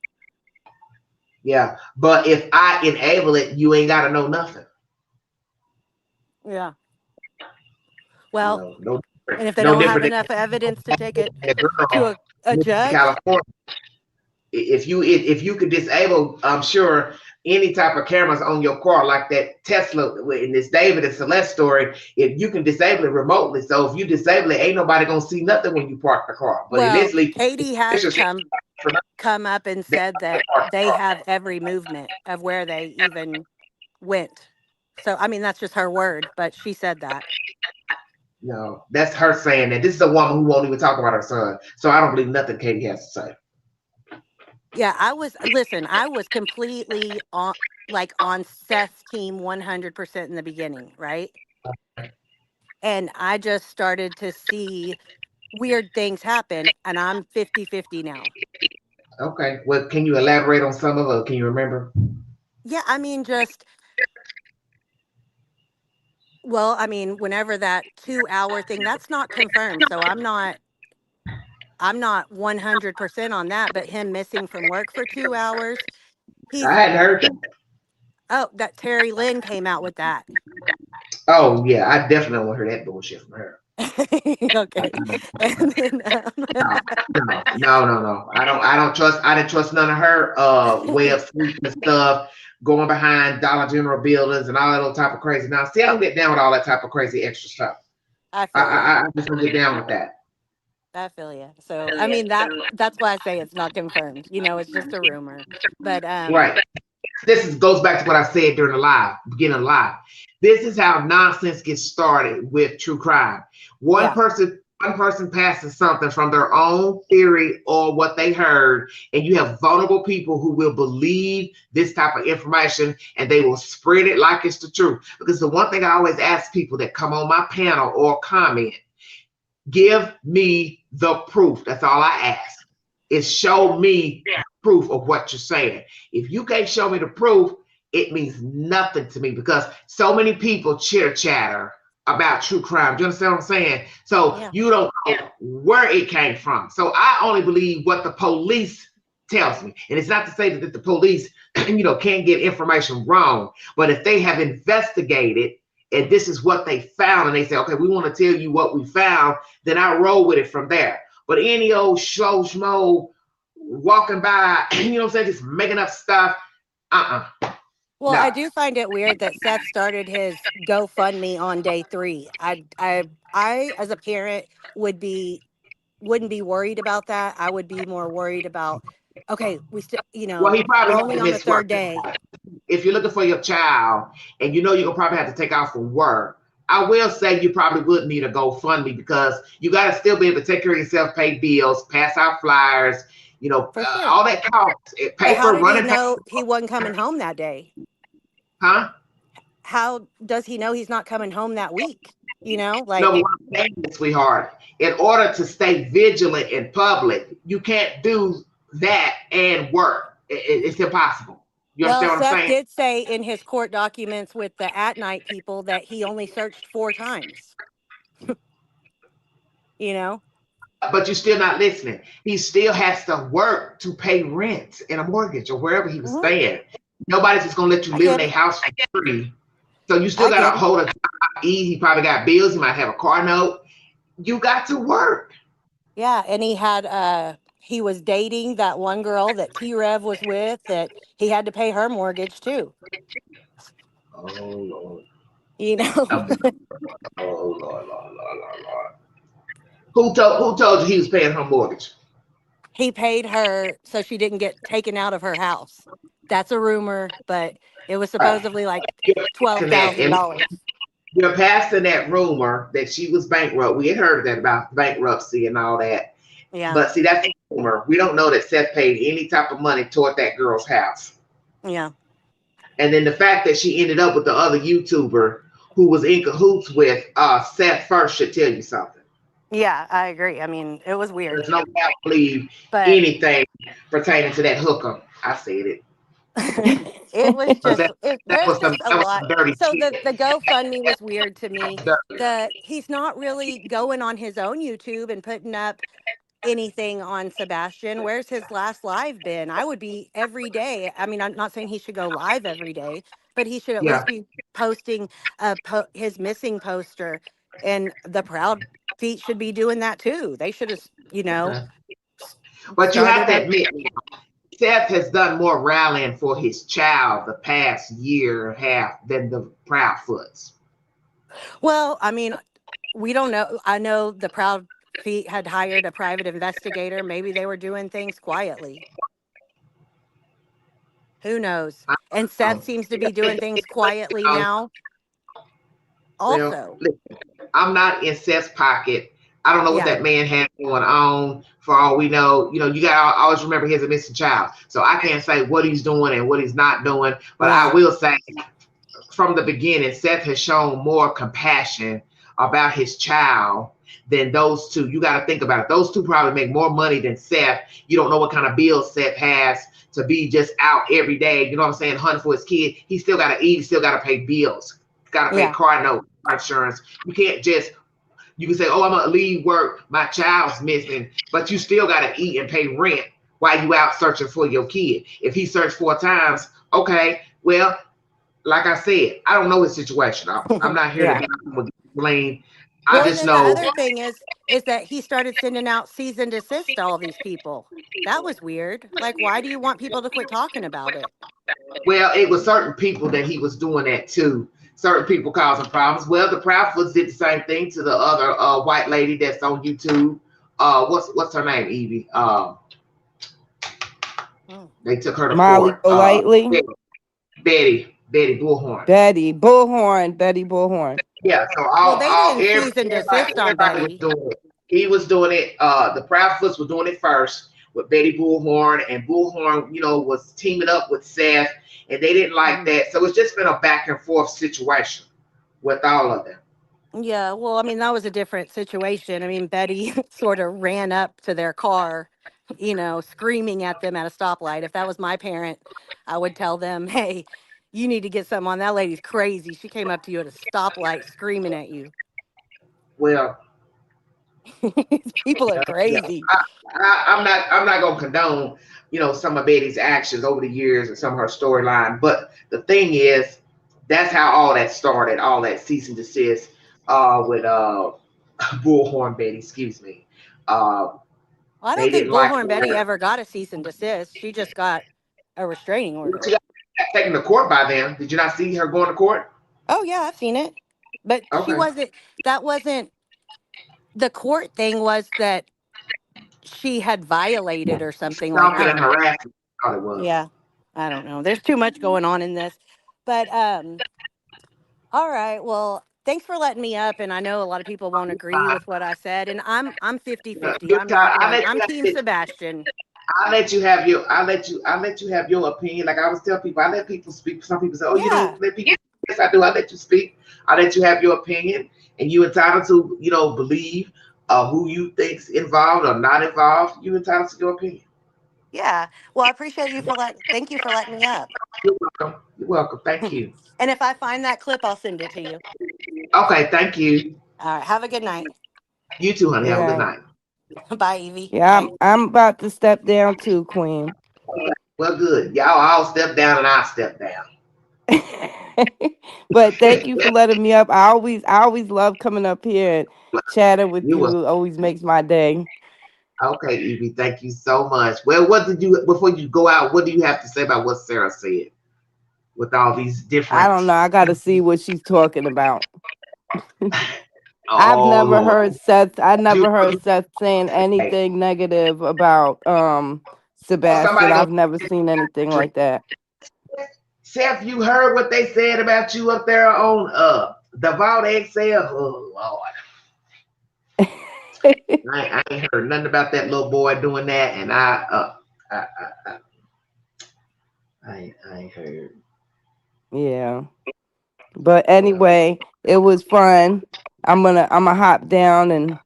Yeah. But if I enable it, you ain't got to know nothing. Yeah. Well, No, and if they no don't have different enough evidence to take it than a to girl a in judge, California. If you could disable, I'm sure any type of cameras on your car, like that Tesla in this David and Celeste story, if you can disable it remotely. So if you disable it, ain't nobody gonna see nothing when you park the car. But Well, initially, Katie has it's just come up and said that they have every movement of where they even went. So I mean that's just her word, but she said that. no, that's her saying that. This is a woman who won't even talk about her son. So I don't believe nothing Katie has to say. Yeah, I was completely on Seth's team 100% in the beginning, right? And I just started to see weird things happen and I'm 50-50 now. Okay. Well, can you elaborate on some of it? Can you remember? Yeah, I mean just well, I mean whenever that 2 hour thing that's not confirmed. So I'm not 100% on that, but him missing from work for 2 hours, I he's hadn't heard that. oh, that Terry Lynn came out with that. Oh yeah, I definitely don't want to hear that bullshit from her. Okay. And then No, no. I don't trust. I didn't trust none of her way of sweeping stuff, going behind Dollar General buildings and all that old type of crazy. Now, see, I don't get down with all that type of crazy extra stuff. I I feel you. I, I just don't get down with that. I feel you. So, I mean that's why I say it's not confirmed. It's just a rumor. But Right. Goes back to what I said during the beginning of the live. This is how nonsense gets started with true crime. One yeah, person, one person passes something from their own theory or what they heard, and you have vulnerable people who will believe this type of information and they will spread it like it's the truth. Because the one thing I always ask people that come on my panel or comment, give me the proof. That's all I ask. Is show me proof of what you're saying. If you can't show me the proof, it means nothing to me because so many people chitter chatter about true crime. Do you understand what I'm saying? So yeah. you don't know where it came from. So I only believe what the police tells me. And it's not to say that the police, can't get information wrong, but if they have investigated and this is what they found, and they say, okay, we want to tell you what we found, then I roll with it from there. But any old show schmo walking by, what I'm saying, just making up stuff, Well, I no. do find it weird that Seth started his GoFundMe on day 3. I as a parent wouldn't be worried about that. I would be more worried about okay, we still, Well, he we're probably only had to on the miss work. third day. If you're looking for your child and you know you're gonna probably have to take off from work, I will say you probably would need a GoFundMe because you got to still be able to take care of yourself, pay bills, pass out flyers, For sure. all that costs. But how Paper, did he running, know he wasn't coming home that day? huh? How does he know he's not coming home that week? No, Like, but what I'm saying is, sweetheart, in order to stay vigilant in public, you can't do that and work. It's impossible. You well, understand what I'm Seth saying? did say in his court documents with the at night people that he only searched 4 times, you know? But you're still not listening. He still has to work to pay rent and a mortgage or wherever he was hmm staying. Nobody's just gonna let you I live in get their it. house for free. So you still I gotta get it. hold a job. He probably got bills. He might have a car note. You got to work. Yeah. And he was dating that one girl that T Rev was with that he had to pay her mortgage too, Oh Lord. you know? Oh Lord. Who told you he was paying her mortgage? He paid her so she didn't get taken out of her house. That's a rumor, but it was Right. supposedly like You're twelve passing that, thousand and dollars. you're passing that rumor that she was bankrupt. We had heard that about bankruptcy and all that. Yeah, But see, that's a rumor. We don't know that Seth paid any type of money toward that girl's house. yeah, And then the fact that she ended up with the other YouTuber who was in cahoots with Seth first should tell you something. yeah. I agree. I mean, it was weird, There's no way I believe but anything pertaining to that hooker. I said it. it was 'Cause just there's just a that was lot. some dirty So shit. the GoFundMe was weird to me. Dirty. He's not really going on his own YouTube and putting up anything on Sebastian. Where's his last live been? I would be every day. I mean, I'm not saying he should go live every day, but he should at Yeah. least be posting his missing poster. And the Proud Feet should be doing that too. They should have, Okay. But you have started to up. admit, Seth has done more rallying for his child the past year and a half than the Proudfoots. Well, I mean, we don't know. I know the Proud Feet had hired a private investigator. Maybe they were doing things quietly. Who knows? I And don't Seth know. seems to be doing things quietly now, Well, also. I'm not in Seth's pocket. I don't know what Yeah, that man has going on. For all we know, you got to always remember he's a missing child. So I can't say what he's doing and what he's not doing. But I right. will say from the beginning, Seth has shown more compassion about his child than those two. You got to think about it. Those two probably make more money than Seth. You don't know what kind of bills Seth has to be just out every day. You know what I'm saying? Hunting for his kid. He still got to eat. He still got to pay bills. Got to pay Yeah. car note, car insurance. You can't just you can say, "Oh, I'm gonna leave work. My child's missing," but you still gotta eat and pay rent while you out searching for your kid. If he searched 4 times, okay, well, like I said, I don't know his situation. I'm not here Yeah. to blame. I Well, and just then the know, other thing is that he started sending out cease and desist to all these people. That was weird. Like, why do you want people to quit talking about it? well, it was certain people that he was doing that to. Certain people causing problems. Well, the Proudfoots did the same thing to the other white lady that's on YouTube. What's her name? Evie. Mm. They took her to Molly court. Golightly. Betty Bullhorn. Betty Bullhorn. Yeah, so Well, they didn't cease and everybody, desist on everybody was Betty. doing it. He was doing it. The Proudfoots were doing it first with Betty Bullhorn, and Bullhorn, was teaming up with Seth, and they didn't like Mhm. that. So it's just been a back and forth situation with all of them. Yeah, well, I mean, that was a different situation. I mean, Betty sort of ran up to their car, screaming at them at a stoplight. If that was my parent, I would tell them, hey, you need to get something on. That lady's crazy. She came up to you at a stoplight screaming at you. Well, People are yeah, crazy. I'm not gonna condone, some of Betty's actions over the years and some of her storyline. But the thing is, that's how all that started. All that cease and desist with Bullhorn Betty, excuse me. Uh, Well, I they don't think didn't like Bullhorn Betty her. ever got a cease and desist. She just got a restraining order. She got taken to court by them. Did you not see her going to court? Oh, yeah, I've seen it. But Okay. that wasn't, the court thing was that she had violated or something, like, I Stalking don't and know. harassing. I thought it was. Yeah, I don't know. There's too much going on in this. But all right. Well, thanks for letting me up, and I know a lot of people won't agree with what I said, and I'm 50-50. Good I'm time. not one. I'm team Sebastian. I let you have your opinion. Like I always tell people, I let people speak. Some people say, "Oh, you don't Yeah. let people." Yes, I do. I let you speak. I let you have your opinion, and you entitled to, believe who you think's involved or not involved. You entitled to your opinion. Yeah. Well, I appreciate you thank you for letting me up. You're welcome. You're welcome. Thank you. And if I find that clip, I'll send it to you. Okay. Thank you. All right. Have a good night. You too, honey. Good Have a good night. night. Bye, Evie. Yeah, I'm about to step down too, Queen. Well, good. Y'all all step down and I'll step down. But thank you for letting me up. I always love coming up here and chatting with You you. Always makes my day. Okay, Evie, thank you so much. Well, before you go out, what do you have to say about what Sarah said with all these I different? don't know. I got to see what she's talking about. I've Oh never Lord, heard Seth. I you, never heard you Seth saying okay. anything negative about Sebastian. Somebody I've gonna never seen anything drink. like that. Seth, you heard what they said about you up there on the Vault XL? Oh Lord, I ain't heard nothing about that little boy doing that, and I ain't heard. Yeah. But Well, anyway, it was fun. I'm gonna hop down and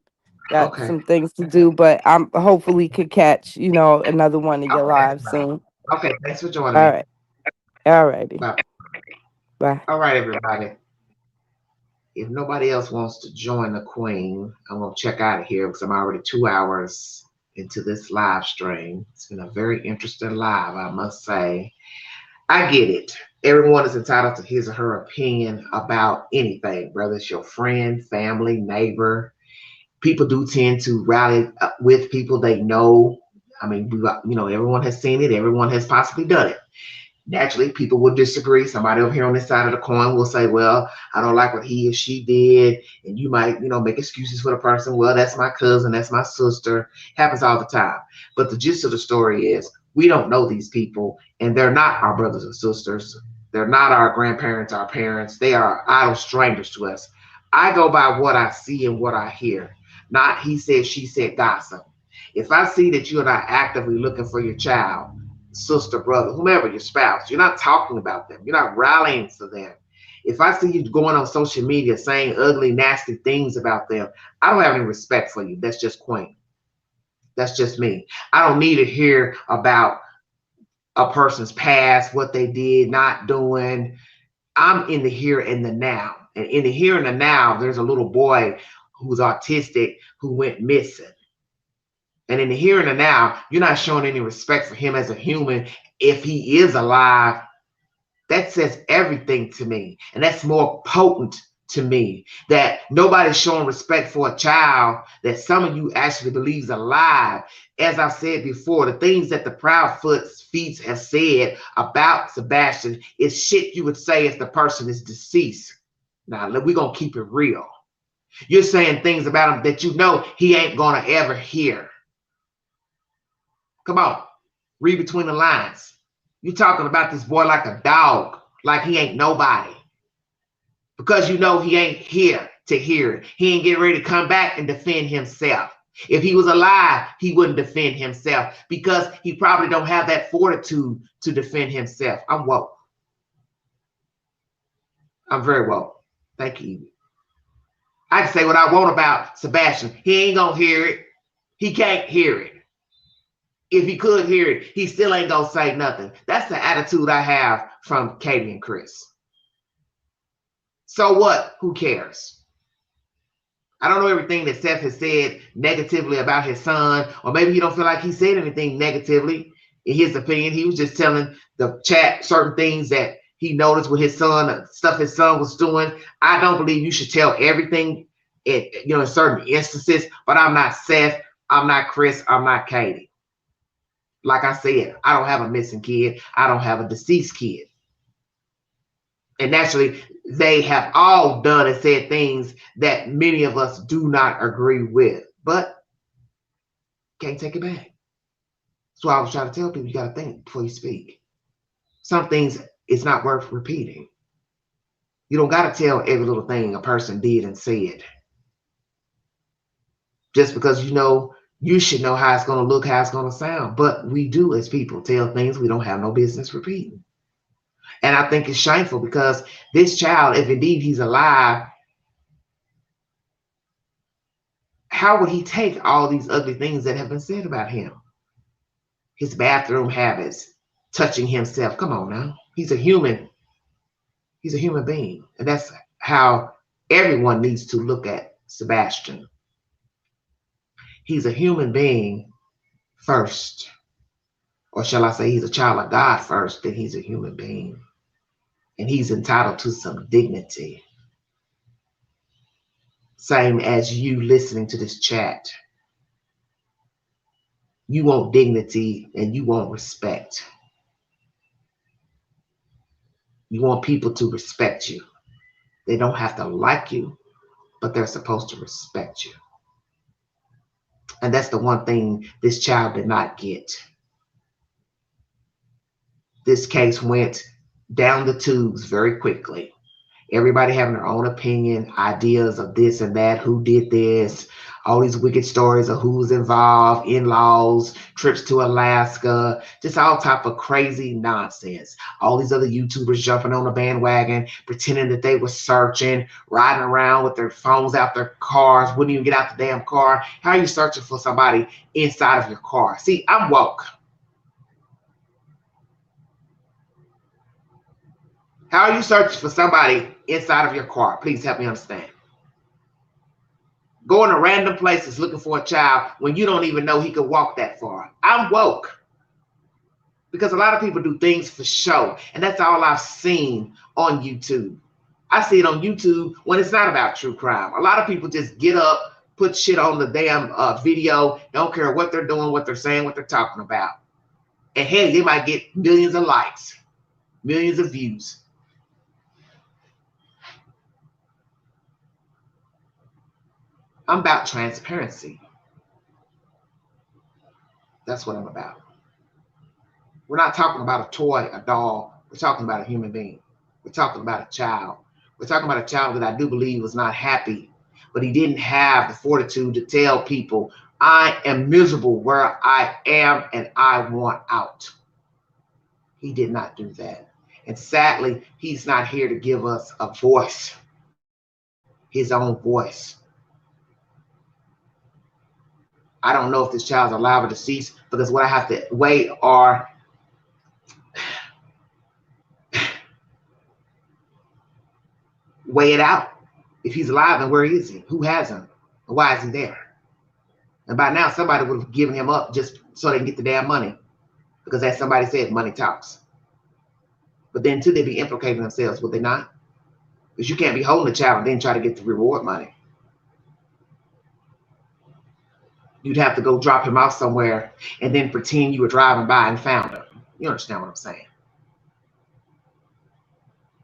got okay, some things to do, but I'm hopefully could catch, another one of your okay, lives soon. okay. Thanks for joining All me. right. All righty. Bye. Bye. All right, everybody. If nobody else wants to join the Queen, I'm gonna check out of here because I'm already 2 hours into this live stream. It's been a very interesting live, I must say. I get it. Everyone is entitled to his or her opinion about anything, whether it's your friend, family, neighbor. People do tend to rally with people they know. I mean, everyone has seen it. Everyone has possibly done it. Naturally, people will disagree. Somebody over here on this side of the coin will say, well, I don't like what he or she did. And you might, make excuses for the person. Well, that's my cousin. That's my sister. Happens all the time. But the gist of the story is we don't know these people, and they're not our brothers and sisters. They're not our grandparents, our parents. They are idle strangers to us. I go by what I see and what I hear, not he said, she said gossip. If I see that you're not actively looking for your child, sister, brother, whomever, your spouse, you're not talking about them, you're not rallying for them. If I see you going on social media saying ugly, nasty things about them, I don't have any respect for you. That's just quaint. That's just me. I don't need to hear about a person's past, what they did, not doing. I'm in the here and the now. And in the here and the now, there's a little boy who's autistic who went missing. And in the here and the now, you're not showing any respect for him as a human. If he is alive, that says everything to me. And that's more potent to me, that nobody's showing respect for a child that some of you actually believes alive. As I've said before, the things that the Proudfoot's feet have said about Sebastian is shit you would say if the person is deceased. Now, we're going to keep it real. You're saying things about him that he ain't going to ever hear. Come on, read between the lines. You're talking about this boy like a dog, like he ain't nobody. Because he ain't here to hear it. He ain't getting ready to come back and defend himself. If he was alive, he wouldn't defend himself because he probably don't have that fortitude to defend himself. I'm woke. I'm very woke. Thank you. I can say what I want about Sebastian. He ain't gonna hear it. He can't hear it. If he could hear it, he still ain't gonna say nothing. That's the attitude I have from Katie and Chris. So what? Who cares? I don't know everything that Seth has said negatively about his son, or maybe he don't feel like he said anything negatively in his opinion. He was just telling the chat certain things that he noticed with his son, stuff his son was doing. I don't believe you should tell everything in certain instances, but I'm not Seth, I'm not Chris, I'm not Katie. Like I said, I don't have a missing kid. I don't have a deceased kid. And naturally, they have all done and said things that many of us do not agree with, but can't take it back. That's why I was trying to tell people, you got to think before you speak. Some things, it's not worth repeating. You don't got to tell every little thing a person did and said. Just because you should know how it's going to look, how it's going to sound. But we do, as people, tell things we don't have no business repeating. And I think it's shameful because this child, if indeed he's alive, how would he take all these ugly things that have been said about him? His bathroom habits, touching himself. Come on now. He's a human. He's a human being. And that's how everyone needs to look at Sebastian. He's a human being first. Or shall I say he's a child of God first, then he's a human being. And he's entitled to some dignity. Same as you listening to this chat. You want dignity and you want respect. You want people to respect you. They don't have to like you, but they're supposed to respect you. And that's the one thing this child did not get. This case went down the tubes very quickly. Everybody having their own opinion, ideas of this and that, who did this, all these wicked stories of who's involved, in-laws, trips to Alaska, just all type of crazy nonsense. All these other YouTubers jumping on the bandwagon, pretending that they were searching, riding around with their phones out their cars, wouldn't even get out the damn car. How are you searching for somebody inside of your car? See, I'm woke. How are you searching for somebody inside of your car? Please help me understand. Going to random places looking for a child when you don't even know he could walk that far. I'm woke. Because a lot of people do things for show. And that's all I've seen on YouTube. I see it on YouTube when it's not about true crime. A lot of people just get up, put shit on the damn video. Don't care what they're doing, what they're saying, what they're talking about. And hey, they might get millions of likes, millions of views. I'm about transparency. That's what I'm about. We're not talking about a toy, a doll. We're talking about a human being. We're talking about a child. We're talking about a child that I do believe was not happy, but he didn't have the fortitude to tell people, I am miserable where I am and I want out. He did not do that. And sadly, he's not here to give us a voice, his own voice. I don't know if this child's alive or deceased, because what I have to weigh are weigh it out. If he's alive, then where is he? Who has him? And why is he there? And by now, somebody would have given him up just so they can get the damn money. Because as somebody said, money talks. But then too, they'd be implicating themselves, would they not? Because you can't be holding a child and then try to get the reward money. You'd have to go drop him off somewhere and then pretend you were driving by and found him. You understand what I'm saying?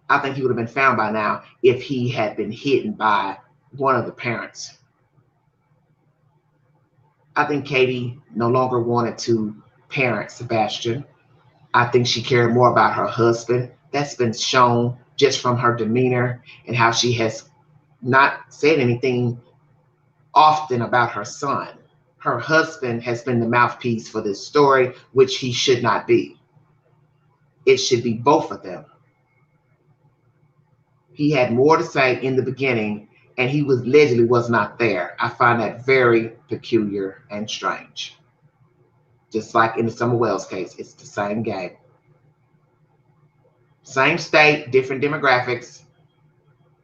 I think he would have been found by now if he had been hidden by one of the parents. I think Katie no longer wanted to parent Sebastian. I think she cared more about her husband. That's been shown just from her demeanor and how she has not said anything often about her son. Her husband has been the mouthpiece for this story, which he should not be. It should be both of them. He had more to say in the beginning, and he was allegedly was not there. I find that very peculiar and strange. Just like in the Summer Wells case, it's the same game. Same state, different demographics,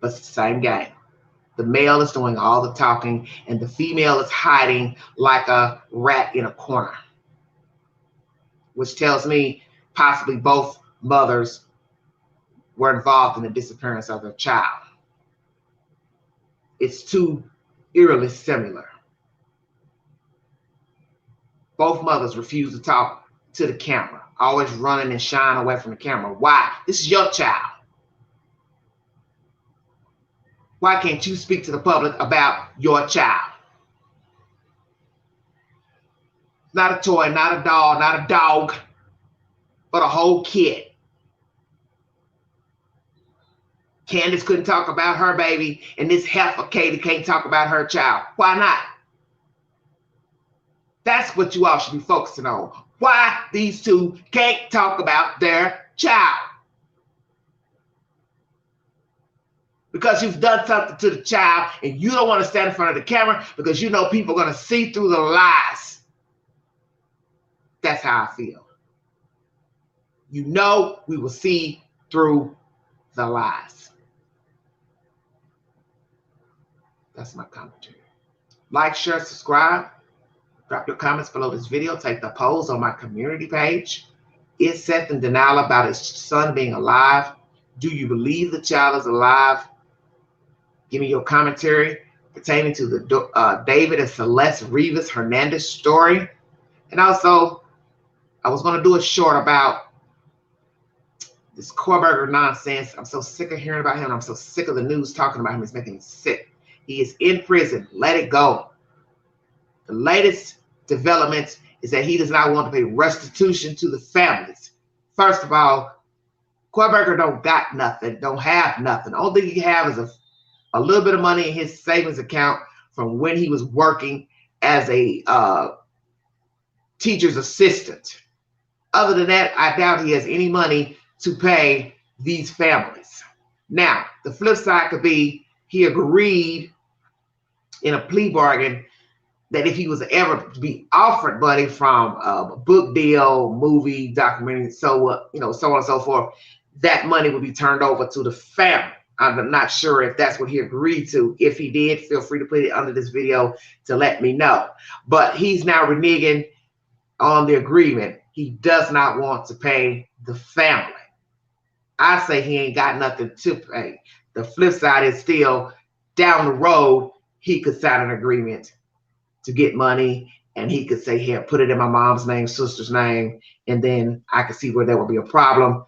but it's the same game. The male is doing all the talking, and the female is hiding like a rat in a corner, which tells me possibly both mothers were involved in the disappearance of their child. It's too eerily similar. Both mothers refuse to talk to the camera, always running and shying away from the camera. Why? This is your child. Why can't you speak to the public about your child? Not a toy, not a doll, not a dog, but a whole kid. Candace couldn't talk about her baby, and this heifer Katie can't talk about her child. Why not? That's what you all should be focusing on. Why these two can't talk about their child. Because you've done something to the child and you don't want to stand in front of the camera because you know people are going to see through the lies. That's how I feel. You know we will see through the lies. That's my commentary. Like, share, subscribe. Drop your comments below this video. Take the polls on my community page. Is Seth in denial about his son being alive? Do you believe the child is alive? Give me your commentary pertaining to the David and Celeste Rivas Hernandez story. And also, I was going to do a short about this Kohlberger nonsense. I'm so sick of hearing about him. I'm so sick of the news talking about him. It's making me sick. He is in prison. Let it go. The latest developments is that he does not want to pay restitution to the families. First of all, Kohlberger don't got nothing, don't have nothing. The only thing he have is a little bit of money in his savings account from when he was working as a teacher's assistant. Other than that, I doubt he has any money to pay these families. Now, the flip side could be he agreed in a plea bargain that if he was ever to be offered money from a book deal, movie, documentary, so on and so forth, that money would be turned over to the family. I'm not sure if that's what he agreed to. If he did, feel free to put it under this video to let me know. But he's now reneging on the agreement. He does not want to pay the family. I say he ain't got nothing to pay. The flip side is still down the road, he could sign an agreement to get money, and he could say, here, put it in my mom's name, sister's name, and then I could see where there would be a problem.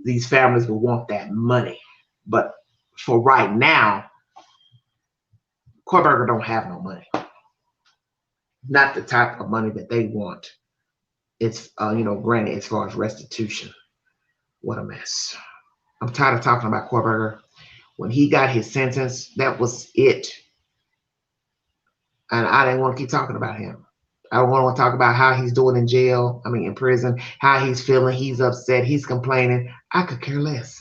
These families will want that money. But for right now, Kohlberger don't have no money. Not the type of money that they want. It's, granted, as far as restitution. What a mess. I'm tired of talking about Kohlberger. When he got his sentence, that was it. And I didn't want to keep talking about him. I don't want to talk about how he's doing in prison, how he's feeling, he's upset, he's complaining. I could care less.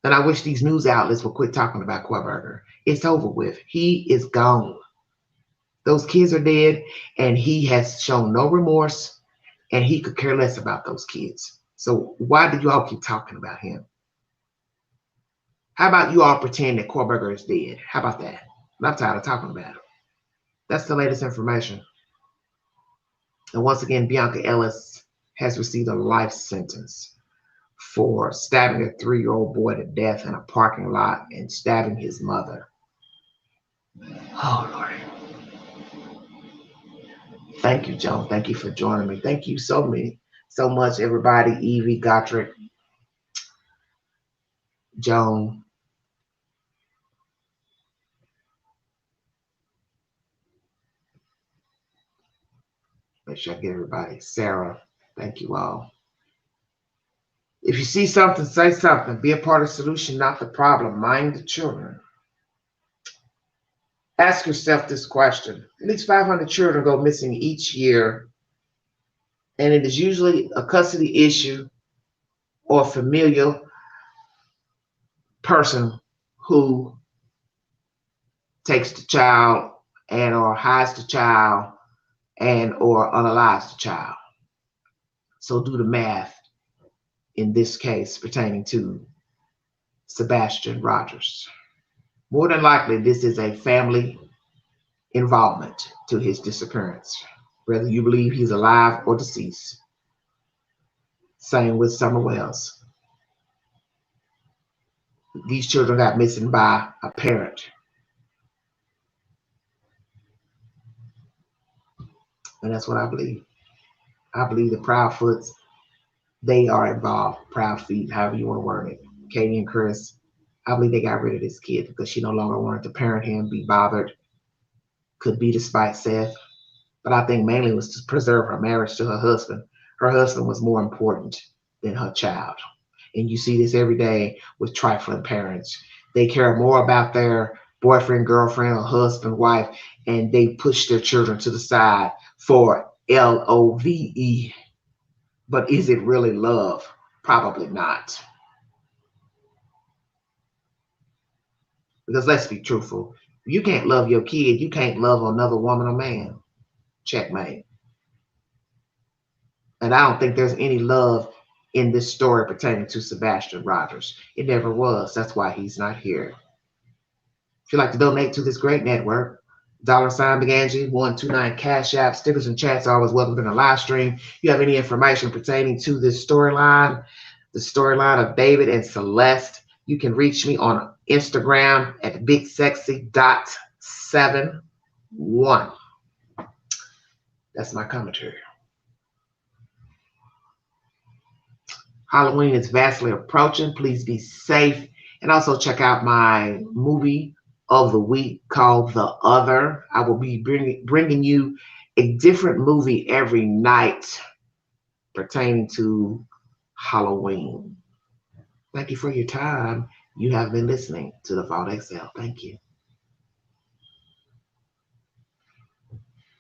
And I wish these news outlets would quit talking about Kohlberger. It's over with. He is gone. Those kids are dead, and he has shown no remorse, and he could care less about those kids. So why do you all keep talking about him? How about you all pretend that Kohlberger is dead? How about that? I'm tired of talking about him. That's the latest information. And once again, Bianca Ellis has received a life sentence for stabbing a 3-year-old boy to death in a parking lot and stabbing his mother. Oh, Lord. Thank you, Joan. Thank you for joining me. Thank you so much, everybody. Evie, Gottfried, Joan. Make sure I get everybody. Sarah, thank you all. If you see something, say something. Be a part of the solution, not the problem. Mind the children. Ask yourself this question. At least 500 children go missing each year, and it is usually a custody issue or a familial person who takes the child and or hides the child and or unalives the child. So do the math in this case pertaining to Sebastian Rogers. More than likely, this is a family involvement to his disappearance, whether you believe he's alive or deceased. Same with Summer Wells. These children got missing by a parent. And that's what I believe. I believe the Proudfoots, they are involved. Proud Feet, however you want to word it. Katie and Chris, I believe they got rid of this kid because she no longer wanted to parent him, be bothered. Could be despite Seth. But I think mainly it was to preserve her marriage to her husband. Her husband was more important than her child. And you see this every day with trifling parents. They care more about their boyfriend, girlfriend, or husband, wife, and they push their children to the side for love. But is it really love? Probably not. Because let's be truthful. You can't love your kid. You can't love another woman or man. Checkmate. And I don't think there's any love in this story pertaining to Sebastian Rogers. It never was. That's why he's not here. If you'd like to donate to this great network, $ Big Angie 129 Cash App, stickers and chats are always welcome in the live stream. If you have any information pertaining to this storyline, the storyline of David and Celeste, you can reach me on Instagram at bigsexy.71. That's my commentary. Halloween is vastly approaching. Please be safe. And also check out my movie of the week called The Other. I will be bringing you a different movie every night pertaining to Halloween. Thank you for your time. You have been listening to The Vault XL. Thank you.